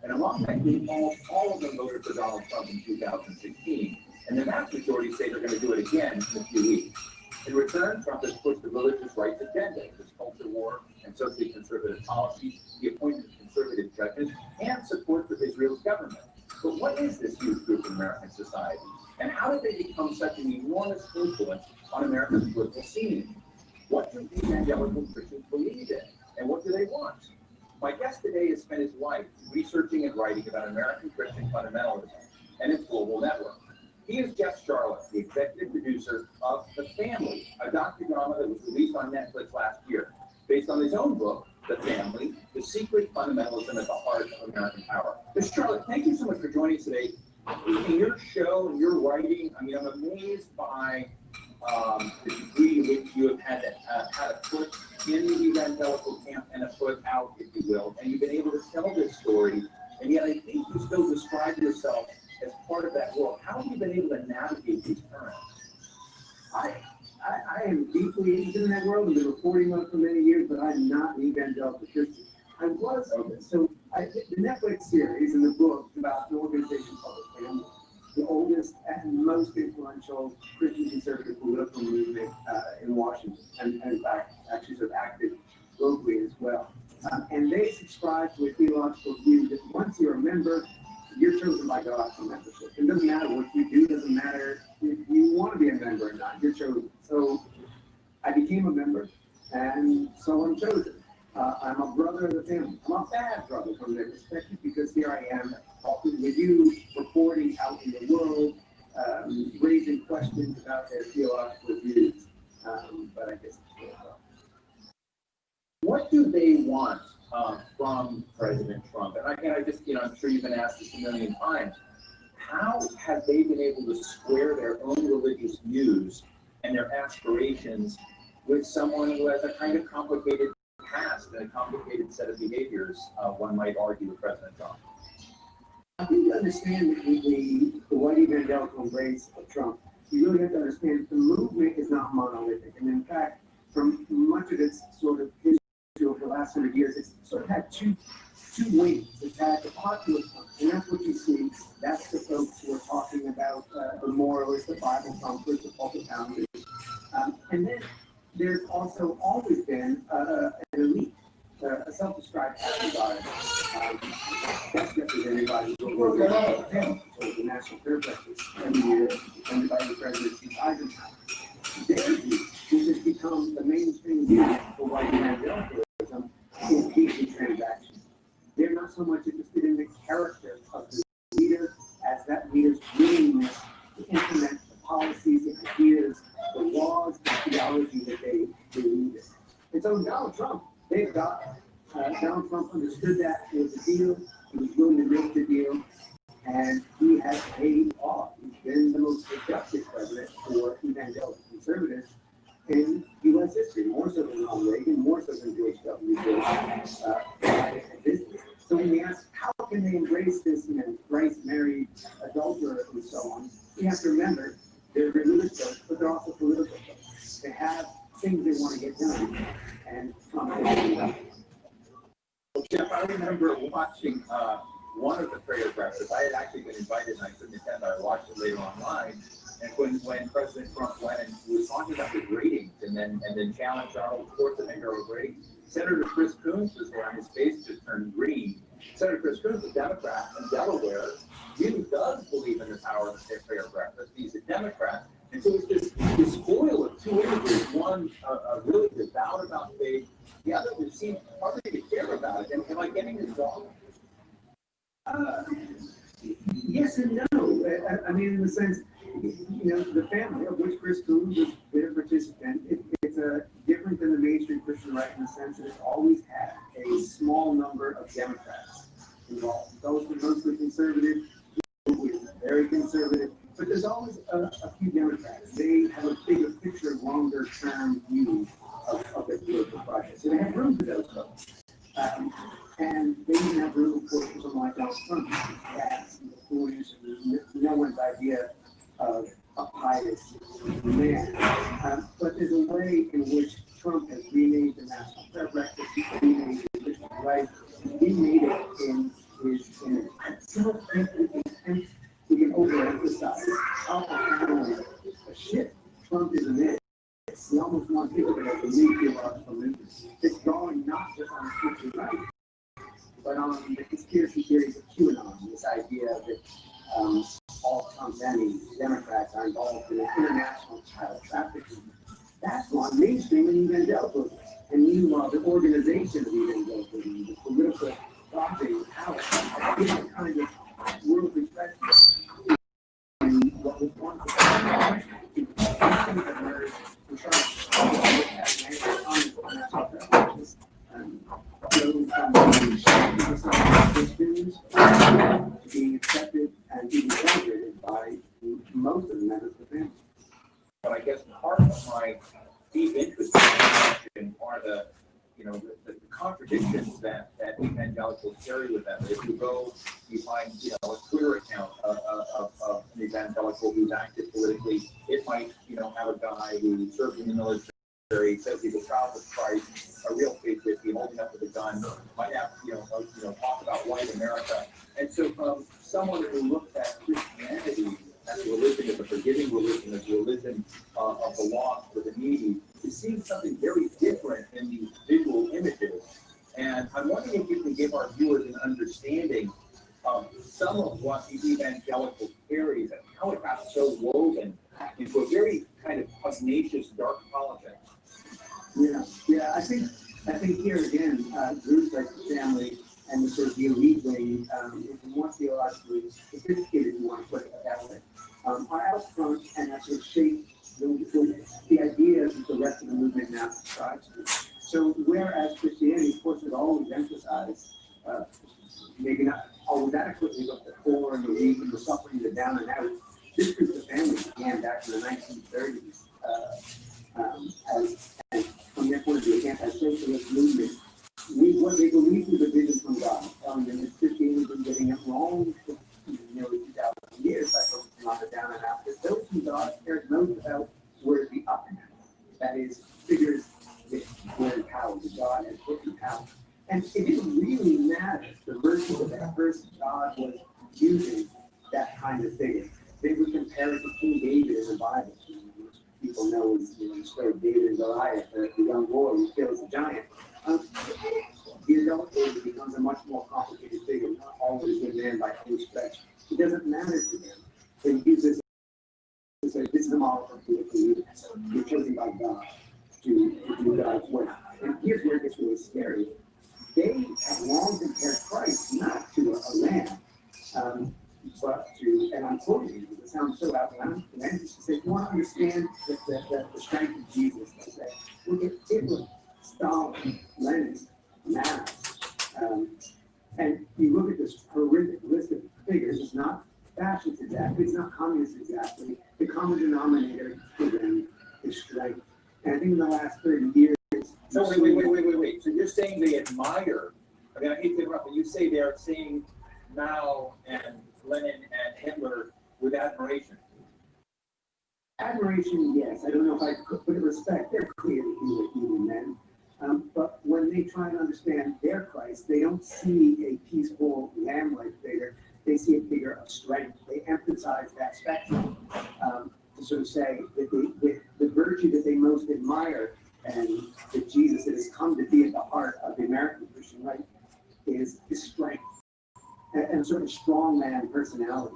And among that group, almost all of them voted for Donald Trump in 2016. And the vast majority say they're going to do it again in a few weeks. In return, Trump has pushed the religious rights agenda, this culture war and socially conservative policies. He appointed conservative judges and support for Israel's government. But what is this huge group in American society? And how did they become such an enormous influence on America's political scene? What do evangelical Christians believe in? And what do they want? My guest today has spent his life researching and writing about American Christian fundamentalism and its global network. He is Jeff Charlotte, the executive producer of The Family, a docudrama that was released on Netflix last year, based on his own book, The Family, The Secret Fundamentalism at the Heart of American Power. Mr. Charlotte, thank you so much for joining us today. In your show and your writing, I mean, I'm amazed by the degree in which you have had a foot in the evangelical camp and a foot out, if you will, and you've been able to tell this story, and yet I think you still describe yourself as part of that world. How have you been able to navigate these currents? I am deeply interested in that world. I've been reporting on it for many years, but I'm not an evangelical Christian. I was, the Netflix series and the book about the organization called The Family, the oldest and most influential Christian conservative political movement in Washington, and in fact, actually sort of active locally as well. And they subscribe to a theological view that once you're a member, you're chosen by God for membership. It doesn't matter what you do, it doesn't matter if you want to be a member or not, you're chosen. So I became a member, and so I'm chosen. I'm a brother of the family. I'm a bad brother from their perspective, because here I am talking with you, reporting out in the world, raising questions about their theological views. But I guess it's what do they want from President Trump? And I just, I'm sure you've been asked this a million times. How have they been able to square their own religious views and their aspirations with someone who has a kind of complicated past and a complicated set of behaviors, one might argue, with President Trump? I think to understand the white evangelical embrace of Trump, you really have to understand the movement is not monolithic. And in fact, from much of its sort of history over the last 100 years, it's sort of had two wings. It's had the popular Trump, and that's what you see. That's the folks who are talking about the moralists, the Bible thumpers, the pulpit pounders. And then there's also always been an elite, a self-described happy that's represented by the National Prayer Breakfast every year, and by the President Eisenhower. Their view, which has become the mainstream view for white evangelicalism, is deeply transactional. They're not so much interested in the character of the leader as that leader's willingness to implement the policies, the ideas, the laws, the theology that they believe in. And so Donald Trump, they've got Donald Trump understood that it was a deal. He was willing to make the deal, and he has paid off. He's been the most productive president for evangelical conservatives in U.S. history, more so than Ronald Reagan, more so than George W. Bush. So when we ask how can they embrace this, Bryce married adulterer and so on, we have to remember they're religious folks, but they're also political folks. They have things they want to get done, and Trump has done that. Well, Jeff, I remember watching one of the prayer breakfasts. I had actually been invited and I couldn't attend. I watched it later online. And when President Trump went and was talking about the ratings and then challenged Arnold Schwarzenegger over ratings, Senator Chris Coons was there and his face just turned green. Senator Chris Coons, a Democrat from Delaware, really does believe in the power of the prayer breakfast. He's a Democrat. And so it's this foil of two images, one really devout about faith, the other that seems hardly to care about it. Am I getting this wrong? Yes and no. I mean, in the sense, the family of which Chris Coons has been a participant, it's different than the mainstream Christian right in the sense that it's always had a small number of Democrats involved. Those are mostly conservative, very conservative, but there's always a few Democrats. They have a bigger picture, longer term view of their political project. So they have room for those folks. And they even have room for someone like Donald Trump, gas and foolish, and no one's idea of a pious man. But there's a way in which Trump has remade the National Prayer Breakfast, he's remade the Christian life, he made it in his image. I don't think we can overemphasize how profound a shift Trump is in. We almost want people to have a new theological movement. It's drawing not just on the Christian right, but on the conspiracy theories of QAnon, this idea that all Trump's enemies, Democrats, are involved in an international child trafficking. That's on mainstream and evangelicalism. And meanwhile, the organization of evangelicalism, the political lobbying power, is the kind of world perspective and what was once being accepted and even celebrated by most of the members of the family. But I guess part of my deep interest in this question are the, the contradictions that evangelicals carry with them. If you go, you find, a Twitter account of an evangelical who's active politically, it might, have a guy who served in the military, says he's a child of Christ, a real patriot, holding up with a gun, might have, talk about white America. And so from someone who looks at Christianity as a religion, as a forgiving religion, as a religion of the lost, for the needy, it seems something very different in these visual images. And I'm wondering if you can give our viewers an understanding of some of what the evangelical carries and how it got so woven into a very kind of pugnacious, dark politics. Yeah. I think here again, groups like the family and the sort of the elite wing, if you want theologically sophisticated, you want to put it that way, are out front and actually shape the ideas that the rest of the movement now subscribes to. So whereas Christianity, of course, has always emphasized, maybe not always adequately, but the poor and the weak and the suffering, the down and out, this group of families began back in the 1930s as from their point of view, anti-socialist movement. What they believed was a vision from God, telling them that Christianity had been getting it wrong for nearly 2,000 years by focusing on the down and out. That those who God cared most about were the up and out. That is, figures that were in power, that God had put in power. And it didn't really matter the virtue of that person. God was using that kind of figure. They would compare it to King David in the Bible. People know the story of David and Goliath, the young boy who kills the giant. The adult David becomes a much more complicated figure, not always a good man by any stretch. It doesn't matter to them. They use this to say, this is the model for political leaders. You're chosen by God to do God's work. And here's where it gets really scary. They have long compared Christ not to a lamb, but to, and I'm quoting you, it sounds so outlandish to say, if you want to understand the strength of Jesus, they say, look at Hitler, Stalin, Lenin, Mao. And you look at this horrific list of figures, it's not fascist exactly, it's not communist exactly. The common denominator for them is strength. And I think in the last 30 years. So wait. So you're saying they admire, I mean, I hate to interrupt, but you say they're saying Mao and Lenin and Hitler with admiration. Admiration, yes. I don't know if I could put it respect. They're clearly human men. But when they try and understand their Christ, they don't see a peaceful lamb-like figure. They see a figure of strength. They emphasize that spectrum to sort of say that the virtue that they most admire and that Jesus has come to be at the heart of the American Christian life is strength and sort of strongman personality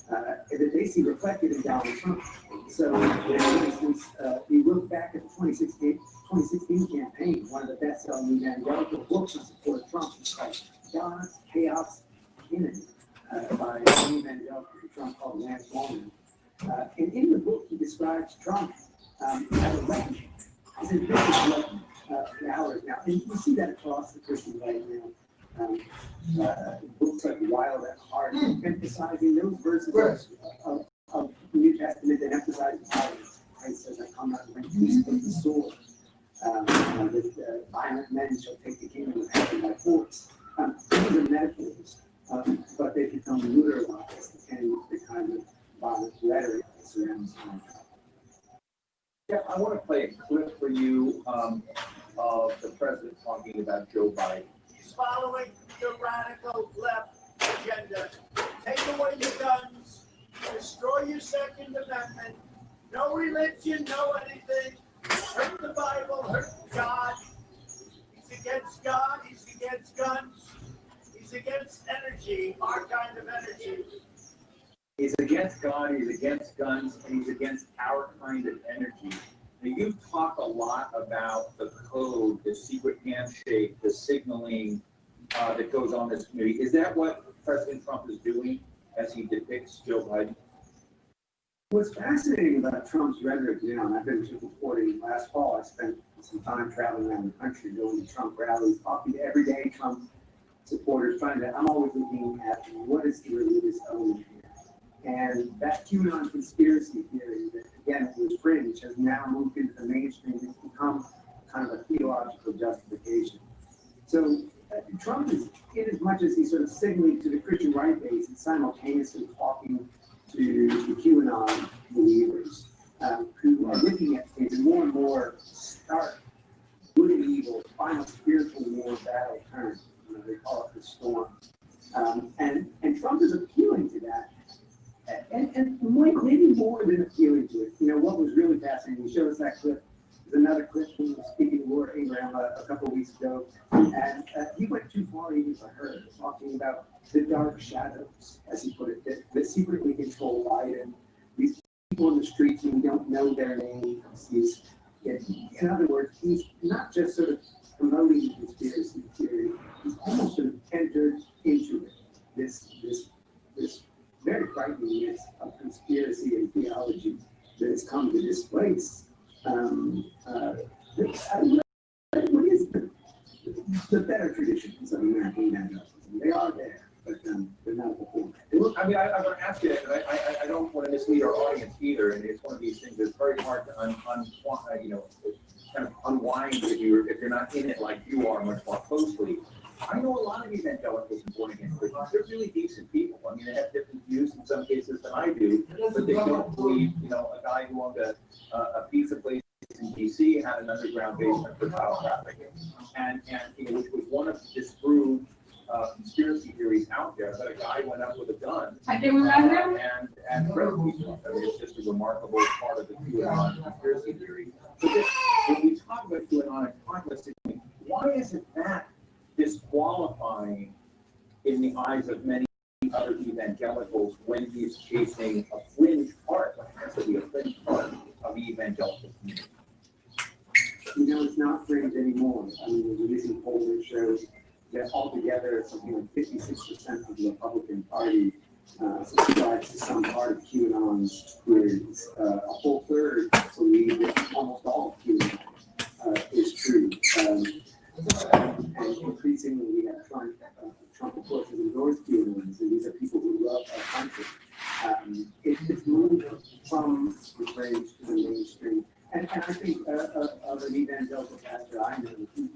that they see reflected in Donald Trump. So, for instance, you look back at the 2016 campaign, one of the best-selling evangelical books in support of Trump is called God's Chaos Enemy by an evangelical Trump called Lance Wallman. And in the book, he describes Trump as a weapon, as a vicious weapon for ours now. And you see that across the Christian right now. Books like Wild at Heart, emphasizing those verses of the New Testament that emphasize violence. Christ says, I come not to bring peace but the sword. That violent men shall take the kingdom of heaven by force. These are metaphors, but they become literalized and the kind of violent rhetoric that surrounds them. Yeah, I want to play a clip for you of the president talking about Joe Biden. He's following the radical left agenda. Take away your guns, destroy your Second Amendment, no religion, no anything, hurt the Bible, hurt God. He's against God, he's against guns, he's against energy, our kind of energy. He's against God, he's against guns, and he's against our kind of energy. Now, you've talked a lot about the code, the secret handshake, the signaling that goes on in this community. Is that what President Trump is doing as he depicts Joe Biden? What's fascinating about Trump's rhetoric now, and I've been reporting last fall, I spent some time traveling around the country, going to Trump rallies, talking to everyday Trump supporters, I'm always looking at what is the religious element here. And that QAnon conspiracy theory that, again, was fringe, has now moved into the mainstream. It's become kind of a theological justification. So Trump is, in as much as he's sort of signaling to the Christian right base, and simultaneously talking to the QAnon believers who are looking at things in more and more stark, good and evil, final spiritual war battle terms. They call it the storm. And Trump is appealing to that. And maybe more than appealing to it. What was really fascinating, he showed us that clip. There's another clip from speaking to Lord Abraham a couple of weeks ago. And he went too far even for her, talking about the dark shadows, as he put it, that secretly control Biden. These people in the streets who don't know their names. In other words, he's not just sort of promoting conspiracy theory, he's almost sort of entered into it. This very frightening mix of conspiracy and theology that has come to displace what is the better traditions of American evangelicalism. They are there, but they're not before. I mean, I'm going to ask you, and I don't want to mislead our audience either, and it's one of these things that's very hard to kind of unwind if you're not in it like you are much more closely. I know a lot of evangelicals and born again Christians. They're really decent people. I mean, they have different views in some cases than I do, but they don't believe, a guy who owned a pizza place in DC had an underground basement for child trafficking, and which was one of the disproved conspiracy theories out there, that a guy went up with a gun and killed people. I mean, it's just a remarkable part of the QAnon conspiracy theory. So when we talk about QAnon and conquest, why isn't that disqualifying in the eyes of many other evangelicals when he's chasing a fringe part, like has to be a fringe part of the evangelical community? It's not fringe anymore. I mean, there's a recent poll that shows that altogether something like 56% of the Republican Party subscribes to some part of QAnon's theories. A whole third believe that almost all of QAnon is true. And increasingly, we have Trump, of course, has endorsed QAnons, and these are people who love our country. It's moved from the fringe to the mainstream. And I think of an evangelical pastor I know who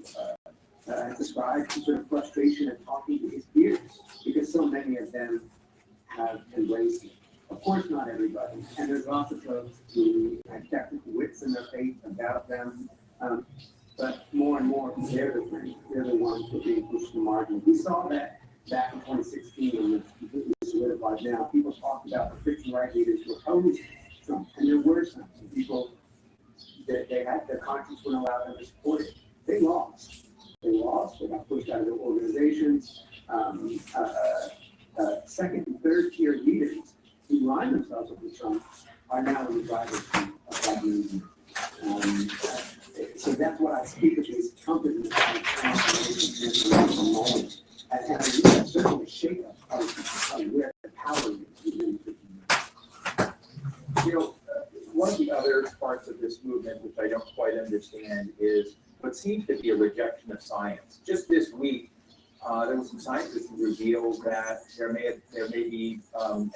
described some sort of frustration at talking to his peers, because so many of them have embraced it. Of course, not everybody. And there's lots of folks who have technical wits in their faith about them. But more and more, they're the fringe. They're the ones who are being pushed to the margin. We saw that back in 2016, and it's completely solidified now. People talked about the Christian right leaders who opposed Trump, and there were some people that they had their conscience wouldn't allow them to support it. They lost. They got pushed out of their organizations. Second and third tier leaders who line themselves up with Trump are now in the driver's seat of that movement. So that's what I speak of as Trump is in the transformation moment. And I think that's certainly a shake-up of where the power is. One of the other parts of this movement, which I don't quite understand, is what seems to be a rejection of science. Just this week, there was some scientists who revealed that there may be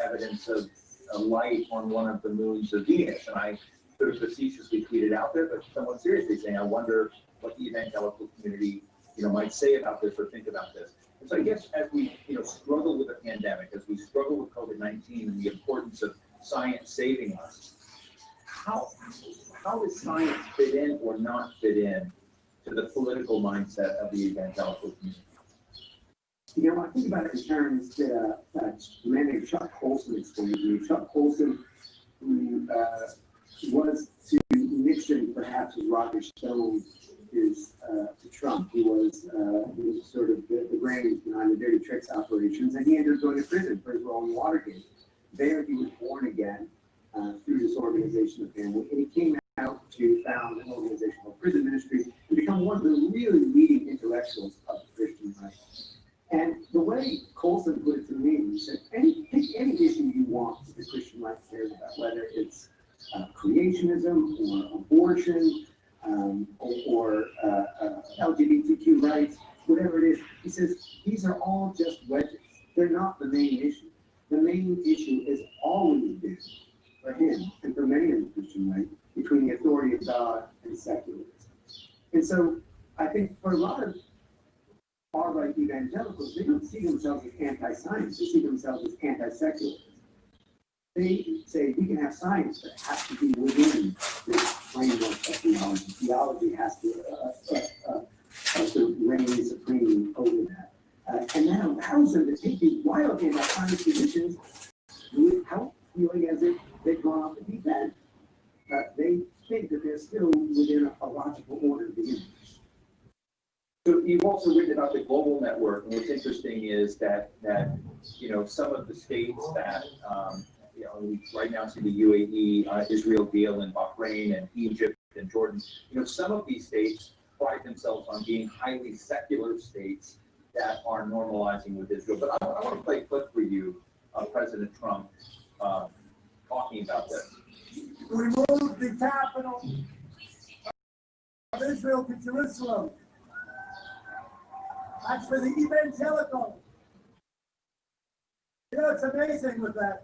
evidence of a light on one of the moons of Venus, and I sort of facetiously tweeted out there, but somewhat seriously saying, I wonder what the evangelical community, might say about this or think about this. And so I guess as we, struggle with the pandemic, as we struggle with COVID-19 and the importance of science saving us, how does science fit in or not fit in to the political mindset of the evangelical community? I think about it in terms that a man named Chuck Colson explained to me. Chuck Colson, who was to Nixon perhaps as Roger Stone to Trump. He was sort of the brains behind the dirty tricks operations, and he ended up going to prison for his role in Watergate. There he was born again through this organization of family, and he came out to found an organization called Prison Ministry and become one of the really leading intellectuals of the Christian right. And the way Colson put it to me, he said, pick any issue you want that the Christian right cares about, whether it's creationism or abortion or LGBTQ rights, whatever it is. He says, these are all just wedges. They're not the main issue. The main issue is always been, for him and for many of the Christian right, between the authority of God and secularism. And so I think for a lot of far-right evangelicals, they don't see themselves as anti-science, they see themselves as anti-secularism. They say we can have science, but it has to be within this framework of theology. Theology has to sort of reign supreme over that. And that allows them to take these wild anti-science positions without feeling as if they've gone off the deep end. They think that they're still within a logical order of the universe. So you've also written about the global network, and what's interesting is that some of the states that we right now see the UAE, Israel deal, and Bahrain, and Egypt, and Jordan. Some of these states pride themselves on being highly secular states that are normalizing with Israel. But I want to play a clip for you, President Trump, talking about this. We moved the capital of Israel to Jerusalem. That's for the evangelical. It's amazing with that.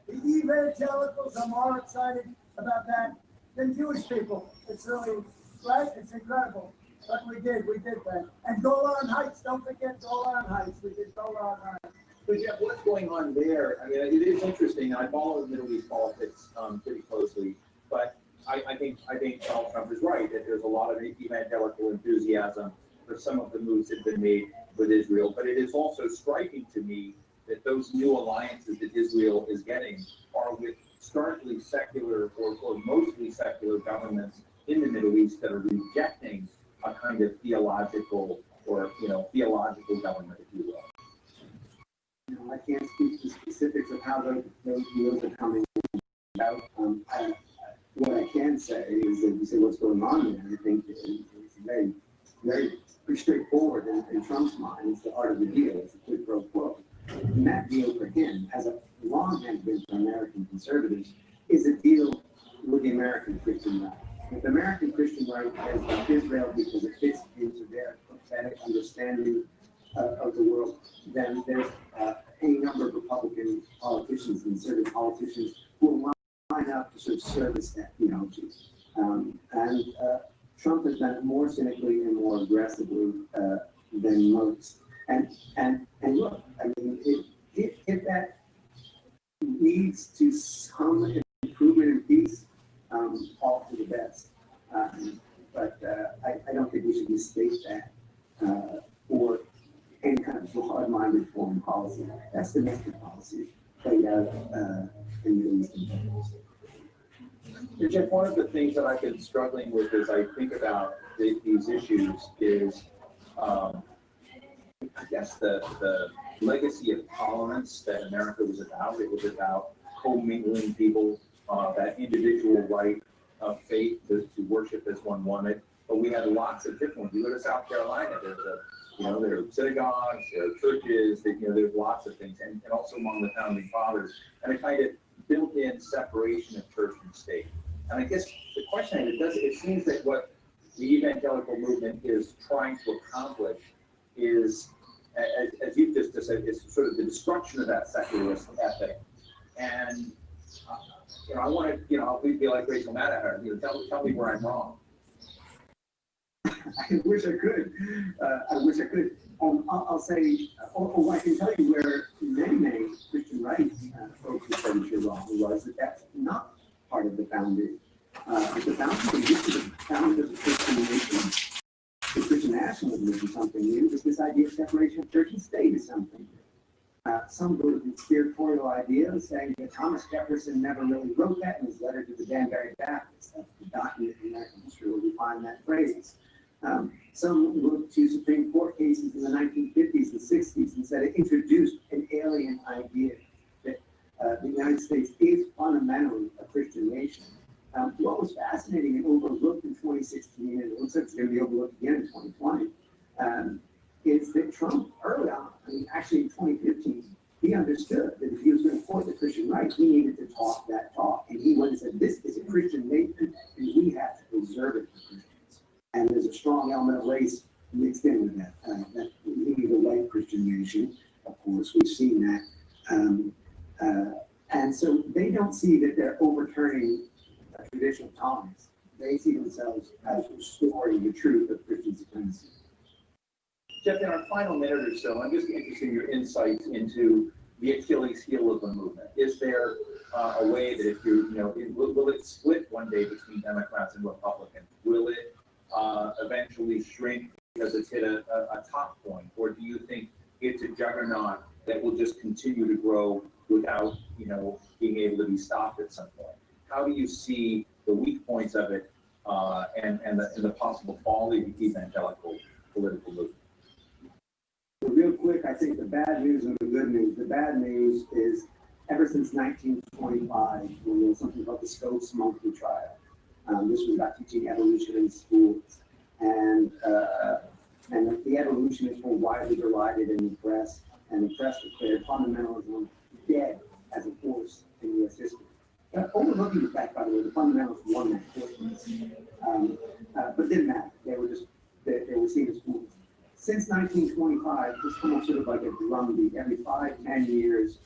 The evangelicals are more excited about that than Jewish people. It's really, right? It's incredible. But we did that. And Golan Heights, don't forget Golan Heights. We did Golan Heights. So Jeff, what's going on there? I mean, it is interesting. I follow the Middle East politics pretty closely, but I think Donald Trump is right that there's a lot of evangelical enthusiasm for some of the moves that have been made with Israel. But it is also striking to me that those new alliances that Israel is getting are with starkly secular or mostly secular governments in the Middle East that are rejecting a kind of theological government, if you will. I can't speak to specifics of how those deals are coming about. What I can say is that you say what's going on there. I think it's very, very pretty straightforward in Trump's mind. It's the art of the deal. It's a quid pro quo. And that deal for him, as a long has been for American conservatives, is a deal with the American Christian right. If the American Christian right has left Israel because it fits into their prophetic understanding of the world, then there's any number of Republican politicians, conservative politicians, who will line up to sort of service that theology. Trump has done it more cynically and more aggressively than most. And look, I mean, if that leads to some improvement in peace, all for the best. But I don't think we should mistake that for any kind of broad-minded foreign policy. That's domestic policy played out in the Middle East. Jeff, one of the things that I've been struggling with as I think about these issues is, I guess, the legacy of tolerance that America was about. It was about commingling people, that individual right of faith to worship as one wanted. But we had lots of different ones. You go to South Carolina, there are synagogues, there are churches, there's lots of things, and also among the founding fathers, and a kind of built-in separation of church and state. And I guess the question is, it seems that what the evangelical movement is trying to accomplish is, as you've just said, is sort of the destruction of that secularist ethic. And I want to, I'll be like Rachel Maddow, tell me where I'm wrong. I wish I could. I'll say, I can tell you where many Christian right folks who said you're wrong was that that's not part of the founding. The founding of the Christian nation, the Christian nationalism is something new, but this idea of separation of church and state is something new. Some go to the conspiratorial idea saying that Thomas Jefferson never really wrote that in his letter to the Danbury Baptists. That's the document in American history where we find that phrase. Some looked to Supreme Court cases in the 1950s and 60s and said it introduced an alien idea that the United States is fundamentally a Christian nation. What was fascinating and overlooked in 2016, and it looks like it's going to be overlooked again in 2020, is that Trump, early on, I mean, actually in 2015, he understood that if he was going to support the Christian right, he needed to talk that talk. And he went and said, this is a Christian nation, and we have to preserve it for Christians. And there's a strong element of race mixed in with that. That we need a white Christian nation, of course, we've seen that. And so they don't see that they're overturning traditional tolerance. They see themselves as restoring the truth of Christian supremacy. Jeff, in our final minute or so, I'm just interested in your insights into the Achilles heel of the movement. Is there a way that if will it split one day between Democrats and Republicans? Will it eventually shrink because it's hit a top point? Or do you think it's a juggernaut that will just continue to grow without, being able to be stopped at some point? How do you see the weak points of it and the possible fall of the evangelical political movement? Real quick, I think the bad news and the good news. The bad news is ever since 1925, when there was something called the Scopes Monkey Trial. This was about teaching evolution in schools. And the evolutionists were widely derided in the press, and the press declared fundamentalism dead as a force in U.S. history. Overlooking the fact, by the way, the fundamentalists won that force. But it didn't matter. They were seen as fools. Since 1925, it's almost sort of like a drumbeat. Every 5-10 years,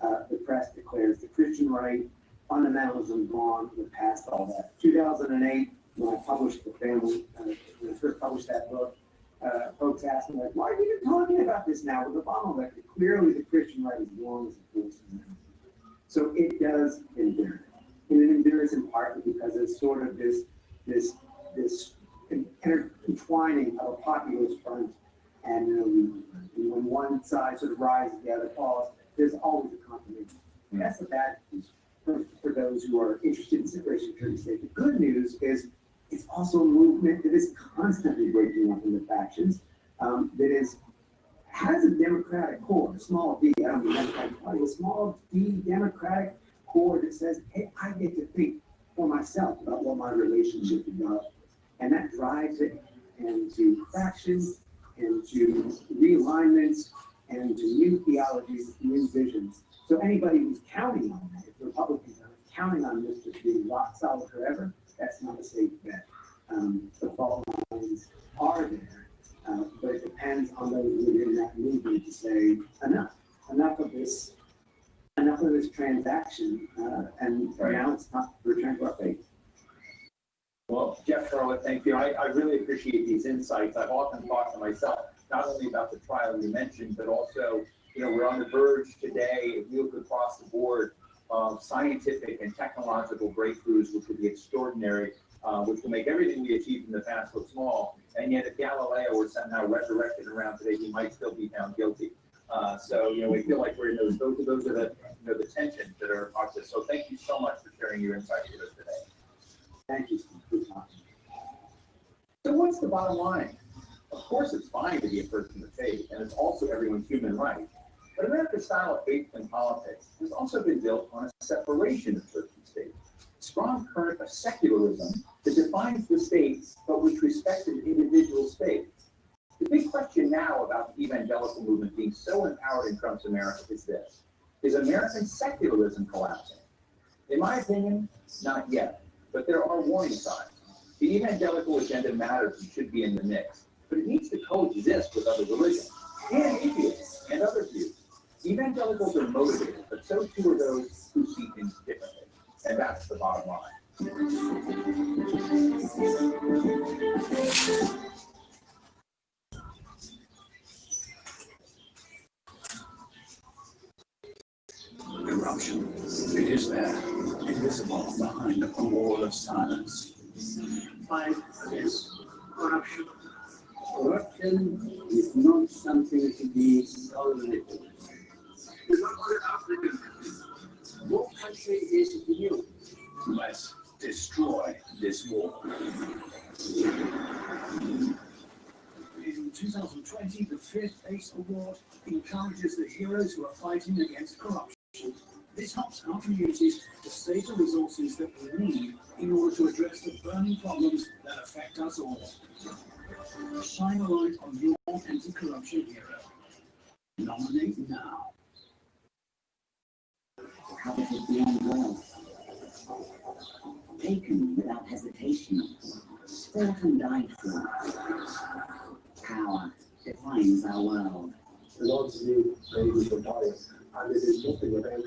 the press declares the Christian right, fundamentalism gone, we're past all that. 2008, when I published The Family, when I first published that book, folks asked me, like, why are you even talking about this now with Obama elected? Clearly, the Christian right is gone as a force. So it does endure. And it endures in part because it's sort of this intertwining of a populist front. And when one side sort of rises, the other falls, there's always a contradiction. That's the bad news for those who are interested in separation of church and state. The good news is it's also a movement that is constantly breaking up into factions, has a democratic core, a small d, I don't mean Democratic Party, a small d democratic core that says, hey, I get to think for myself about what my relationship to God is. And that drives it into factions, into realignments, and to new theologies, new visions. So anybody who's counting on that, if the Republicans are counting on this to be rock solid forever, that's not a safe bet. The fault lines are there, but it depends on those within that movement to say enough of this transaction, and now it's not return to our faith. Well, Jeff Charlotte, thank you. I really appreciate these insights. I've often thought to myself, not only about the trial you mentioned, but also, we're on the verge today, if you look across the board, of scientific and technological breakthroughs, which will be extraordinary, which will make everything we achieved in the past look small. And yet, if Galileo were somehow resurrected around today, he might still be found guilty. So, we feel like we're in those are the, the tensions that are out there. So thank you so much for sharing your insights with us today. Thank you. So what's the bottom line? Of course, it's fine to be a person of faith, and it's also everyone's human right. But America's style of faith and politics has also been built on a separation of church and state. Strong current of secularism that defines the state, but which respects an individual's faith. The big question now about the evangelical movement being so empowered in Trump's America is this: is American secularism collapsing? In my opinion, not yet. But there are warning signs. The evangelical agenda matters and should be in the mix, but it needs to coexist with other religions and atheists and other views. Evangelicals are motivated, but so too are those who see things differently. And that's the bottom line. Corruption. It is there, invisible behind a wall of silence. Yes. Corruption. Corruption is not something to be tolerated. What country is it you? Let's destroy this wall. Peace Award encourages the heroes who are fighting against corruption. This helps our communities to save the resources that we need in order to address the burning problems that affect us all. Shine a light on your anti-corruption hero. Nominate now. Coveted beyond wealth, taken without hesitation, fought and died for. Power defines our world. Lots of new babies are dying, and it is nothing without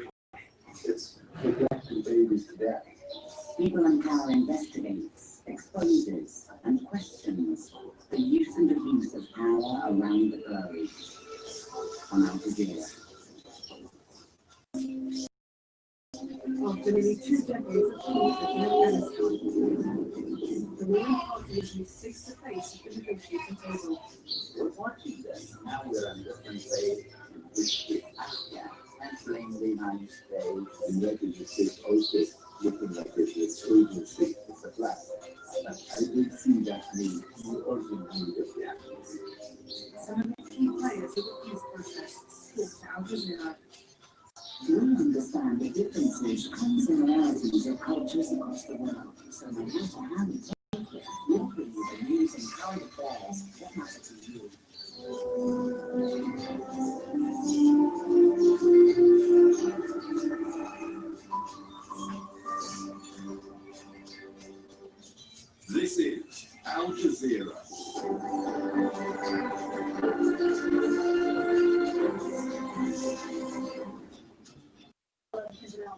it's neglecting babies to death. People and Power investigates, exposes, and questions the use and abuse of power around the globe. On Al Jazeera. After nearly 2 decades of conflict in Afghanistan, the ruling party has used 6 to face the negotiating table. We're watching this. Now we're in a different phase, which is Afghan, entering the United States, and refugee state also looking like it is urgency. It's a flag. I did see that need, the urgent need of the Afghans. Some of the key players of the peace process talked to Al Jazeera. We understand the differences and similarities of cultures across the world, so no matter how we take it, we'll bring you the news and current affairs that matter to you. This is Al Jazeera.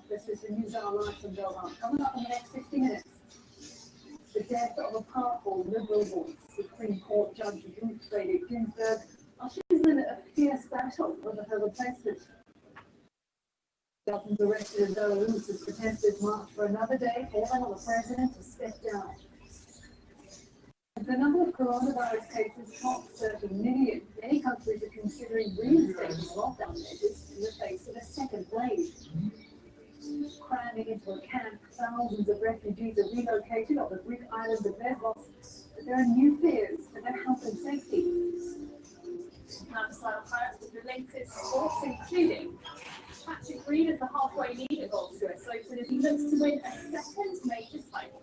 This is the news our lives and go on. Coming up in the next 60 minutes, the death of a powerful liberal voice, Supreme Court Judge Ruth Bader Ginsburg, ushers in a fierce battle over her replacement. Dozens arrested in Belarus as protesters marched for another day, calling on the president to step down. The number of coronavirus cases tops 30 million. Many countries are considering reinstating lockdown measures in the face of a second wave. Cramming into a camp, thousands of refugees are relocated on the Greek island of Lesbos, but there are new fears for their health and safety. Lifestyle pirates with the latest sports, including Patrick Reed as the halfway leader goal to US Open as he looks to win a second major title.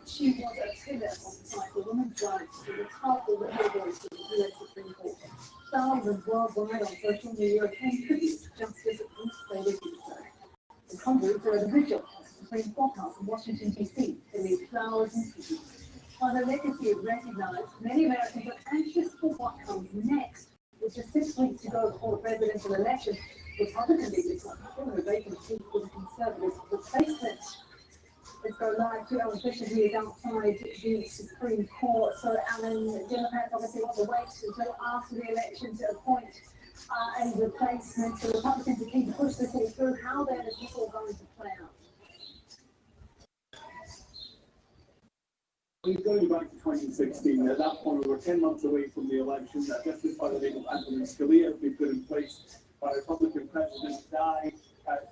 She was a pillar of the fight for women's rights to the powerful liberal voice of the US Supreme Court. Thousands worldwide on social media attend tribute to Justice Ruth Bader Ginsburg. The convoys are at the vigil at the Supreme Court House in Washington, D.C. to leave flowers and tribute. While her legacy is recognized, many Americans are anxious for what comes next. With just 6 weeks to go before the presidential election, Republican leaders want to fill a vacancy for the conservative replacement. Let's go live to Alan Fisher, who is outside the Supreme Court. So, Alan, Democrats obviously want to wait until after the election to appoint a replacement. The Republicans are keen to push this all through. How then is this all going to play out? Going back to 2016, at that point we were 10 months away from the election. That Justice by the name of Anthony Scalia had been put in place by Republican President Di.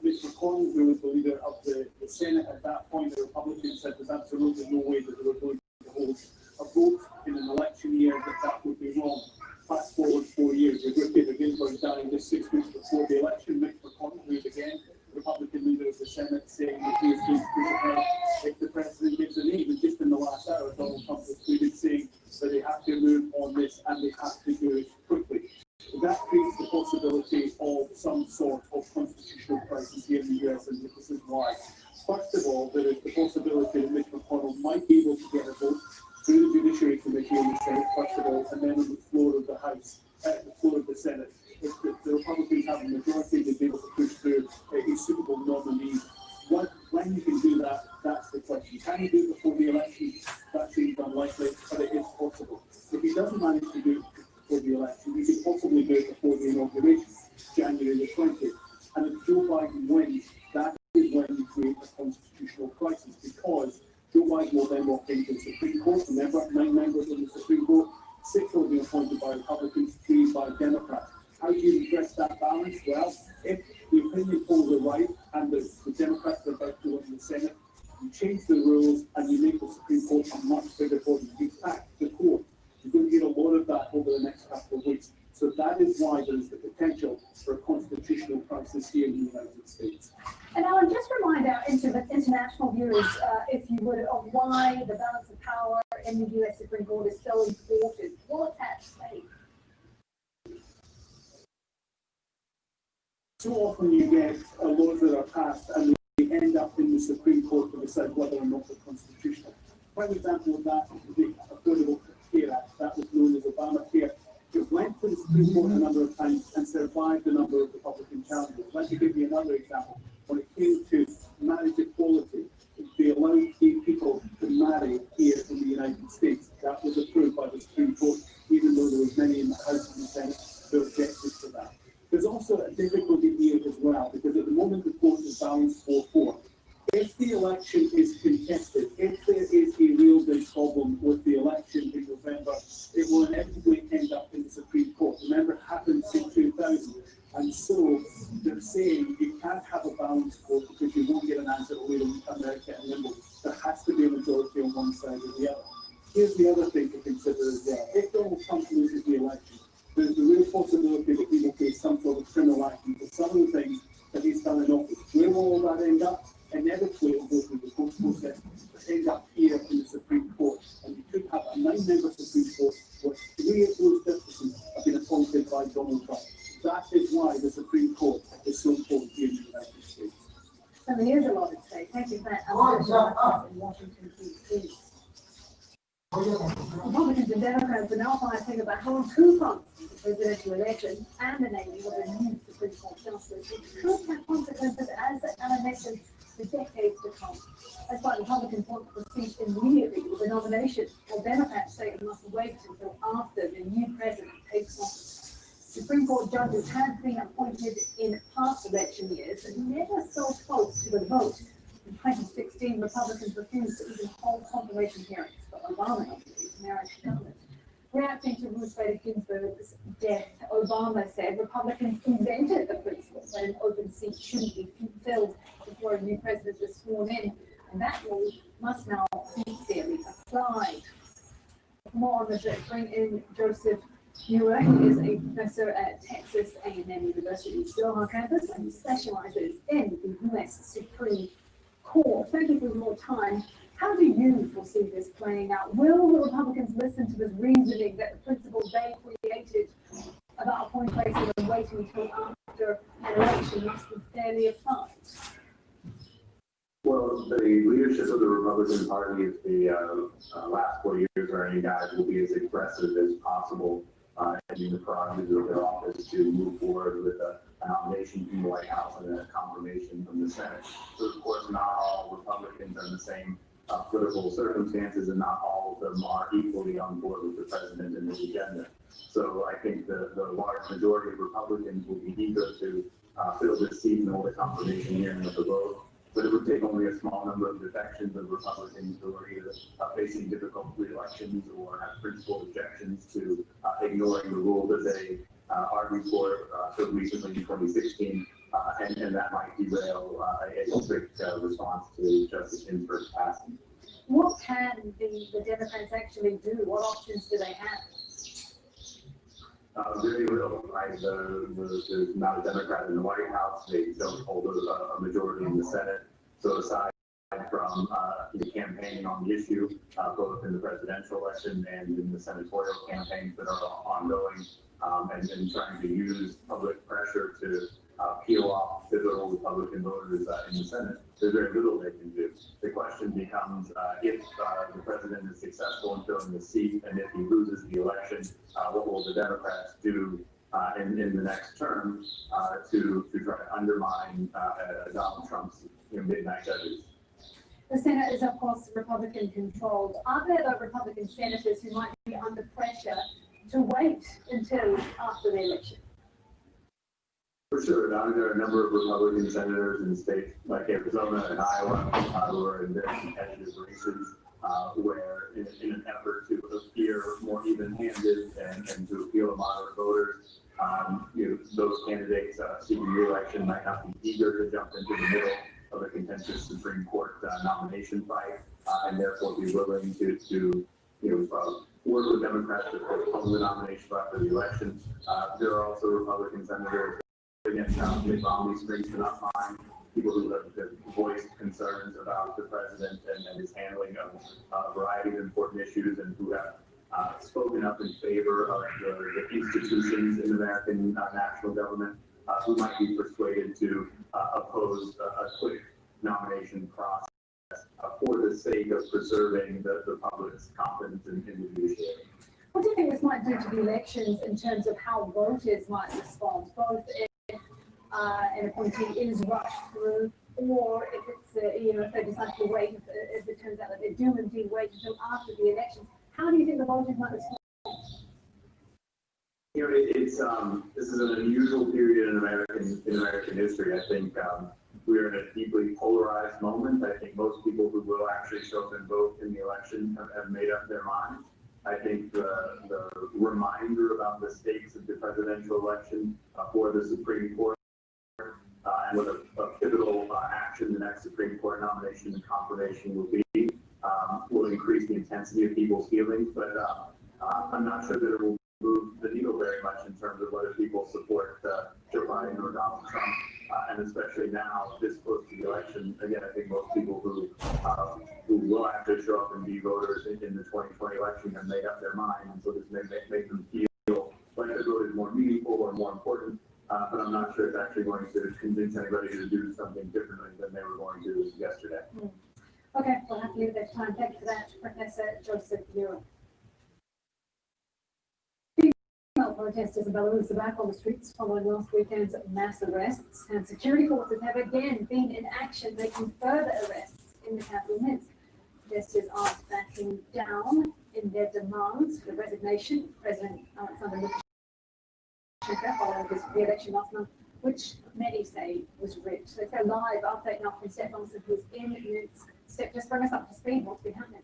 Mitch McConnell, who was the leader of the Senate at that point, the Republicans said there's absolutely no way that they were going to hold a vote in an election year, that would be wrong. Fast forward 4 years, with Ruth Bader Ginsburg dying just 6 weeks before the election. Mitch McConnell, who is again Republican leader of the Senate, saying that he is going to push ahead if the president gives a name. And just in the last hour, Donald Trump was tweeted saying that they have to move on this and they have to do it quickly. That creates the possibility of some sort of constitutional crisis here in the US, and this is why. First of all, there is the possibility that Mitch McConnell might be able to get a vote through the Judiciary Committee in the Senate, first of all, and then on the floor of the House, the floor of the Senate. If the Republicans have a majority, they'll be able to push through a suitable nominee. When you can do that, that's the question. Can you do it before the election? That seems unlikely, but it is possible. If he doesn't manage to do it before the election, he could possibly do it before the inauguration, January the 20th. And if Joe Biden wins, that is when you create a constitutional crisis, because Joe Biden will then walk into the Supreme Court. Remember, 9 members of the Supreme Court, 6 will be appointed by Republicans, 3 by Democrats. How do you address that balance? Well, if the opinion polls are right and the over the next couple of weeks. So that is why there is the potential for a constitutional crisis here in the United States. And Alan, just remind our international viewers, if you would, of why the balance of power in the US Supreme Court is so important. What's at stake? So often you get laws that are passed and they end up in the Supreme Court to decide whether or not they're constitutional. One example of that is the Affordable Care Act, that was known as Obamacare. It went to the Supreme Court a number of times and survived a number of Republican challenges. Let me give you another example. When it came to marriage equality, they allowed gay people to marry here in the United States. That was approved by the Supreme Court, even though there was many in the House and the Senate who objected to that. There's also a difficulty here as well, because at the moment the court is balanced 4-4. If the election is contested, if there is a real big problem with the election in November, it will inevitably end up in the Supreme Court. Remember, it happened in 2000. And so they're saying you can't have a balanced court because you won't get an answer the way America and Limbo. There has to be a majority on one side or the other. Here's the other thing to consider as well. If Donald Trump loses the election, there's the real possibility that he will face some sort of criminal action for some of the things that he's done in office. Where will all that end up? Inevitably, it will go through the court process to end up here in the Supreme Court. And you could have a 9-member Supreme Court where 3 of those justices have been appointed by Donald Trump. That is why the Supreme Court is so important here in the United States. So there is a lot at stake. Thank you for that. In Washington, D.C. Republicans and Democrats are now fighting about how 2 months of the presidential election and the naming of a new Supreme Court justice, which could have consequences, as Alan mentioned, for decades to come. That's why Republicans want to proceed immediately with the nomination, while Democrats say it must wait until after the new president takes office. Supreme Court judges have been appointed in past election years, but never so close to the vote. In 2016, Republicans refused to even hold confirmation hearings for Obama introduced marriage to government. Reacting to Ruth Bader Ginsburg's death, Obama said Republicans invented the principle that an open seat shouldn't be filled before a new president is sworn in, and that rule must now be fairly applied. More on the bring in Joseph Muir, who is a professor at Texas A&M University's Doha campus and specializes in the U.S. Supreme Court. Thank you for your time. How do you foresee this playing out? Will the Republicans listen to this reasoning that the principles they created about appointing places and waiting until after an election must be fairly applied? Well, the leadership of the Republican Party, if the last 4 years are any guide, will be as aggressive as possible in the prerogatives of their office to move forward with a nomination from the White House and a confirmation from the Senate. So, of course, not all Republicans are in the same political circumstances, and not all of them are equally on board with the president and his agenda. So I think the large majority of Republicans will be eager to fill this seat and hold a confirmation hearing of the vote. But it would take only a small number of defections of Republicans who are either facing difficult re-elections or have principled objections to ignoring the rule that they argued for so recently in 2016, and that might derail a strict response to Justice Ginsburg's passing. What can the Democrats actually do? What options do they have? Very little, right? There's not a Democrat in the White House. They don't hold a majority in the Senate. So aside from the campaigning on the issue, both in the presidential election and in the senatorial campaigns that are ongoing, and trying to use public pressure to peel off pivotal Republican voters in the Senate, there's very little they can do. The question becomes if the president is successful in filling the seat, and if he loses the election, what will the Democrats do in the next term to try to undermine Donald Trump's midnight judges? The Senate is, of course, Republican controlled. Are there the Republican senators who might be under pressure to wait until after the election? For sure. There are a number of Republican senators in states like Arizona and Iowa who are in very competitive races where in an effort to appear more even-handed and to appeal to moderate voters, those candidates seeking re-election might not be eager to jump into the middle of a contentious Supreme Court nomination fight, and therefore be willing to work with Democrats to postpone the nomination after the election. There are also Republican senators against Mitt Romney's strengths and not mine. People who have voiced concerns about the president and his handling of a variety of important issues, and who have spoken up in favor of the institutions in American national government, who might be persuaded to oppose a quick nomination process for the sake of preserving the public's confidence in the judiciary. What do you think this might do to the elections in terms of how voters might respond, both if an appointee is rushed through, or if it's, if they decide to wait, if it turns out that they do indeed wait until after the elections? How do you think the voters might respond? This is an unusual period in American history. I think we're in a deeply polarized moment. I think most people who will actually show up and vote in the election have made up their minds. I think the reminder about the stakes of the presidential election for the Supreme Court, and what a pivotal action the next Supreme Court nomination and confirmation will increase the intensity of people's feelings. But I'm not sure that it will move the needle very much in terms of whether people support Joe Biden or Donald Trump, and especially now, this close to the election. Again, I think most people who will actually show up and be voters in the 2020 election have made up their mind, and so this may make them feel like the vote is more meaningful or more important. But I'm not sure it's actually going to convince anybody to do something differently than they were going to yesterday. Okay, we'll have to leave it at time. Thank you for that, Professor Joseph Euro. Female protesters in Belarus are back on the streets following last weekend's mass arrests, and security forces have again been in action, making further arrests in the capital Minsk. Protesters aren't backing down in their demands for the resignation of President Alexander Lukashenko following his re-election last month, which many say was rigged. So it's a live update now from Steph Monson, who's in Minsk. Steph, just bring us up to speed. What's been happening?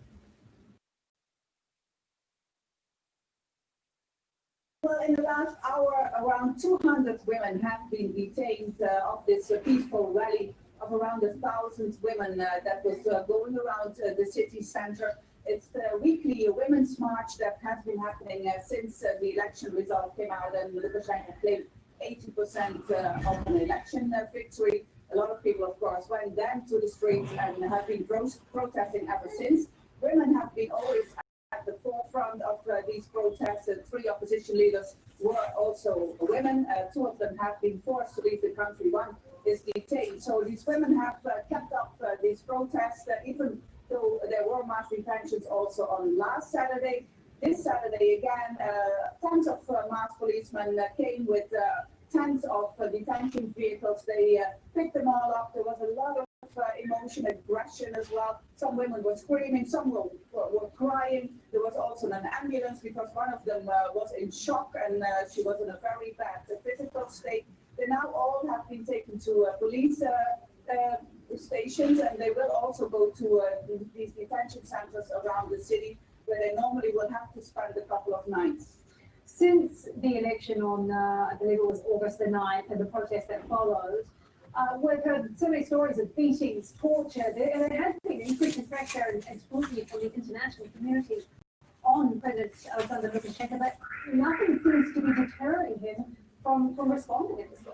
Well, in the last hour, around 200 women have been detained of this peaceful rally of around 1,000 women that was going around the city center. It's the weekly women's march that has been happening since the election result came out and Lukashenko claimed 80% of an election victory. A lot of people, of course, went then to the streets and have been protesting ever since. Women have been always at the forefront of these protests. 3 opposition leaders were also women. 2 of them have been forced to leave the country. 1 is detained. So these women have kept up these protests, even though there were mass detentions also on last Saturday. This Saturday, again, tons of mass policemen came with tons of detention vehicles. They picked them all up. There was a lot of emotion, aggression as well. Some women were screaming, some were crying. There was also an ambulance because one of them was in shock and she was in a very bad physical state. They now all have been taken to police stations, and they will also go to these detention centers around the city where they normally will have to spend a couple of nights. Since the election on, I believe it was August the 9th, and the protest that followed, we've heard so many stories of beatings, torture. There has been increasing pressure and scrutiny from the international community on President Alexander Lukashenko, but nothing seems to be deterring him from responding in this way.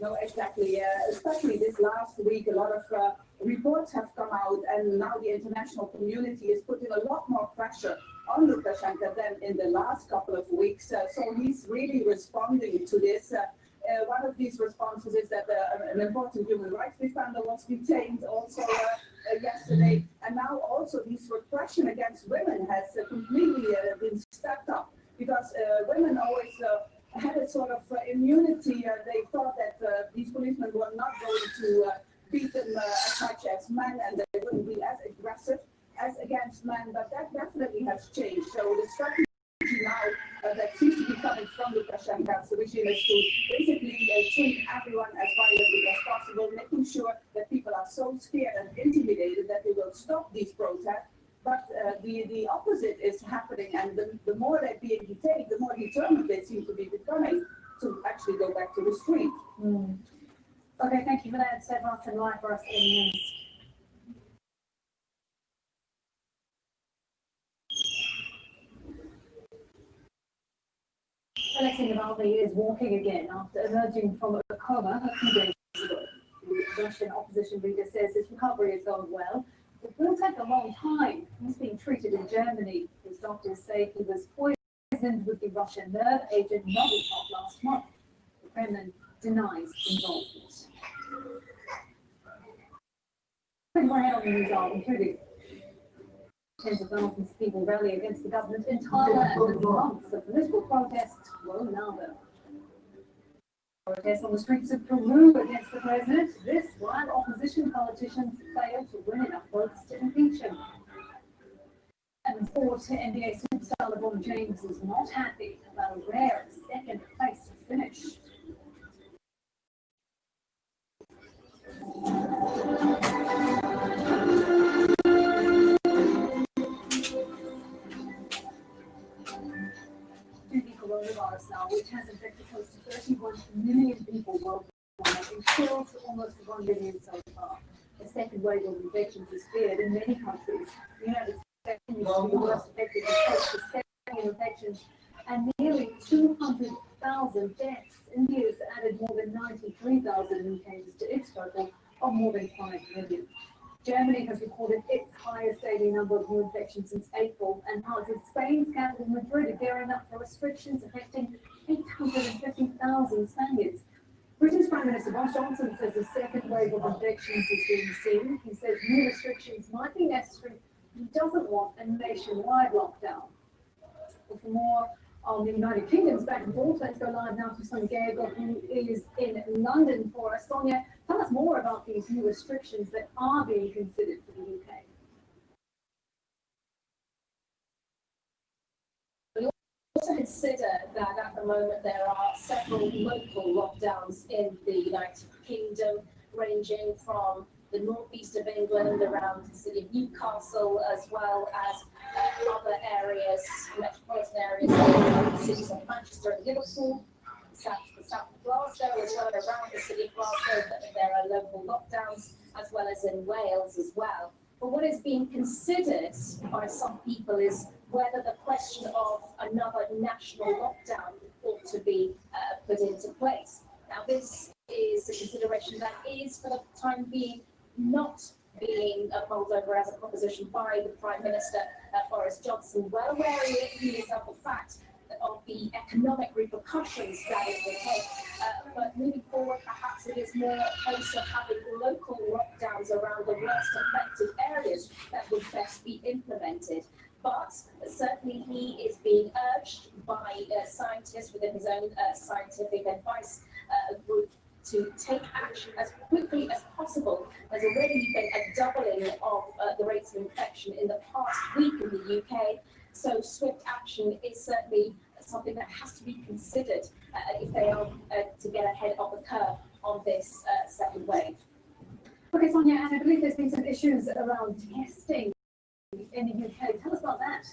No, exactly. Especially this last week, a lot of reports have come out, and now the international community is putting a lot more pressure on Lukashenko than in the last couple of weeks. So he's really responding to this. One of these responses is that an important human rights defender was detained also yesterday. And now also this repression against women has completely been stepped up, because women always had a sort of immunity. They thought that these policemen were not going to beat them as much as men, and they wouldn't be as aggressive as against men, but that definitely has changed. So the strategy now that seems to be coming from Lukashenko's regime is to basically treat everyone as violently as possible, making sure that people are so scared and intimidated that they will stop these protests. But the opposite is happening, and the more they're being detained, the more determined they seem to be becoming to actually go back to the street. Okay, thank you for that, Steph Monson, live for us in Minsk. Alexei Navalny is walking again after emerging from a coma a few days ago. The Russian opposition leader says his recovery is going well. It will take a long time. He's being treated in Germany. His doctors say he was poisoned with the Russian nerve agent Novichok last month. The Kremlin denies involvement. More head on the news are including tens of thousands of people rally against the government in Thailand as months of political protests grow louder. Protests on the streets of Peru against the president. This while opposition politicians fail to win enough votes to impeach him. And fourth, NBA superstar LeBron James is not happy about a rare second place finish. The coronavirus now, which has infected close to 31 million people worldwide and killed almost 1 million so far. A second wave of infections is feared in many countries. The United States continues to be the worst affected with close to 7 million infections and nearly 200,000 deaths. India has added more than 93,000 new cases to its total of more than 5 million. Germany has recorded its highest daily number of new infections since April, and parts of Spain's capital Madrid are gearing up for restrictions affecting 850,000 Spaniards. Britain's Prime Minister Boris Johnson says a second wave of infections is being seen. He says new restrictions might be necessary. He doesn't want a nationwide lockdown. But for more on the United Kingdom's back and forth, let's go live now to Sonia Gable, who is in London for us. Sonia, tell us more about these new restrictions that are being considered for the UK. We also consider that at the moment there are several local lockdowns in the United Kingdom, ranging from the northeast of England around the city of Newcastle, as well as other areas, metropolitan areas, in the cities of Manchester and Liverpool, the south of Glasgow, as well as around the city of Glasgow. There are local lockdowns, as well as in Wales as well. But what is being considered by some people is whether the question of another national lockdown ought to be put into place. Now, this is a consideration that is, for the time being, not being mulled over as a proposition by the Prime Minister, Boris Johnson, well aware he is of the fact of the economic repercussions that it will take. But moving forward, perhaps it is more a case of having local lockdowns around the worst affected areas that would best be implemented. But certainly he is being urged by scientists within his own scientific advice group to take action as quickly as possible. There's already been a doubling of the rates of infection in the past week in the UK, so swift action is certainly something that has to be considered if they are to get ahead of the curve on this second wave. Okay, Sonia, and I believe there's been some issues around testing in the UK. Tell us about that.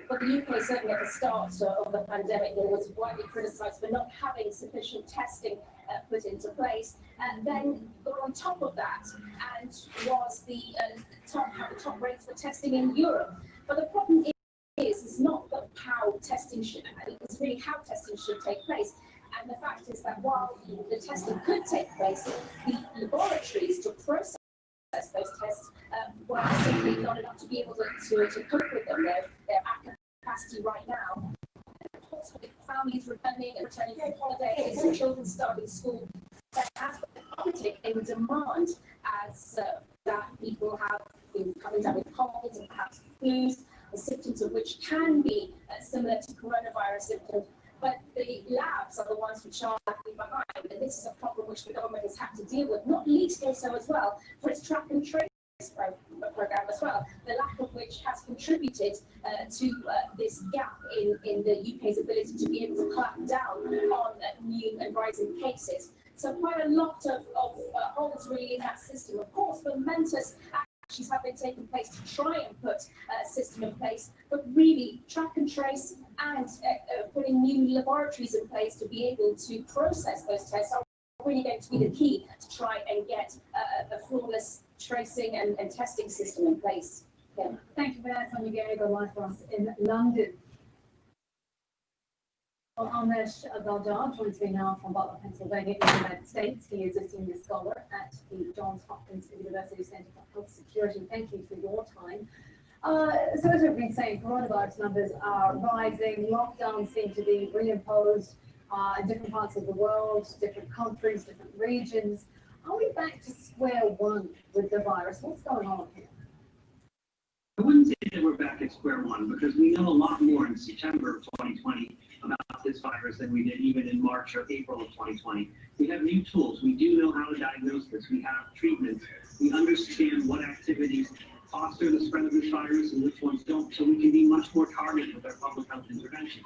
But the UK, certainly at the start of the pandemic, was widely criticised for not having sufficient testing put into place. And then got on top of that and was the top rates for testing in Europe. But the problem is not how testing should, it's really how testing should take place. And the fact is that while the testing could take place, the laboratories to process those tests were simply not enough to be able to cope with them. They're at capacity right now. And of course, with families returning from holidays and children starting school, there has been an uptick in demand as that people have been coming down with colds and perhaps flus, the symptoms of which can be similar to coronavirus symptoms. But the labs are the ones which are lagging behind, and this is a problem which the government has had to deal with, not least also as well for its track and trace program as well, the lack of which has contributed to this gap in the UK's ability to be able to clamp down on new and rising cases. So quite a lot of holes really in that system. Of course, momentous actions have been taking place to try and put a system in place, but really track and trace and putting new laboratories in place to be able to process those tests are really going to be the key to try and get a flawless tracing and testing system in place. Thank you for that, Sonia Gary, go live for us in London. Well, Amish Abdul joins me now from Butler, Pennsylvania, in the United States. He is a senior scholar at the Johns Hopkins University Center for Health Security. Thank you for your time. So as we've been saying, coronavirus numbers are rising. Lockdowns seem to be reimposed in different parts of the world, different countries, different regions. Are we back to square one with the virus? What's going on here? I wouldn't say that we're back at square one because we know a lot more in September of 2020 about this virus than we did even in March or April of 2020. We have new tools. We do know how to diagnose this. We have treatments. We understand what activities foster the spread of this virus and which ones don't, so we can be much more targeted with our public health interventions.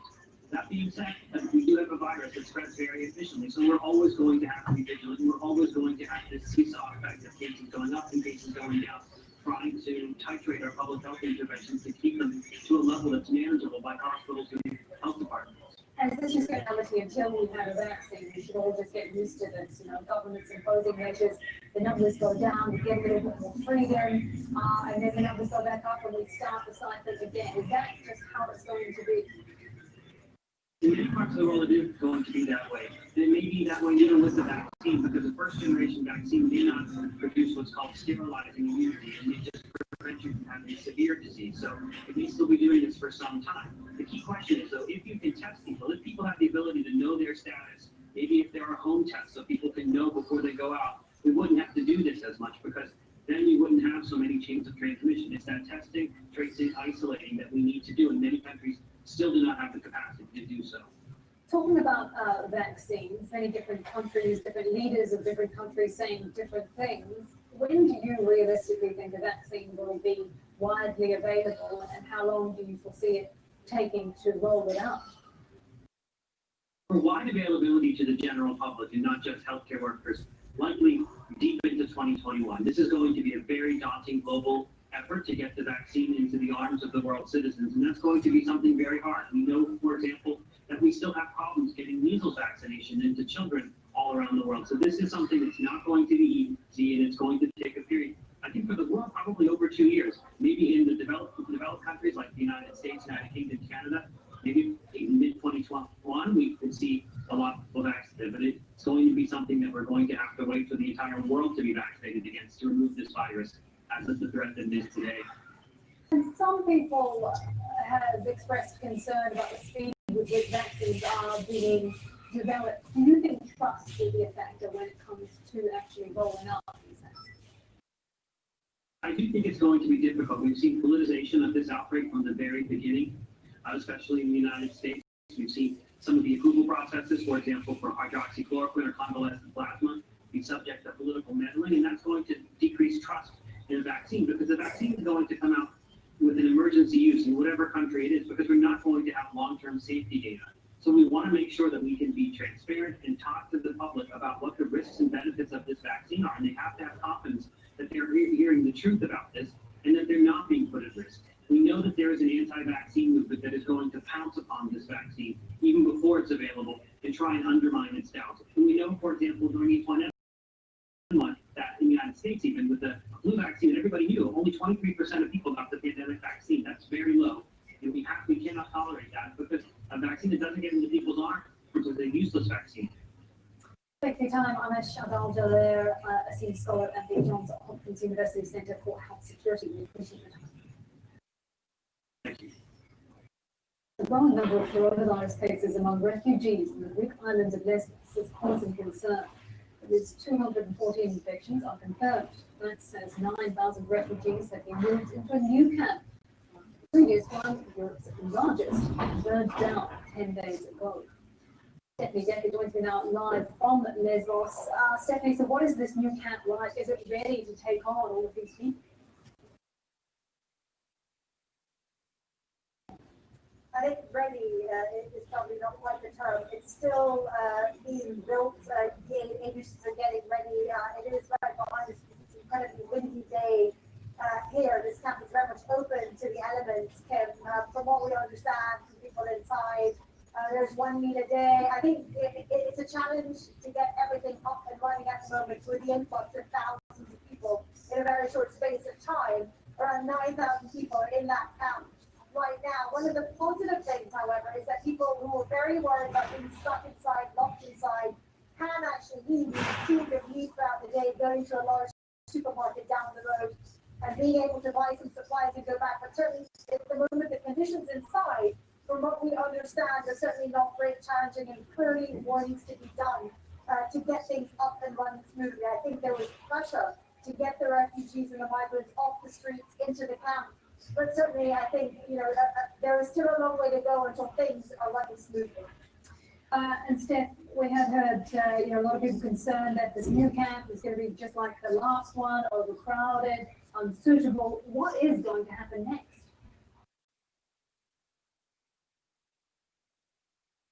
That being said, we do have a virus that spreads very efficiently, so we're always going to have to be vigilant. We're always going to have this seesaw effect of cases going up and cases going down, trying to titrate our public health interventions to keep them to a level that's manageable by hospitals and health departments. And this is reality until we have a vaccine. We should all just get used to this. You know, government's imposing measures, the numbers go down, we get a little bit more freedom, and then the numbers go back up and we start the cycle again. Is that just how it's going to be? In many parts of the world, it is going to be that way. It may be that way even with the vaccine, because the first generation vaccine may not produce what's called sterilizing immunity, and it just prevents you from having severe disease. So it may still be doing this for some time. The key question is, though, if you can test people, if people have the ability to know their status, maybe if there are home tests so people can know before they go out, we wouldn't have to do this as much because then you wouldn't have so many chains of transmission. It's that testing, tracing, isolating that we need to do, and many countries still do not have the capacity to do so. Talking about vaccines, many different countries, different leaders of different countries saying different things. When do you realistically think the vaccine will be widely available, and how long do you foresee it taking to roll it out? For wide availability to the general public and not just healthcare workers, likely deep into 2021. This is going to be a very daunting global effort to get the vaccine into the arms of the world's citizens, and that's going to be something very hard. We know, for example, that we still have problems getting measles vaccination into children all around the world. So this is something that's not going to be easy, and it's going to take a period, I think, for the world, probably over 2 years. Maybe in the developed countries like the United States, United Kingdom, Canada, maybe in mid-2021, we could see a lot of people vaccinated, but it's going to be something that we're going to have to wait for the entire world to be vaccinated against to remove this virus as of the threat that it is today. And some people have expressed concern about the speed with which vaccines are being developed. Do you think trust will be a factor when it comes to actually rolling out these vaccines? I do think it's going to be difficult. We've seen politicization of this outbreak from the very beginning, especially in the United States. We've seen some of the approval processes, for example, for hydroxychloroquine or convalescent plasma, be subject to political meddling, and that's going to decrease trust in a vaccine because the vaccine is going to come out with an emergency use in whatever country it is because we're not going to have long-term safety data. So we want to make sure that we can be transparent and talk to the public about what the risks and benefits of this vaccine are, and they have to have confidence that they're hearing the truth about this and that they're not being put at risk. We know that there is an anti-vaccine movement that is going to pounce upon this vaccine even before it's available and try and undermine its doubts. And we know, for example, during H1N1, that in the United States, even with the flu vaccine, everybody knew only 23% of people got the pandemic vaccine. That's very low. And we cannot tolerate that because a vaccine that doesn't get into people's arms is a useless vaccine. Thank you for your time. Amish Abdul there, a senior scholar at the Johns Hopkins University Center for Health Security. We appreciate your time. Thank you. The growing number of coronavirus cases among refugees in the Greek island of Lesbos is causing concern. At least 214 infections are confirmed. That says 9,000 refugees have been moved into a new camp. The previous one, Europe's largest, burned down 10 days ago. Stephanie Decker joins me now live from Lesbos. Stephanie, so what is this new camp like? Is it ready to take on all of these people? I think ready is probably not quite the term. It's still being built. The industries are getting ready. It is right behind us. It's an incredibly windy day here. This camp is very much open to the elements, Kim. From what we understand from people inside, there's 1 meal a day. I think it's a challenge to get everything up and running at the moment with the influx of thousands of people in a very short space of time. around 9,000 people in that camp right now. One of the positive things, however, is that people who are very worried about being stuck inside, locked inside, can actually leave, receive their needs throughout the day, going to a large supermarket down the road and being able to buy some supplies and go back. But certainly at the moment, the conditions inside, from what we understand, are certainly not great, challenging, and clearly more needs to be done to get things up and running smoothly. I think there was pressure to get the refugees and the migrants off the streets into the camp. But certainly, I think, there is still a long way to go until things are running smoothly. And Steph, we had heard, a lot of people concerned that this new camp is going to be just like the last one, overcrowded, unsuitable. What is going to happen next?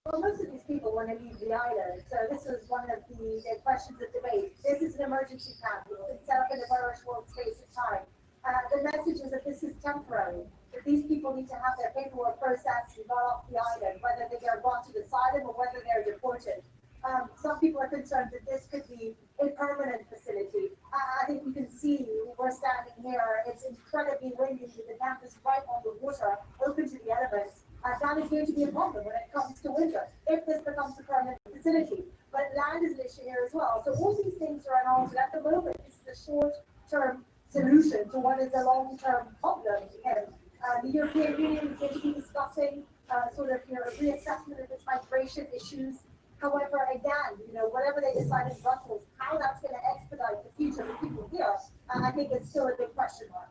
Well, most of these people want to leave the island, so this was one of the questions of debate. This is an emergency camp. It's been set up in a very short space of time. The message is that this is temporary, that these people need to have their paperwork processed and got off the island, whether they are brought to the asylum or whether they're deported. Some people are concerned that this could be a permanent facility. I think you can see we're standing here. It's incredibly windy. The camp is right on the water, open to the elements. That is going to be a problem when it comes to winter, if this becomes a permanent facility. But land is an issue here as well. So all these things are unanswered at the moment. This is a short-term solution to what is a long-term problem here. The European Union is going to be discussing a reassessment of its migration issues. However, again, whatever they decide in Brussels, how that's going to expedite the future of people here, I think it's still a big question mark.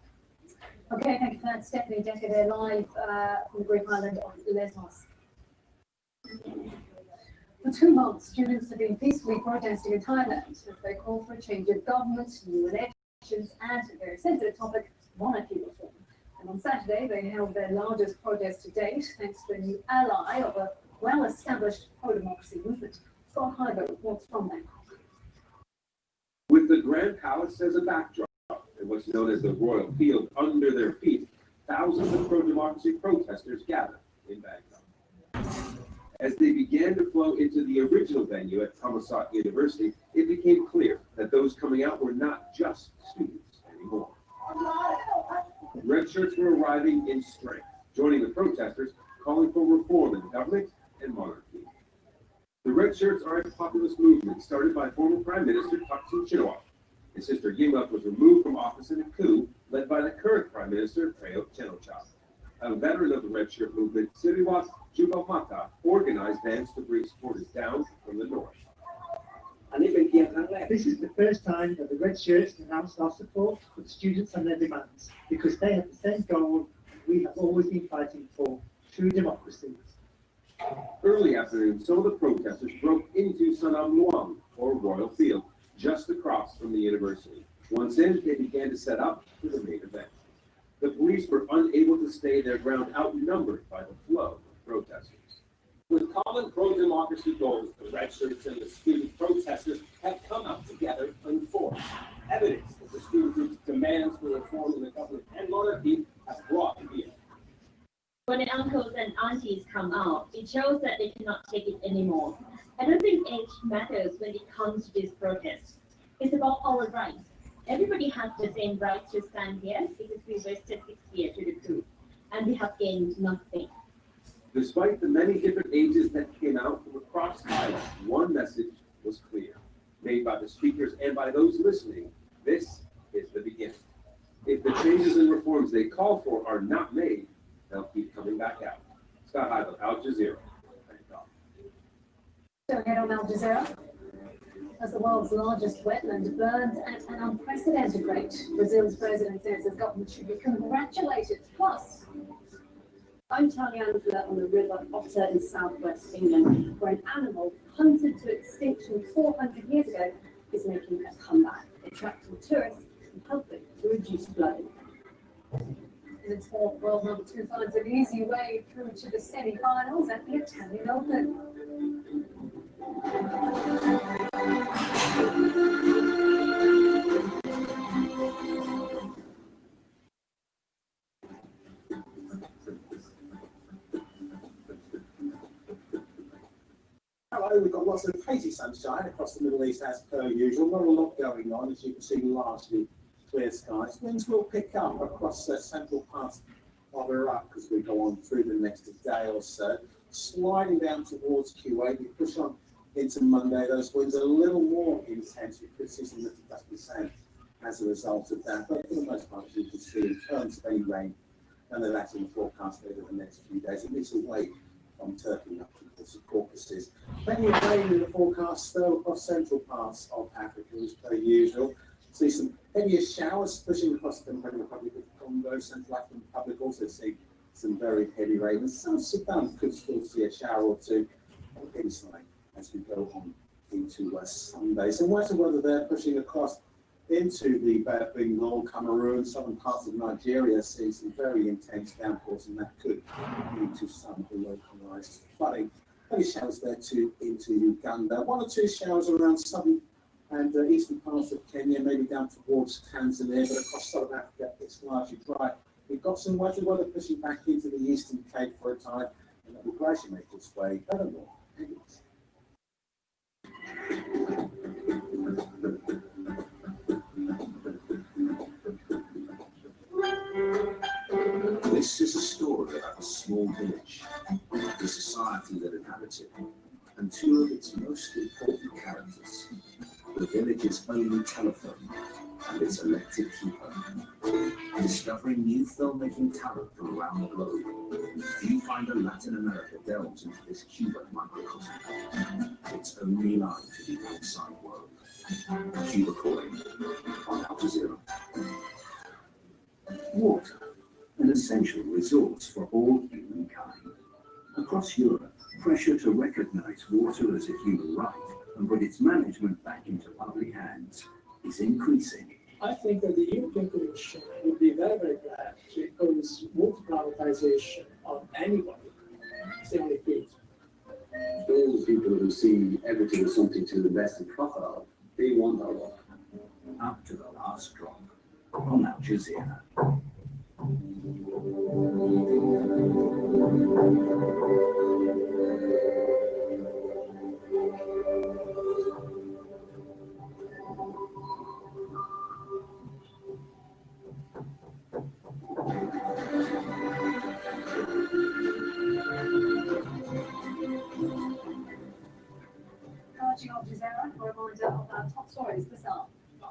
Okay, thank you for that, Stephanie Decker there live from the Greek island of Lesbos. For 2 months, students have been peacefully protesting in Thailand as they call for a change of government, new elections, and a very sensitive topic, monarchy reform. And on Saturday, they held their largest protest to date, thanks to a new ally of a well-established pro-democracy movement. Scott Hyber reports from Bangkok. With the Grand Palace as a backdrop, and what's known as the Royal Field under their feet, thousands of pro-democracy protesters gathered in Bangkok. As they began to flow into the original venue at Thammasat University, it became clear that those coming out were not just students anymore. Red shirts were arriving in strength, joining the protesters, calling for reform in government and monarchy. The red shirts are a populist movement started by former Prime Minister Thaksin Shinawatra. His sister Yingluck was removed from office in a coup led by the current Prime Minister Prayut Chan-o-cha. A veteran of the red shirt movement, Siriwat Jubamata, organized bands to bring supporters down from the north. This is the first time that the red shirts announced our support for the students and their demands, because they have the same goal we have always been fighting for, true democracy. Early afternoon, some of the protesters broke into Sanam Luang, or Royal Field, just across from the university. Once in, they began to set up for the main event. The police were unable to stay their ground, outnumbered by the flow of protesters. With common pro-democracy goals, the red shirts and the student protesters have come out together in force. Evidence that the student group's demands for reform in the government and monarchy have brought here. When the uncles and aunties come out, it shows that they cannot take it anymore. I don't think age matters when it comes to this protest. It's about our rights. Everybody has the same right to stand here because we wasted 6 years to the coup, and we have gained nothing. Despite the many different ages that came out from across Thailand, one message was clear, made by the speakers and by those listening: this is the beginning. If the changes and reforms they call for are not made, they'll keep coming back out. Scott Hyber, Al Jazeera. So ahead on Al Jazeera, as the world's largest wetland burns at an unprecedented rate, Brazil's president says his government should be congratulated. Plus, I'm Charlie Angela on the River Otter in southwest England, where an animal hunted to extinction 400 years ago is making a comeback, attracting tourists and helping to reduce flooding. In its fourth world number 2 finds an easy way through to the semi-finals at the Italian Open. Hello, we've got lots of hazy sunshine across the Middle East as per usual. Not a lot going on, as you can see, largely clear skies. Winds will pick up across the central part of Iraq as we go on through the next day or so, sliding down towards Kuwait. We push on into Monday. Those winds are a little more intense. We could see some little dusty sand as a result of that. But for the most part, as you can see, in terms of any rain, none of that's in the forecast over the next few days. It is away from Turkey up towards the Caucasus. Plenty of rain in the forecast, though, across central parts of Africa as per usual. See some heavier showers pushing across the Democratic Republic of the Congo, Central African Republic, also see some very heavy rain. And South Sudan could still see a shower or two on the inside as we go on into Sunday. So wet weather there pushing across into the Bay of Bengal, Cameroon, southern parts of Nigeria, seeing some very intense downpours, and that could lead to some localized flooding. Heavy showers there too into Uganda. One or two showers around southern and eastern parts of Kenya, maybe down towards Tanzania, but across southern Africa, it's largely dry. We've got some wetter weather pushing back into the Eastern Cape for a time, and that will gradually make its way better north. This is a story about a small village, the society that inhabits it, and two of its most important characters, the village's only telephone and its elected keeper. Discovering new filmmaking talent from around the globe, Viewfinder Latin America delves into this Cuban microcosm, its only line to the outside world. Cuba Calling on Al Jazeera. Water, an essential resource for all humankind. Across Europe, pressure to recognize water as a human right and put its management back into public hands is increasing. I think that the European Commission would be very, very glad to impose water privatization on anybody. It's the only thing. Those people who see everything as something to invest and profit of, they want our water. Up to the last drop on Al Jazeera. Watching Al Jazeera for a reminder of our top stories this hour.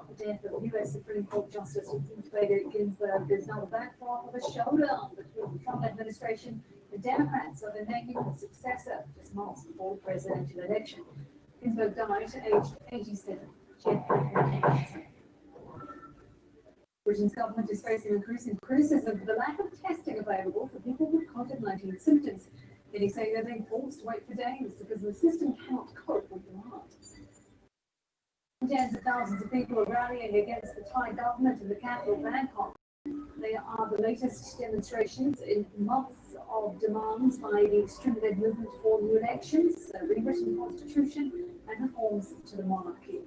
The death of U.S. Supreme Court Justice Ruth Bader Ginsburg is now the backdrop of a showdown between the Trump administration and Democrats over naming a successor just months before the presidential election. Ginsburg died aged 87. She had pancreatic cancer. Britain's government is facing increasing criticism for the lack of testing available for people with COVID-19 symptoms. Many say they're being forced to wait for days because the system cannot cope with demand. Tens of thousands of people are rallying against the Thai government in the capital, Bangkok. They are the latest demonstrations in months of demands by the extreme-led movement for new elections, a rewritten constitution, and reforms to the monarchy.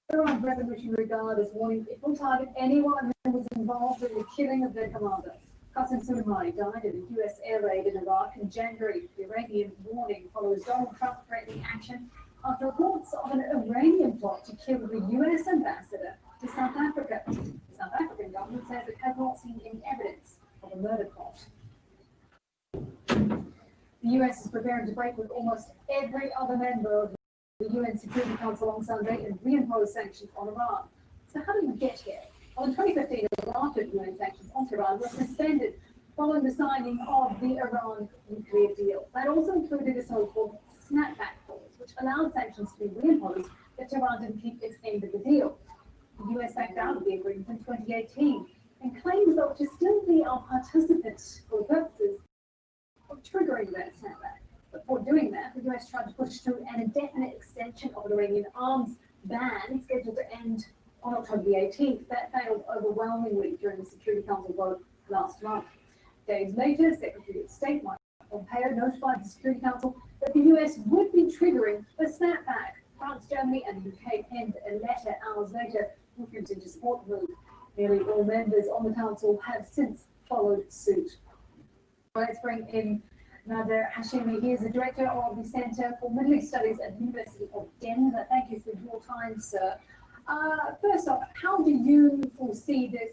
The Iran Revolutionary Guard is warning it will target anyone who was involved in the killing of their commander. Qasem Soleimani died in a U.S. air raid in Iraq in January. The Iranian warning follows Donald Trump threatening action after reports of an Iranian plot to kill the U.S. ambassador to South Africa. The South African government says it has not seen any evidence of a murder plot. The U.S. is preparing to break with almost every other member of the UN Security Council on Sunday and reimpose sanctions on Iran. So how did we get here? Well, in 2015, after UN sanctions on Iran were suspended following the signing of the Iran nuclear deal. That also included a so-called snapback clause, which allowed sanctions to be reimposed if Tehran didn't keep its end of the deal. The US backed out of the agreement in 2018 and claims though to still be a participant for the purposes of triggering that snapback. But for doing that, the US tried to push through an indefinite extension of an Iranian arms ban scheduled to end on October the 18th. That failed overwhelmingly during the Security Council vote last month. Days later, Secretary of State Mike Pompeo notified the Security Council that the US would be triggering a snapback. France, Germany, and the UK penned a letter hours later refusing to support the move. Nearly all members on the council have since followed suit. Let's bring in Nader Hashemi. He is the director of the Center for Middle East Studies at the University of Denver. Thank you for your time, sir. First off, how do you foresee this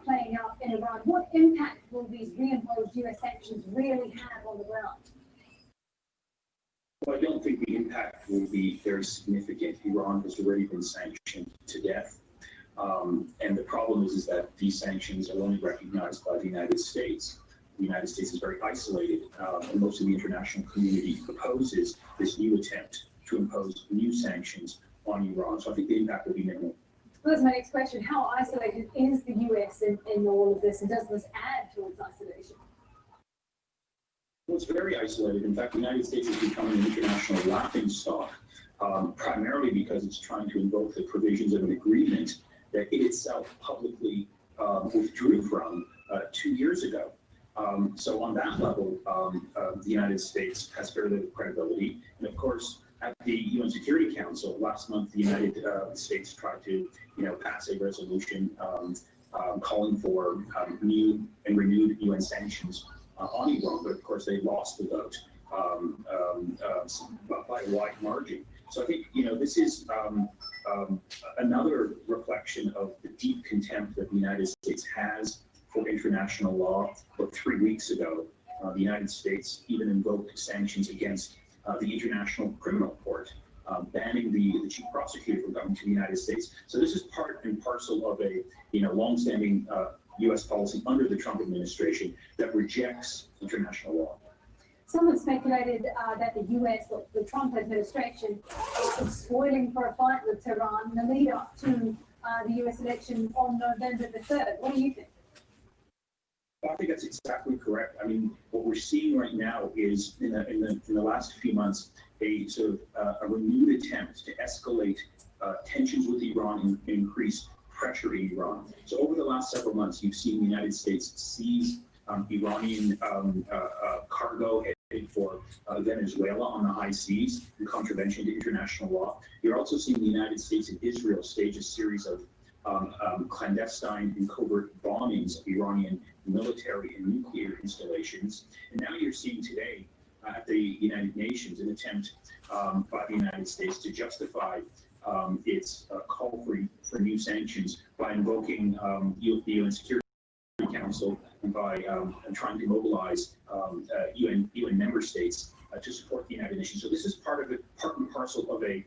playing out in Iran? What impact will these reimposed US sanctions really have on the ground? Well, I don't think the impact will be very significant. Iran has already been sanctioned to death. And the problem is that these sanctions are only recognized by the United States. The United States is very isolated, and most of the international community opposes this new attempt to impose new sanctions on Iran. So I think the impact will be minimal. Well, that's my next question. How isolated is the US in all of this, and does this add to its isolation? Well, it's very isolated. In fact, the United States is becoming an international laughingstock, primarily because it's trying to invoke the provisions of an agreement that it itself publicly withdrew from 2 years ago. So on that level, the United States has very little credibility. And of course, at the UN Security Council last month, the United States tried to, pass a resolution calling for new and renewed UN sanctions on Iran, but of course they lost the vote by a wide margin. So I think this is another reflection of the deep contempt that the United States has for international law. But 3 weeks ago, the United States even invoked sanctions against the International Criminal Court, banning the chief prosecutor from coming to the United States. So this is part and parcel of a longstanding U.S. policy under the Trump administration that rejects international law. Someone speculated that the US, the Trump administration, is spoiling for a fight with Tehran in the lead up to the US election on November the 3rd. What do you think? I think that's exactly correct. I mean, what we're seeing right now is in the last few months, a sort of a renewed attempt to escalate tensions with Iran and increase pressure in Iran. So over the last several months, you've seen the United States seize Iranian cargo headed for Venezuela on the high seas in contravention to international law. You're also seeing the United States and Israel stage a series of clandestine and covert bombings of Iranian military and nuclear installations. And now you're seeing today at the United Nations an attempt by the United States to justify its call for new sanctions by invoking the UN Security Council and by trying to mobilize UN member states to support the United Nations. So this is part and parcel of a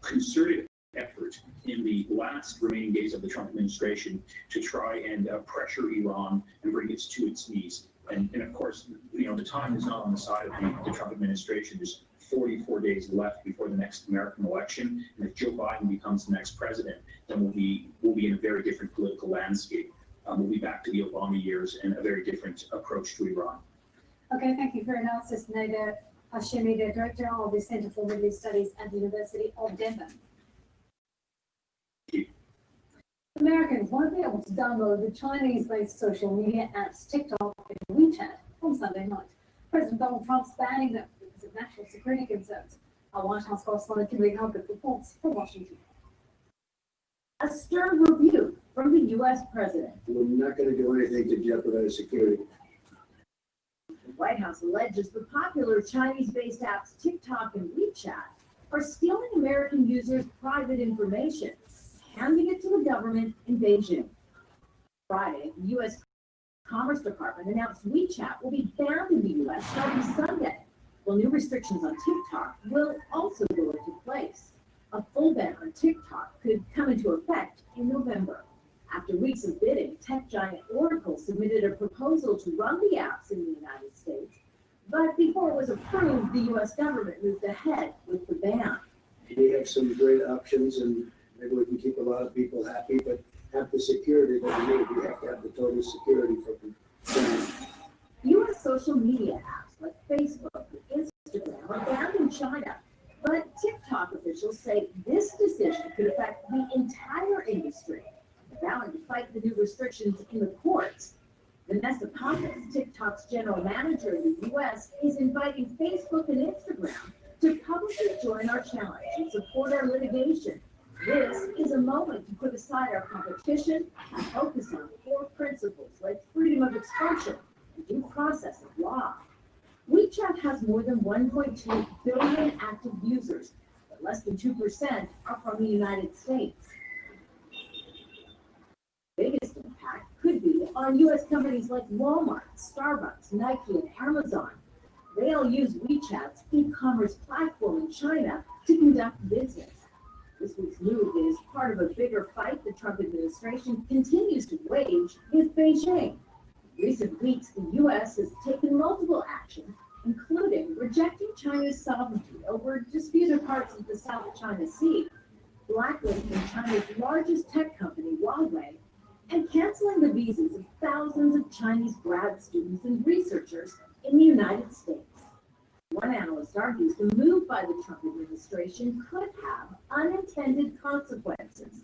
concerted effort in the last remaining days of the Trump administration to try and pressure Iran and bring it to its knees. And of course, the time is not on the side of the Trump administration. There's 44 days left before the next American election. And if Joe Biden becomes the next president, then we'll be in a very different political landscape. We'll be back to the Obama years and a very different approach to Iran. Okay, thank you for your analysis, Nader Hashemi, the Director of the Center for Middle East Studies at the University of Denver. Americans won't be able to download the Chinese-based social media apps TikTok and WeChat on Sunday night. President Donald Trump's banning them because of national security concerns. Our White House correspondent Kimberly Hubbard reports from Washington. A stern rebuke from the U.S. president. We're not going to do anything to jeopardize security. The White House alleges the popular Chinese-based apps TikTok and WeChat are stealing American users' private information, handing it to the government in Beijing. Friday, the U.S. Commerce Department announced WeChat will be banned in the U.S. starting Sunday, while new restrictions on TikTok will also go into place. A full ban on TikTok could come into effect in November. After weeks of bidding, tech giant Oracle submitted a proposal to run the apps in the United States. But before it was approved, the U.S. government moved ahead with the ban. We have some great options, and maybe we can keep a lot of people happy, but have the security that we need. We have to have the total security for them. U.S. social media apps like Facebook and Instagram are banned in China. But TikTok officials say this decision could affect the entire industry. They're vowing to fight the new restrictions in the courts. Vanessa Pappas, TikTok's general manager in the U.S., is inviting Facebook and Instagram to publicly join our challenge and support our litigation. This is a moment to put aside our competition and focus on core principles like freedom of expression and due process of law. WeChat has more than 1.2 billion active users, but but less than 2% are from the United States. Biggest impact could be on U.S. companies like Walmart, Starbucks, Nike, and Amazon. They all use WeChat's e-commerce platform in China to conduct business. This week's move is part of a bigger fight the Trump administration continues to wage with Beijing. In recent weeks, the U.S. has taken multiple actions, including rejecting China's sovereignty over disputed parts of the South China Sea, blacklisting China's largest tech company, Huawei, and canceling the visas of thousands of Chinese grad students and researchers in the United States. One analyst argues the move by the Trump administration could have unintended consequences.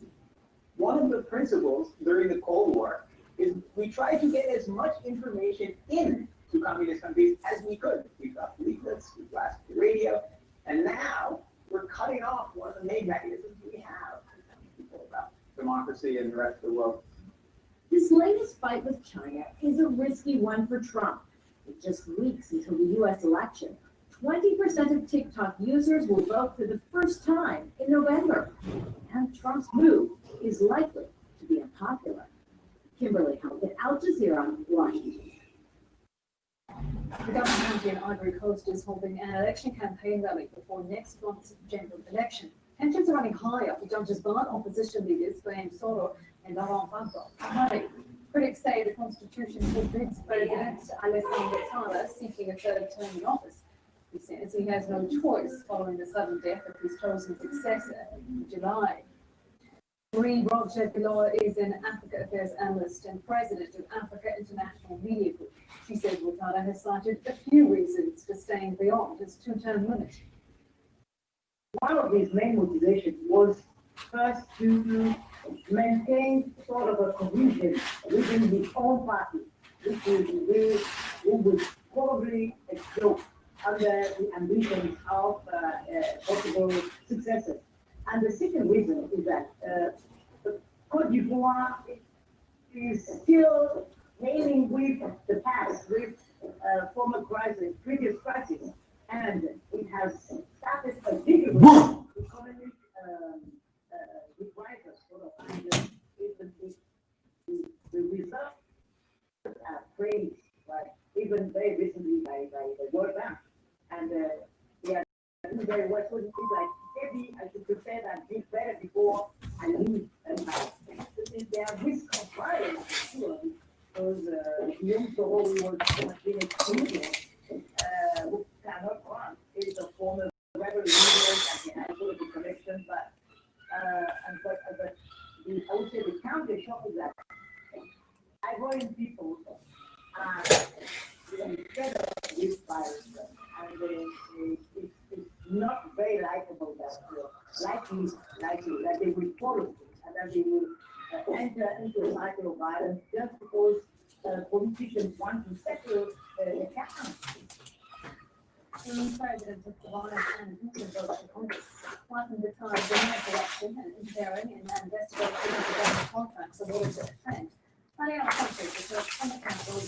One of the principles during the Cold War is we tried to get as much information in to communist countries as we could. We got leaflets, we blasted the radio, and now we're cutting off one of the main mechanisms we have to tell people about democracy and the rest of the world. This latest fight with China is a risky one for Trump. With just weeks until the U.S. election, 20% of TikTok users will vote for the first time in November. And Trump's move is likely to be unpopular. Kimberly Halkett, Al Jazeera, Washington. The government county in Ivory Coast is holding an election campaign rally before next month's general election. Tensions are running high after judges barred opposition leaders Graham Soro and Laurent Gbagbo. Critics say the constitution forbids President Alassane Ouattara seeking a third term in office. He says he has no choice following the sudden death of his chosen successor in July. Marie Roger-Bilor is an Africa Affairs analyst and president of Africa International Media Group. She says Ouattara has cited a few reasons for staying beyond his two-term limit. One of his main motivations was first to maintain sort of a cohesion within his own party, which is the way who would probably explode under the ambitions of possible successors. And the second reason is that Côte d'Ivoire is still dealing with the past, with former crisis, previous crisis, and it has started a vigorous economic revival, sort of, and the results are praised, like even very recently by the World Bank, and they are doing very well. So it's like maybe I should prepare that bit better before I leave. And there are risks of violence, sure, because Guillaume Soro was being excluded, who cannot run. It's a former revolutionary and the political connection, but I would say the counter shock is that Ivorian people are fed up with violence, and it's not very likable that likely that they will follow it and that they will enter into a cycle of violence just because politicians want to settle accounts. President of Ghana and votes for Congress, welcomed the time of the next election and interfering in an investigation into government contracts awarded to a friend. Mariana Sanchez reports from the Capitol.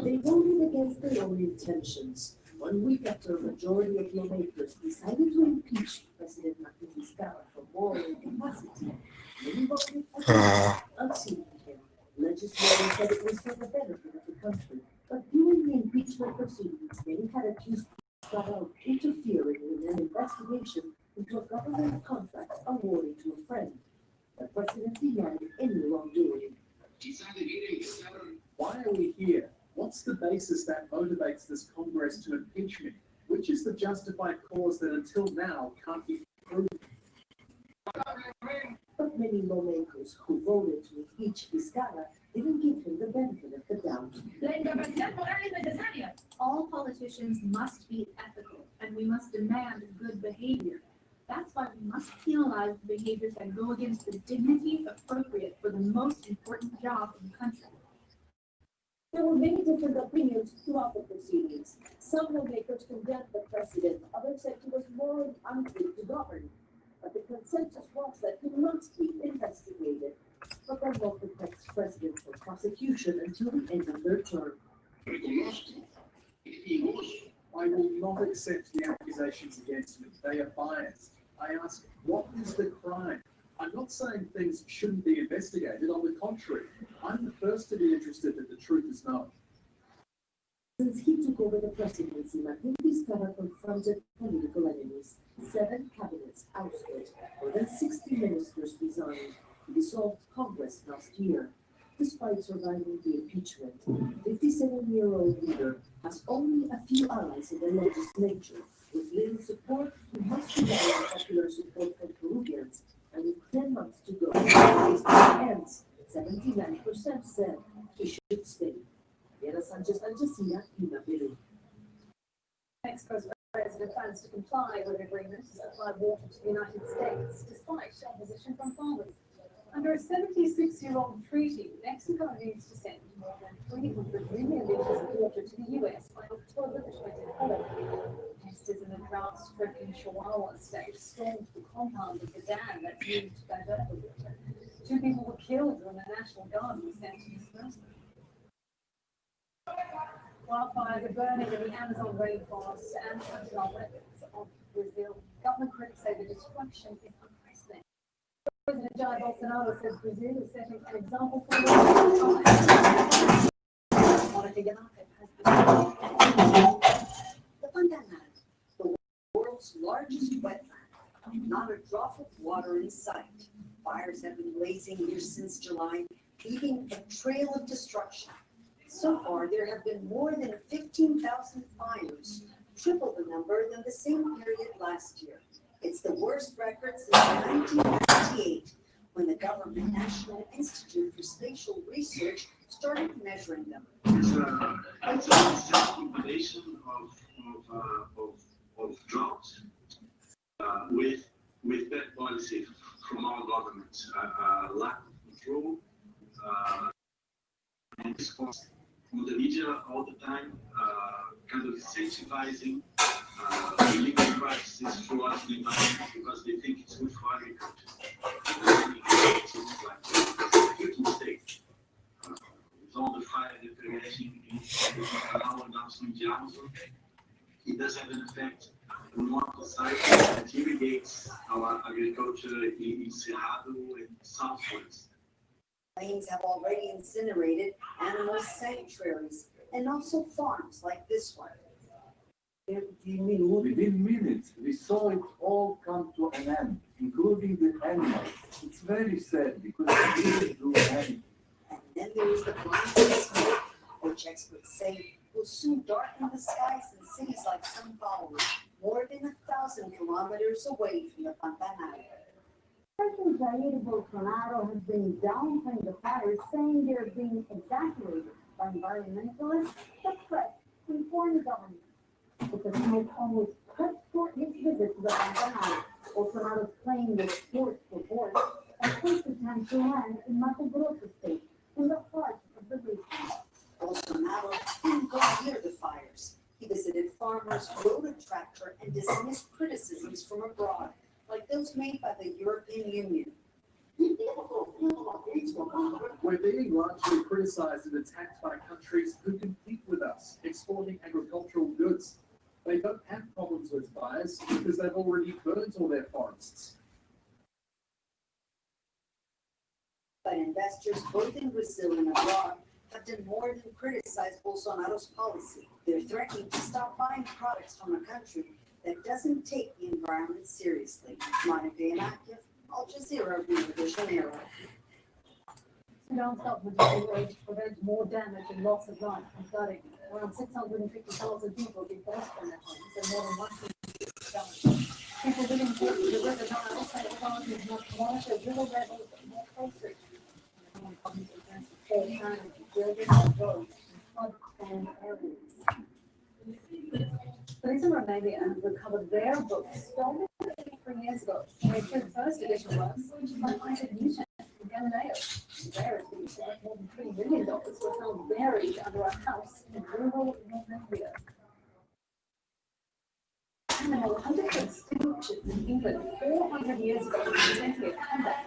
They voted against their own intentions 1 week after a majority of lawmakers decided to impeach President Martin Vizcarra for moral incapacity. Many voted against unseating him. Legislators said it was for the benefit of the country. But during the impeachment proceedings, many had accused Vizcarra of interfering in an investigation into a government contract awarded to a friend. The president denied any wrongdoing. Why are we here? What's the basis that motivates this Congress to impeach me? Which is the justified cause that until now can't be proved? But many lawmakers who voted to impeach Vizcarra didn't give him the benefit of the doubt. All politicians must be ethical, and we must demand good behavior. That's why we must penalize the behaviors that go against the dignity appropriate for the most important job in the country. There were many different opinions throughout the proceedings. Some lawmakers condemned the president, others said he was morally unfit to govern. But the consensus was that he must be investigated. But the law protects presidents from prosecution until the end of their term. I will not accept the accusations against me. They are biased. I ask, what is the crime? I'm not saying things shouldn't be investigated. On the contrary, I'm the first to be interested that the truth is known. Since he took over the presidency, Martin Vizcarra confronted political enemies. 7 cabinets ousted, more than 60 ministers resigned. He dissolved Congress last year. Despite surviving the impeachment, the 57-year-old leader has only a few allies in the legislature. With little support, he must rely on popular support from Peruvians, and with 10 months to go, his term ends. 79% said he should stay. Vera Sanchez, Al Jazeera, Lima, Peru. Mexico's president plans to comply with an agreement to supply water to the United States, despite opposition from farmers. Under a 76-year-old treaty, Mexico needs to send more than 300 million liters of water to the U.S. by October the 24th. Testers in the drought-stricken Chihuahua state stormed the compound of the dam that's used to divert the water. 2 people were killed when the National Guard was sent to disperse them. Wildfires are burning in the Amazon rainforest and traditional weapons of Brazil. Government critics say the destruction is unprecedented. President Jair Bolsonaro says Brazil is setting an example for the world. Monica Yanaka has the Pantanal, the world's largest wetland, not a drop of water in sight. Fires have been blazing here since July, leaving a trail of destruction. So far, there have been more than 15,000 fires, triple the number than the same period last year. It's the worst record since 1998, when the government National Institute for Spatial Research started measuring them. It's a combination of drought with bad policy from our government, lack of control, and response from the media all the time, kind of incentivizing illegal practices throughout the environment because they think it's good for agriculture. It's a huge mistake. With all the fire that we're getting in the canal downstream the Amazon, it does have an effect on one side that irrigates our agriculture in Cerrado and southwards. Planes have already incinerated animal sanctuaries and also farms like this one. Within minutes, we saw it all come to an end, including the animals. It's very sad because we didn't do anything. And then there is the blinding smoke, which experts say will soon darken the skies in cities like São Paulo, more than 1,000 kilometers away from the Pantanal. President Jair Bolsonaro has been downplaying the fires, saying they're being exaggerated by environmentalists, but press and foreign governments. But the smoke almost cut short his visit to the Pantanal. Bolsonaro's plane was forced for board and placed his hand to land in Mato Grosso state, in the heart of the region. Bolsonaro didn't go near the fires. He visited farmers, rode a tractor, and dismissed criticisms from abroad, like those made by the European Union. We're being largely criticized and attacked by countries who compete with us, exporting agricultural goods. They don't have problems with fires because they've already burnt all their forests. But investors both in Brazil and abroad have done more than criticize Bolsonaro's policy. They're threatening to stop buying products from a country that doesn't take the environment seriously. Monica Yanaka, Al Jazeera, Rio de Janeiro. Sudan's government has been waged to prevent more damage and loss of life from flooding. Around 650,000 people have been forced from their homes and more than 1 million died. People living close to the river Nile say authorities must monitor river levels more closely. Public events of fair time to buildings and roads and flood-prone areas. Police in Romania have recovered their books stolen 3 years ago. They took first edition works by Isaac Newton and Galileo. Rarities worth more than $3 million were found buried under a house in rural Northumbria. Animal hunted extinction in England 400 years ago, presenting a comeback.